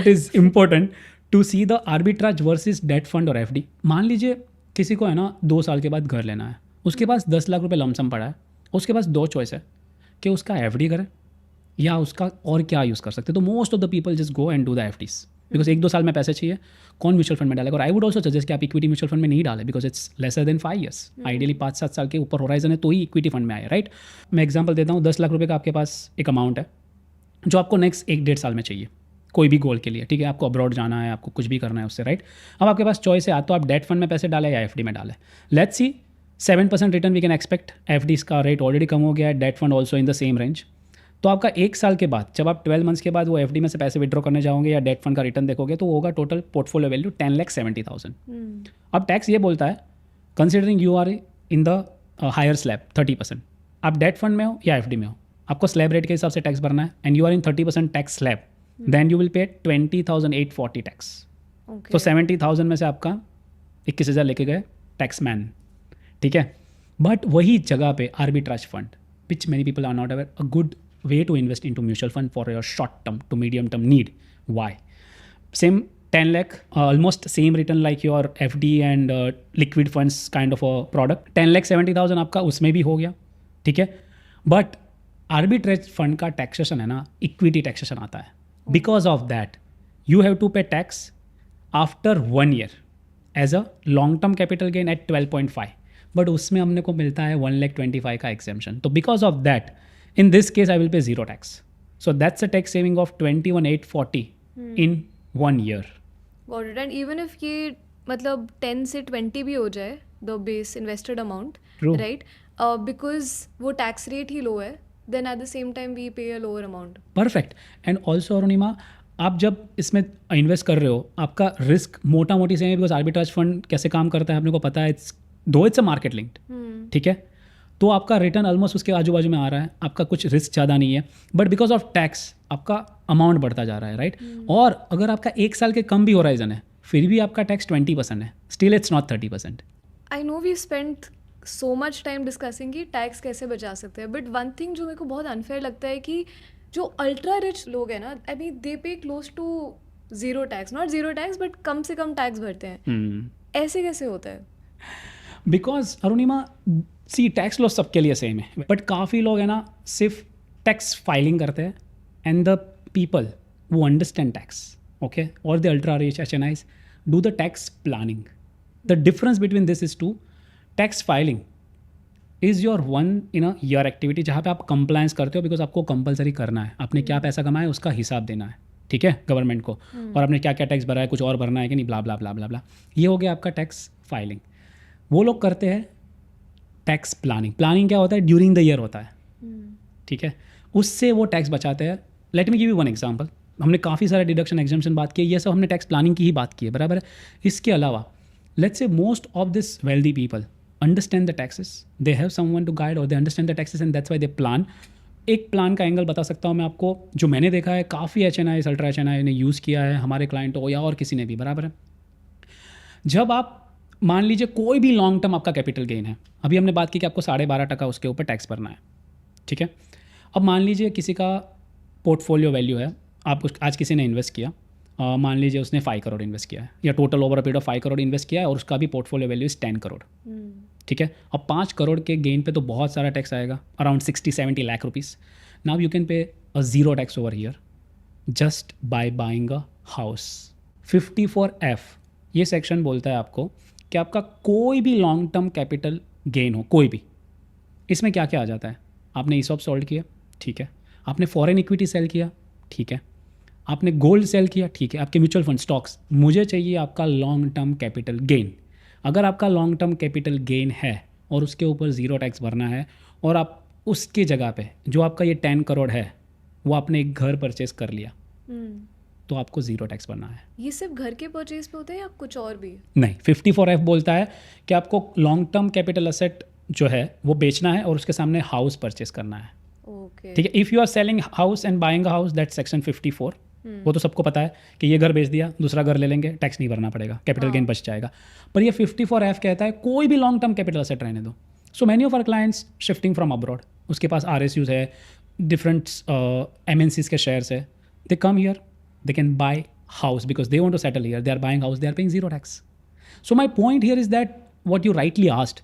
is important to see the arbitrage versus debt fund और FD. मान लीजिए किसी को है ना 2 साल के बाद घर लेना है, उसके पास 10 लाख रुपये लमसम पड़ा है, उसके पास 2 चॉइस है कि उसका FD करे या उसका और क्या यूज़ कर सकते हैं. तो most of the people just go and do the FDs because 1-2 साल में पैसे चाहिए. कौन म्यूचुअल फंड में डालेगा? और आई वुड ऑल्सो सजेस्ट कि आप इक्विटी म्यूचुअल फंड में नहीं डालें because it's lesser than 5 years. Ideally 5-7 साल के ऊपर होराइजन है तो ही इक्विटी फंड में आए. राइट. मैं एग्जाम्पल देता हूँ, 10 लाख रुपये का आपके पास एक अमाउंट है जो आपको नेक्स्ट 1-1.5 साल में चाहिए कोई भी गोल के लिए. ठीक है, आपको अब्रॉड जाना है, आपको कुछ भी करना है उससे. राइट. अब आपके पास चॉइस है, तो आप डेट फंड में पैसे डालें या FD में डालें. Let's see 7% return we can expect. FD का रेट ऑलरेडी कम हो गया है, debt fund also in the same range. तो आपका 1 साल के बाद जब आप 12 मंथ्स के बाद वो FD में से पैसे विड्रॉ करने जाओगे या डेट फंड का रिटर्न देखोगे तो होगा टोटल पोर्टफोलियो वैल्यू 10,70,000. अब टैक्स ये बोलता है considering you are in the higher slab 30%, आप डेट फंड में हो या FD में हो, आपको स्लैब रेट के हिसाब से टैक्स भरना है and you are in 30% tax slab, then you will pay 20,840 tax. तो 70,000 में से आपका 21,000 लेके गए टैक्स मैन. ठीक है. बट वही जगह पे arbitrage fund which many people are not aware, a good way to invest into mutual fund for your short term to medium term need. Why? Same 10 lakh, almost same return like your FD and liquid funds kind of a product. 10,70,000 आपका उसमें भी हो गया. ठीक है. बट आर्बिट्रेज फंड का टैक्सेशन है ना, इक्विटी टैक्सेशन आता है. Because of that you have to pay tax after 1 year as a long term capital gain at 12.5. But उसमें हमने को मिलता है 1,25,000 का एग्जेम्पशन. तो because of that in this case I will pay zero tax. So that's a tax saving of 21,840 in 1 year. Got it. And even if ये मतलब 10 से 20 भी हो जाए the base invested amount, True. right? Because वो tax rate ही low है, then at the same time we pay a lower amount. Perfect. And also Arunima, आप जब इसमें इन्वेस्ट कर रहे हो आपका रिस्क मोटा मोटी से है, बिकॉज आर्बिट्राज फंड कैसे काम करता है आपने को पता है. दो इट्स अ मार्केट लिंक्ड. ठीक है. तो आपका रिटर्न ऑलमोस्ट उसके आजू बाजू में आ रहा है, आपका कुछ रिस्क ज़्यादा नहीं है, बट बिकॉज ऑफ टैक्स आपका अमाउंट बढ़ता जा रहा है, राइट। और अगर आपका 1 साल के कम भी होराइजन है फिर भी आपका टैक्स 20% है, still it's not 30%। I know we spend so much time discussing कि टैक्स कैसे बचा सकते हैं, बट वन थिंग जो मेरे को बहुत अनफेयर लगता है कि जो अल्ट्रा रिच लोग हैं ना, आई mean they pay close to zero tax, not zero tax but कम से कम टैक्स भरते हैं। ऐसे कैसे होता है? Because Arunima see tax law सबके लिए सेम है, बट काफ़ी लोग है ना सिर्फ टैक्स फाइलिंग करते हैं, एंड द पीपल वो अंडरस्टैंड टैक्स, ओके, और the ultra rich HNIs do the tax planning. The difference between this is two tax filing is your one in a year activity, जहाँ पे आप कंप्लायंस करते हो बिकॉज आपको कंपलसरी करना है, आपने क्या पैसा कमाया उसका हिसाब देना है, ठीक है, गवर्नमेंट को, और आपने क्या क्या टैक्स भरा है, कुछ और भरना है कि नहीं, ब्ला ब्ला ब्ला ब्ला ब्ला। ये हो गया आपका टैक्स फाइलिंग। वो लोग करते हैं टैक्स प्लानिंग। प्लानिंग क्या होता है, ड्यूरिंग द ईयर होता है, ठीक है, उससे वो टैक्स बचाते हैं। Late me give you one example. हमने काफ़ी सारे डिडक्शन एग्जाम्पशन बात की है, ये सब हमने टैक्स प्लानिंग की ही बात की है, बराबर है। इसके अलावा let's say most of this wealthy people understand the taxes, they have someone to guide और they understand the taxes and that's why they plan. एक प्लान का एंगल बता सकता हूँ मैं आपको, जो मैंने देखा है काफ़ी HNIs अल्ट्रा HNI ने यूज़ किया है, हमारे क्लाइंट हो या और किसी ने भी, बराबर है। जब आप मान लीजिए कोई भी लॉन्ग टर्म आपका कैपिटल गेन है, अभी हमने बात की कि आपको 12.5% उसके ऊपर टैक्स भरना है, ठीक है। अब मान लीजिए किसी का पोर्टफोलियो वैल्यू है, आप आज किसी ने इन्वेस्ट किया, मान लीजिए उसने 5 करोड़ इन्वेस्ट किया है, या total over a period of 5 crore invest किया है, और उसका भी पोर्टफोलियो वैल्यू इज 10 करोड़, ठीक है। अब 5 करोड़ के गेन पे तो बहुत सारा टैक्स आएगा, around 60-70 lakh rupees. Now you can pay a zero tax over here just by buying a house. 54F ये सेक्शन बोलता है आपको कि आपका कोई भी लॉन्ग टर्म कैपिटल गेन हो, कोई भी, इसमें क्या क्या आ जाता है। आपने ESOP सोल्ड किया, ठीक है, आपने फॉरेन इक्विटी सेल किया, ठीक है, आपने गोल्ड सेल किया, ठीक है, आपके म्यूचुअल फंड स्टॉक्स, मुझे चाहिए आपका लॉन्ग टर्म कैपिटल गेन। अगर आपका लॉन्ग टर्म कैपिटल गेन है और उसके ऊपर ज़ीरो टैक्स भरना है, और आप उसके जगह पे जो आपका ये 10 करोड़ है वो आपने एक घर परचेस कर लिया, तो आपको ज़ीरो टैक्स भरना है। ये सिर्फ घर के परचेज पे होता है या कुछ और भी? नहीं, 54F बोलता है कि आपको लॉन्ग टर्म कैपिटल असेट जो है वो बेचना है और उसके सामने हाउस परचेस करना है, ओके, ठीक है। If you are selling house and buying a house, that section 54, वो तो सबको पता है कि ये घर बेच दिया, दूसरा घर ले लेंगे, टैक्स नहीं भरना पड़ेगा, कैपिटल गेन बच जाएगा। पर ये 54F कहता है कोई भी लॉन्ग टर्म कैपिटल असेट रहने दो। So many of our clients shifting from abroad, उसके पास RSUs है, डिफरेंट MNCs के शेयर्स है, they come here, they can buy house because they want to settle here, they are buying house, they are paying zero tax. So my point here is that what you rightly asked,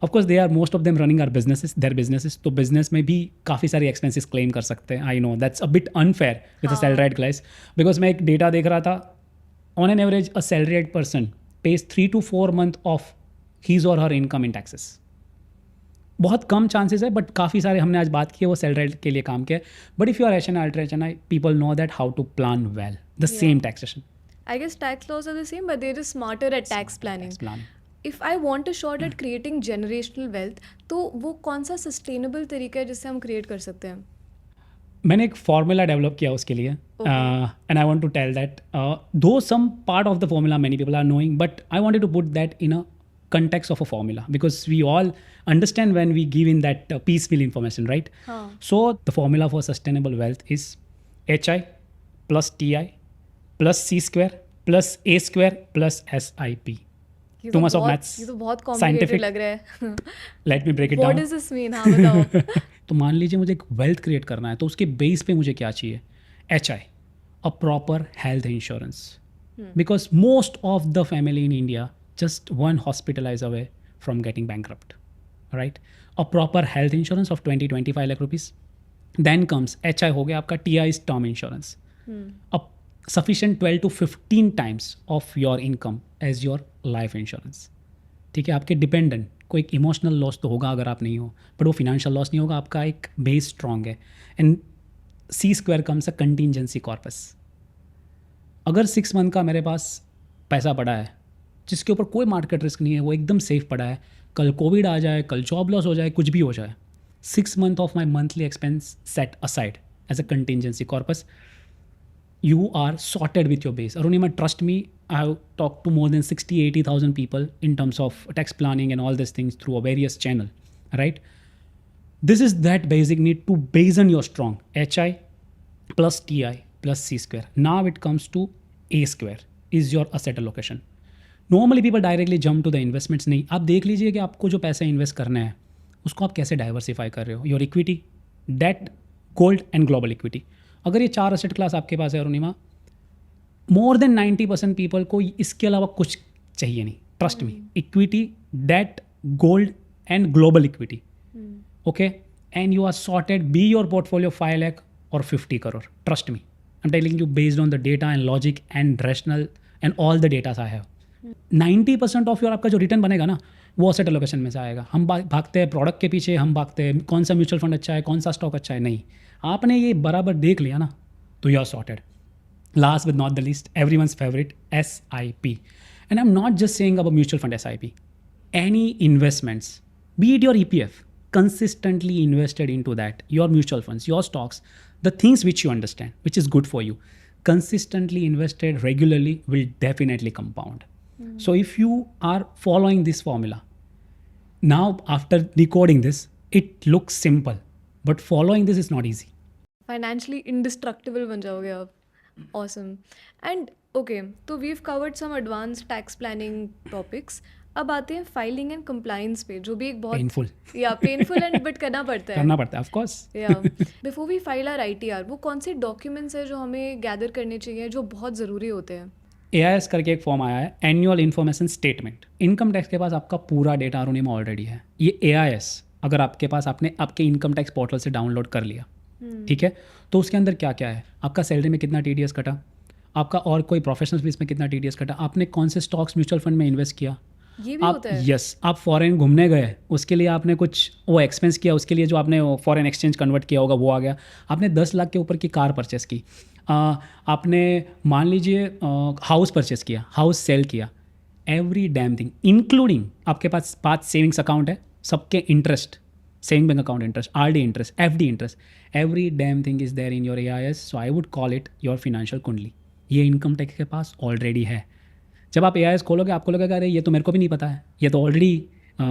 of course they are, most of them running our businesses, their businesses, तो business में भी काफ़ी सारी expenses claim कर सकते हैं। I know that's a bit unfair with a salaried class, because मैं एक data देख रहा था, on an average a salaried person pays 3 to 4 month of his or her income in taxes. बहुत कम चांसेस है, बट काफ़ी सारे हमने आज बात की है वो सैलरीड के लिए काम किया है। But if you are HNI ultra HNI, people know that how to plan well the same taxation. I guess tax laws are the same, but they're just smarter at tax planning. If I want a shot at creating generational wealth, तो वो कौन सा सस्टेनेबल तरीका है जिससे हम क्रिएट कर सकते हैं? मैंने एक फॉर्मूला डेवलप किया उसके लिए, and I want to tell that though some part of the formula many people are knowing, but I wanted to put that in a context of a formula, because we all understand when we give in that piecemeal information, right? So the formula for sustainable wealth is HI plus TI plus C square plus A square plus SIP. Too much of maths. ये तो बहुत कॉम्प्लिकेटेड लग रहा है। Let me break it down. What does this mean? हाँ बताओ। तो मान लीजिए मुझे एक वेल्थ क्रिएट करना है, तो उसके बेस पे मुझे क्या चाहिए? HI, a proper health insurance, because most of the family in India just one hospitalized away from getting bankrupt, right? A proper health insurance of 20-25 lakh rupees. Then comes HI हो गया आपका, TI is term insurance. A sufficient 12 to 15 times of your income as your life insurance. ठीक है, आपके डिपेंडेंट कोई एक इमोशनल लॉस तो होगा अगर आप नहीं हो, बट वो फिनेंशियल लॉस नहीं होगा, आपका एक बेस स्ट्रॉन्ग है। And C square comes a contingency corpus. अगर 6 मंथ का मेरे पास पैसा पड़ा है जिसके ऊपर कोई मार्केट रिस्क नहीं है, वो एकदम सेफ पड़ा है, कल कोविड आ जाए, कल जॉब लॉस हो जाए, कुछ भी हो जाए, 6 month of my monthly expense set aside as a contingency corpus, you are sorted with your base. Arunima, trust me, I have talked to more than 60-80,000 people in terms of tax planning and all these things through a various channel, right? This is that basic need to base on your strong HI plus TI plus C square. Now it comes to A square is your asset allocation. Normally people directly jump to the investments. नहीं, आप देख लीजिए कि आपको जो पैसे इन्वेस्ट करना है उसको आप कैसे डाइवर्सिफाई कर रहे हो. Your equity, debt, gold and global equity. अगर ये 4 असेट क्लास आपके पास है अरुणिमा, मोर देन 90% पीपल को इसके अलावा कुछ चाहिए नहीं. Trust me. Equity, debt, gold and global equity. Okay, and you are sorted, be your portfolio 5 lakh or 50 crore. Trust me, I'm telling you based on the data and logic and rational and all the data I have. 90% of your आपका जो रिटर्न बनेगा ना वो असेट एलोकेशन में से आएगा. हम भागते हैं प्रोडक्ट के पीछे, हम भागते हैं कौन सा म्यूचुअल फंड अच्छा है, कौन सा स्टॉक अच्छा है. नहीं, आपने ये बराबर देख लिया ना तो you are sorted. Last but not the least, everyone's favourite SIP. And I am not just saying about mutual fund SIP. Any investments, be it your EPF, consistently invested into that, your mutual funds, your stocks, the things which you understand, which is good for you, consistently invested regularly will definitely compound. So if you are following this formula, now after decoding this, it looks simple, but following this is not easy. Financially indestructible बन जाओगे आप. Awesome. And okay, तो we've covered some advanced tax planning topics. अब आते हैं फाइलिंग एंड कंप्लायंस पे, जो भी एक बहुत Painful. पेनफुल एंड बट करना पड़ता है. करना पड़ता है, of course. Before we file our ITR, वो कौन से डॉक्यूमेंट्स है जो हमें गैदर करने चाहिए जो बहुत ज़रूरी होते हैं? AIS करके एक फॉर्म आया है, annual information statement. Income tax के पास आपका पूरा डेटा अरुणिमा ऑलरेडी है. ये AIS अगर आपके पास आपने आपके इनकम टैक्स पोर्टल से डाउनलोड कर लिया, ठीक है, तो उसके अंदर क्या क्या है, आपका सैलरी में कितना TDS कटा, आपका और कोई प्रोफेशनल फीस में कितना TDS कटा, आपने कौन से स्टॉक्स म्यूचुअल फंड में इन्वेस्ट किया, ये भी आप होता है. यस आप फॉरेन घूमने गए उसके लिए आपने कुछ वो एक्सपेंस किया, उसके लिए जो आपने फॉरेन एक्सचेंज कन्वर्ट किया होगा वो आ गया. आपने 10 लाख के ऊपर की कार परचेस की, आपने मान लीजिए हाउस परचेस किया, हाउस सेल किया, एवरी डैम थिंग इंक्लूडिंग आपके पास 5 सेविंग्स अकाउंट है, सबके interest, saving bank account interest, RD interest, FD interest, every damn thing is there in your AIS. So I would call it your financial kundli. ये इनकम टैक्स के पास ऑलरेडी है. जब आप AIS खोलोगे आपको लगेगा अरे ये तो मेरे को भी नहीं पता है, ये तो ऑलरेडी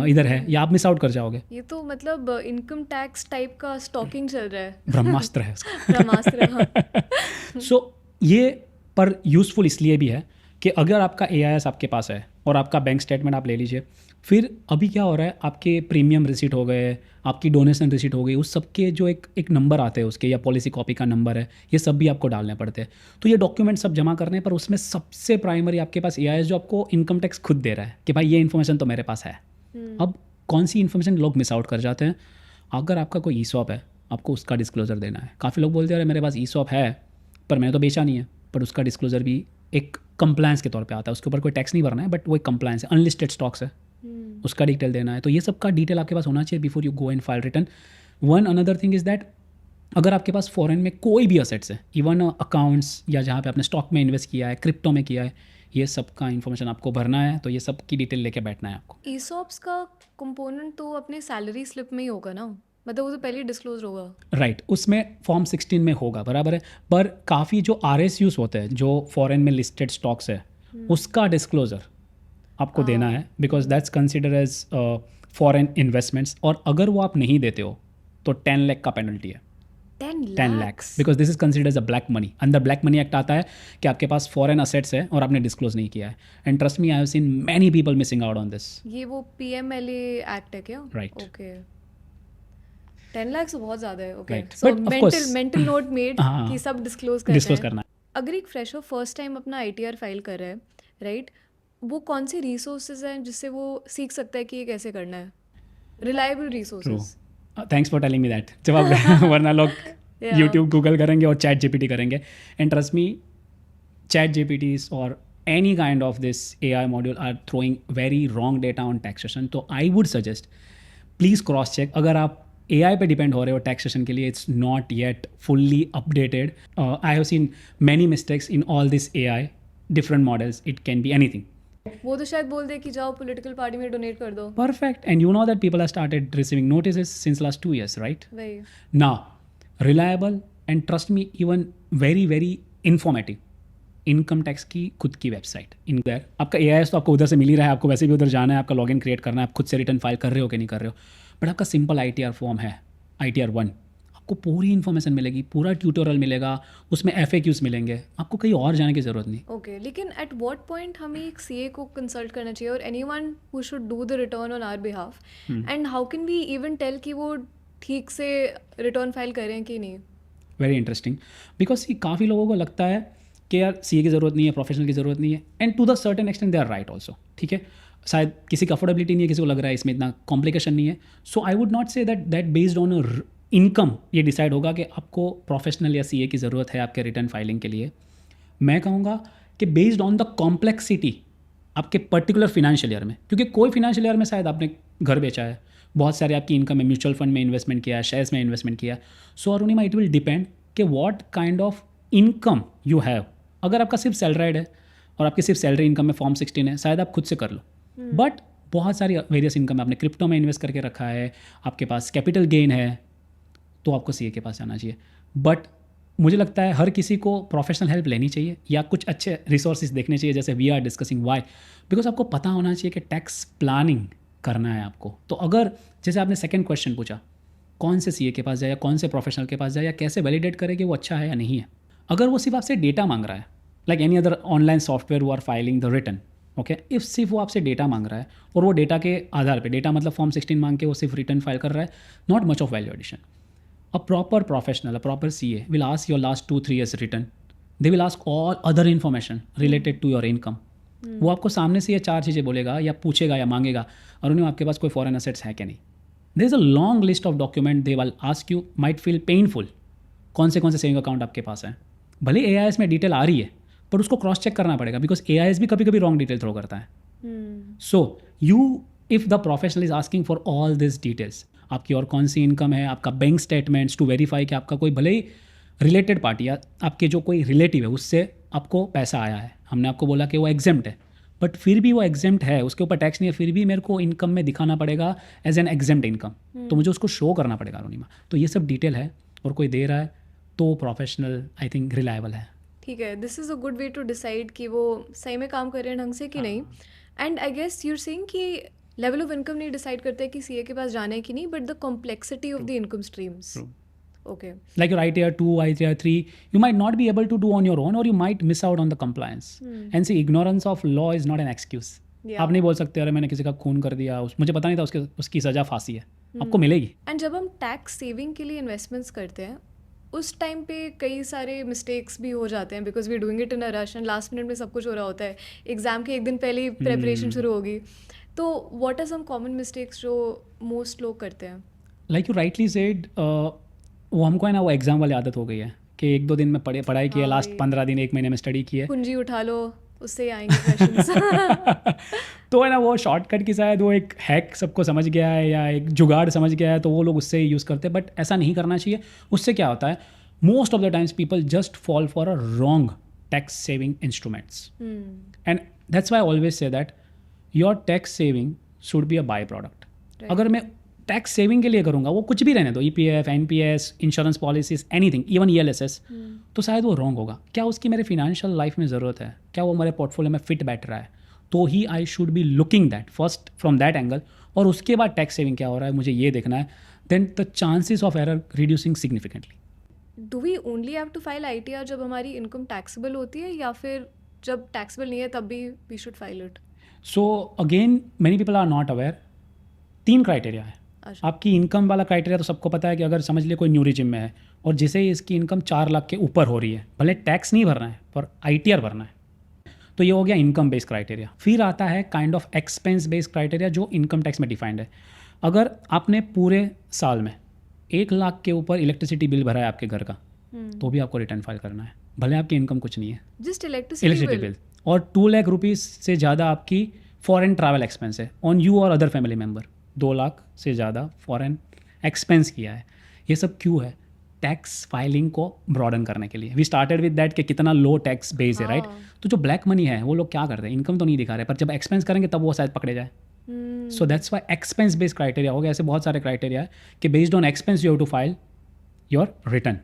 इधर है, या आप मिस आउट कर जाओगे. ये तो मतलब इनकम टैक्स टाइप का स्टॉकिंग चल रहा है. ब्रह्मास्त्र है उसका. ब्रह्मास्त्र. सो ये पर यूज़फुल इसलिए भी है कि अगर आपका AIS आपके पास है और आपका बैंक स्टेटमेंट आप ले लीजिए, फिर अभी क्या हो रहा है, आपके प्रीमियम रिसीट हो गए, आपकी डोनेशन रिसीट हो गई, उस सब के जो एक नंबर आते हैं उसके, या पॉलिसी कॉपी का नंबर है, ये सब भी आपको डालने पड़ते हैं. तो ये डॉक्यूमेंट सब जमा करने पर उसमें सबसे प्राइमरी आपके पास AIS जो आपको इनकम टैक्स खुद दे रहा है कि भाई ये इन्फॉर्मेशन तो मेरे पास है. अब कौन सी इन्फॉर्मेशन लोग मिस आउट कर जाते हैं, अगर आपका कोई ESOP है आपको उसका डिस्क्लोजर देना है. काफ़ी लोग बोलते हैं अरे मेरे पास ESOP है पर मैंने तो बेचा नहीं है, पर उसका डिस्क्लोजर भी एक कंप्लायंस के तौर पे आता है. उसके ऊपर कोई टैक्स नहीं भरना है, बट वो एक कंप्लायंस है. अनलिस्टेड स्टॉक्स है, उसका डिटेल देना है. तो ये सब का डिटेल आपके पास होना चाहिए before you go and file return. One another thing is that अगर आपके पास फॉरेन में कोई भी असेट्स है, इवन अकाउंट्स या जहाँ पे आपने स्टॉक में इन्वेस्ट किया है, क्रिप्टो में किया है, ये सब का इन्फॉर्मेशन आपको भरना है. तो ये सब की डिटेल लेके बैठना है आपको. ESOPs का कंपोनेंट तो अपने सैलरी स्लिप में ही होगा ना, मतलब वो तो पहले ही डिस्क्लोज होगा. राइट, उसमें फॉर्म 16 में होगा, बराबर है. पर काफ़ी जो RSUs होते हैं जो फॉरेन में लिस्टेड स्टॉक्स है, उसका डिस्क्लोजर आपको देना है, because that's consider as foreign investments. और अगर वो आप नहीं देते हो तो 10 लाख का पेनल्टी है. 10 lakh, because this is considered as a black money. अंदर ब्लैक मनी एक्ट आता है कि आपके पास फॉरेन असेट्स है और आपने डिस्क्लोज नहीं किया है. And trust me, I have seen many people missing out on this. ये वो PMLA एक्ट है क्या? Right. ओके. 10 लाख तो बहुत ज़्यादा है. Okay, Right. So But of course- mental note made हाँ, कि सब डिस्क्लोज डिस्क्लोज करना करना है. अगर एक फ्रेशर फर्स्ट टाइम अपना ITR फाइल कर रहा है, राइट, वो कौन से रिसोर्सेज हैं जिससे वो सीख सकता है कि ये कैसे करना है? Reliable resources. Thanks for telling me that. जब आप वरना लोग Yeah. यूट्यूब गूगल करेंगे और चैट GPT करेंगे. And trust me, chat GPTs और any kind of this AI module are throwing very wrong data on taxation. तो I would suggest please cross check. अगर आप AI पे डिपेंड हो रहे हो टैक्सेशन के लिए, it's not yet fully updated. I have seen many mistakes in all this AI, different models. It can be anything. वो तो शायद बोल दे कि जाओ पॉलिटिकल पार्टी में डोनेट कर दो. Perfect. And you know that people have started receiving notices since last 2 years, right? वही. Now, reliable and trust me, even very very informative income tax की खुद की वेबसाइट इन देयर. आपका AIS तो आपको उधर से मिल ही रहा है, आपको वैसे भी उधर जाना है, आपका लॉगिन क्रिएट करना है, आप खुद से रिटर्न फाइल कर रहे हो कि नहीं कर रहे हो, बट आपका सिंपल ITR फॉर्म है, ITR 1, आपको पूरी इन्फॉर्मेशन मिलेगी, पूरा ट्यूटोरियल मिलेगा, उसमें FAQs मिलेंगे, आपको कहीं और जाने की ज़रूरत नहीं। ओके, लेकिन एट व्हाट पॉइंट हमें एक सीए को कंसल्ट करना चाहिए और anyone who should do the return on our behalf, and how can we even tell कि वो ठीक से रिटर्न फाइल करें कि नहीं? वेरी इंटरेस्टिंग, बिकॉज काफ़ी लोगों को लगता है कि यार CA की ज़रूरत नहीं है, प्रोफेशनल की ज़रूरत नहीं है, and to the certain extent they are right also, ठीक है। शायद किसी का अफोर्डेबिलिटी नहीं है, किसी को लग रहा है इसमें इतना कॉम्प्लिकेशन नहीं है। So I would not say that based on income ये डिसाइड होगा कि आपको प्रोफेशनल या CA की ज़रूरत है आपके रिटर्न फाइलिंग के लिए। मैं कहूँगा कि बेस्ड ऑन द कॉम्प्लेक्सिटी आपके पर्टिकुलर फिनेंशियल ईयर में, क्योंकि कोई फिनेंशियल ईयर में शायद आपने घर बेचा है, बहुत सारे आपकी इनकम है, म्यूचुअल फंड में इन्वेस्टमेंट किया है, शेयर्स में इन्वेस्टमेंट किया है। सो अरुणिमा, इट विल डिपेंड कि what kind of income you have. अगर आपका सिर्फ सैलराइड है और आपकी सिर्फ सैलरी इनकम में फॉर्म 16 है, शायद आप खुद से कर लो, बट बहुत सारी वेरियस इनकम है, आपने क्रिप्टो में इन्वेस्ट करके रखा है, आपके पास कैपिटल गेन है, तो आपको CA के पास जाना चाहिए। बट मुझे लगता है हर किसी को प्रोफेशनल हेल्प लेनी चाहिए या कुछ अच्छे रिसोर्सेज देखने चाहिए, जैसे we are discussing why, because आपको पता होना चाहिए कि टैक्स प्लानिंग करना है आपको। तो अगर जैसे आपने सेकंड क्वेश्चन पूछा, कौन से CA के पास जाए या कौन से प्रोफेशनल के पास जाए या कैसे वैलिडेट करे कि वो अच्छा है या नहीं है, अगर वो सिर्फ आपसे डेटा मांग रहा है, like any other online software वो are filing the return, okay, if सिर्फ वो आपसे डेटा मांग रहा है और वो डेटा के आधार पे, डेटा मतलब फॉर्म 16 मांग के वो सिर्फ रिटर्न फाइल कर रहा है, not much of value addition. A proper professional, a proper CA will ask your last 2-3 years return. They will ask all other information related to your income. वो आपको सामने से ये 4 चीज़ें बोलेगा या पूछेगा या मांगेगा, अरुणिमा आपके पास कोई फॉरेन असेट्स है क्या नहीं। There is a long list of document they will ask you, might feel painful, कौन से सेविंग अकाउंट आपके पास है। भले AIS में डिटेल आ रही है, पर उसको क्रॉस चेक करना पड़ेगा, बिकॉज AIS भी कभी कभी रॉन्ग डिटेल थ्रो करता है। So you, if the professional is asking for all this details, आपकी और कौन सी इनकम है, आपका बैंक स्टेटमेंट्स टू वेरीफाई कि आपका कोई भले ही रिलेटेड पार्टी या आपके जो कोई रिलेटिव है उससे आपको पैसा आया है, हमने आपको बोला कि वो एग्जेम्प्ट है, बट फिर भी वो एग्जेम्प्ट है, उसके ऊपर टैक्स नहीं है, फिर भी मेरे को इनकम में दिखाना पड़ेगा एज एन एग्जेम्प्ट इनकम, तो मुझे उसको शो करना पड़ेगा अरुणिमा। तो ये सब डिटेल है और कोई दे रहा है तो प्रोफेशनल आई थिंक रिलायबल है। ठीक है, this is a good way to decide कि वो सही में काम कर रहे हैं ढंग से कि नहीं। And I guess you're saying कि लेवल ऑफ इनकम नहीं डिसाइड करते कि CA के पास जाना है कि नहीं, but the complexity of the income streams. Okay, Like your ITR 2, ITR 3, you might not be able to do on your own or you might miss out on the compliance. And see, ignorance of law is not an excuse. आप नहीं बोल सकते अरे मैंने किसी का खून कर दिया, मुझे पता नहीं था, उसकी सज़ा फांसी है, आपको मिलेगी। एंड जब हम टैक्स सेविंग के लिए इन्वेस्टमेंट्स करते हैं उस टाइम पे कई सारे मिस्टेक्स भी हो जाते हैं, because we doing it in a rush and last minute में सब कुछ हो रहा होता है, एग्जाम के एक दिन पहले ही प्रेपरेशन शुरू होगी। तो what are some common mistakes जो मोस्ट लोग करते हैं? लाइक यू राइटली सेड, वो हमको है ना वो एग्ज़ाम वाली आदत हो गई है कि 1-2 दिन में पढ़ाई की है, लास्ट 15 दिन 1 महीने में स्टडी की है, कुंजी उठा लो उससे ही आएंगे क्वेश्चंस। तो है ना वो शॉर्टकट की शायद वो एक हैक सबको समझ गया है या एक जुगाड़ समझ गया है, तो वो लोग उससे ही यूज़ करते हैं, बट ऐसा नहीं करना चाहिए। उससे क्या होता है, most of the times people just fall for a wrong tax saving instruments, and that's why I always say that your tax saving should be a by product. अगर मैं टैक्स सेविंग के लिए करूँगा, वो कुछ भी रहने दो, EPF, NPS, insurance policies, anything, even ELSS, तो शायद वो रॉन्ग होगा। क्या उसकी मेरे फिनेंशियल लाइफ में ज़रूरत है, क्या वो मेरे पोर्टफोलियो में फिट बैठ रहा है, तो ही I should be looking that first from that angle, और उसके बाद टैक्स सेविंग क्या हो रहा है मुझे ये देखना है, then the chances of error reducing significantly. Do we only have to file ITR जब हमारी इनकम टैक्सेबल होती है, या फिर जब टैक्सेबल नहीं है तब भी we should file it? So again many people are not aware, 3 criteria है। आपकी इनकम वाला क्राइटेरिया तो सबको पता है कि अगर समझ लिए कोई न्यू रिजिम में है और जिसे इसकी इनकम 4 लाख के ऊपर हो रही है, भले टैक्स नहीं भरना है पर ITR भरना है, तो ये हो गया इनकम बेस्ड क्राइटेरिया। फिर आता है kind of expense based criteria जो इनकम टैक्स में डिफाइंड है। अगर आपने पूरे साल में 1 लाख के ऊपर इलेक्ट्रिसिटी बिल भरा है आपके घर का, तो भी आपको रिटर्न फाइल करना है, भले आपकी इनकम कुछ नहीं है, जस्ट इलेक्ट्रिसिटी बिल। और 2 लाख रुपीज़ से ज़्यादा आपकी फॉरेन ट्रैवल एक्सपेंस है ऑन यू और अदर फैमिली मेम्बर, 2 लाख से ज़्यादा फॉरेन एक्सपेंस किया है। ये सब क्यों है? टैक्स फाइलिंग को ब्रॉडन करने के लिए। वी स्टार्टेड विद दैट कि कितना लो टैक्स बेस है, राइट? तो जो ब्लैक मनी है वो लोग क्या करते हैं, इनकम तो नहीं दिखा रहे, पर जब एक्सपेंस करेंगे तब वो शायद पकड़े जाए। So that's why expense based criteria हो गया। ऐसे बहुत सारे क्राइटेरिया है कि based on expense you have to file your return,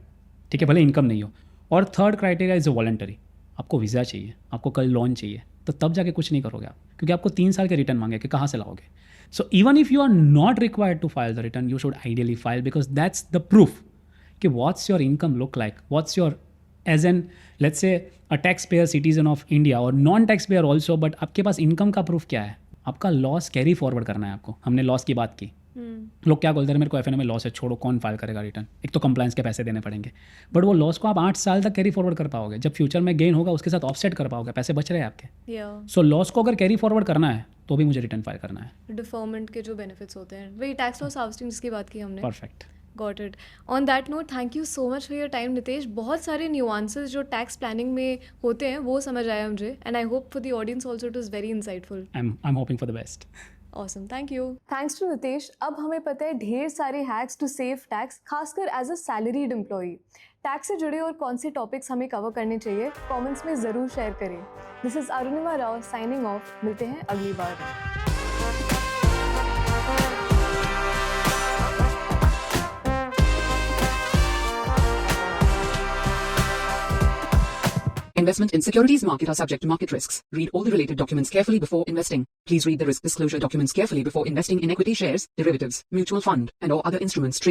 ठीक है, भले इनकम नहीं हो। और थर्ड क्राइटेरिया इज वॉलंटरी, आपको वीज़ा चाहिए, आपको कल लोन चाहिए, तो तब जाके कुछ नहीं करोगे आप, क्योंकि आपको 3 साल के रिटर्न मांगे कि कहाँ से लाओगे. So even if you are not required to file the return, you should ideally file, because that's the proof कि what's your income look like, what's your as an let's say a tax payer citizen of India और non tax payer also, but आपके पास इनकम का प्रूफ क्या है? आपका लॉस कैरी फॉरवर्ड करना है आपको. हमने लॉस की बात की, लोग क्या बोलते हैं, मेरे को एफएनओ में लॉस है, छोड़ो कौन फाइल करेगा रिटर्न, एक तो कंप्लायंस के पैसे देने पड़ेंगे. बट वो लॉस को आप 8 साल तक कैरी फॉरवर्ड कर पाओगे, जब फ्यूचर में गेन होगा उसके साथ ऑफसेट कर पाओगे, पैसे बच रहे हैं आपके. सो लॉस को अगर कैरी फॉरवर्ड करना है तो भी मुझे रिटर्न फाइल करना है. डिफर्मेंट के जो बेनिफिट्स होते हैं, वही टैक्स लॉस हार्वेस्टिंग जिसकी बात की हमने. Perfect. Got it. On that note, thank you so much for your time Nitesh. बहुत सारे न्यूआंसेस जो टैक्स प्लानिंग में होते हैं वो समझ आया मुझे, and I hope for the audience also it was very insightful. I am hoping for the best. Awesome, thank you. Thanks to Nitesh. अब हमें पता है ढेर सारे हैक्स टू सेव टैक्स, खासकर as a salaried employee. Tax से जुड़े और कौन से टॉपिक्स हमें कवर करने चाहिए, कमेंट्स में ज़रूर शेयर करें. This is Arunima Rao signing off. मिलते हैं अगली बार. Investment in securities market are subject to market risks. Read all the related documents carefully before investing. Please read the risk disclosure documents carefully before investing in equity shares, derivatives, mutual fund, and or other instruments traded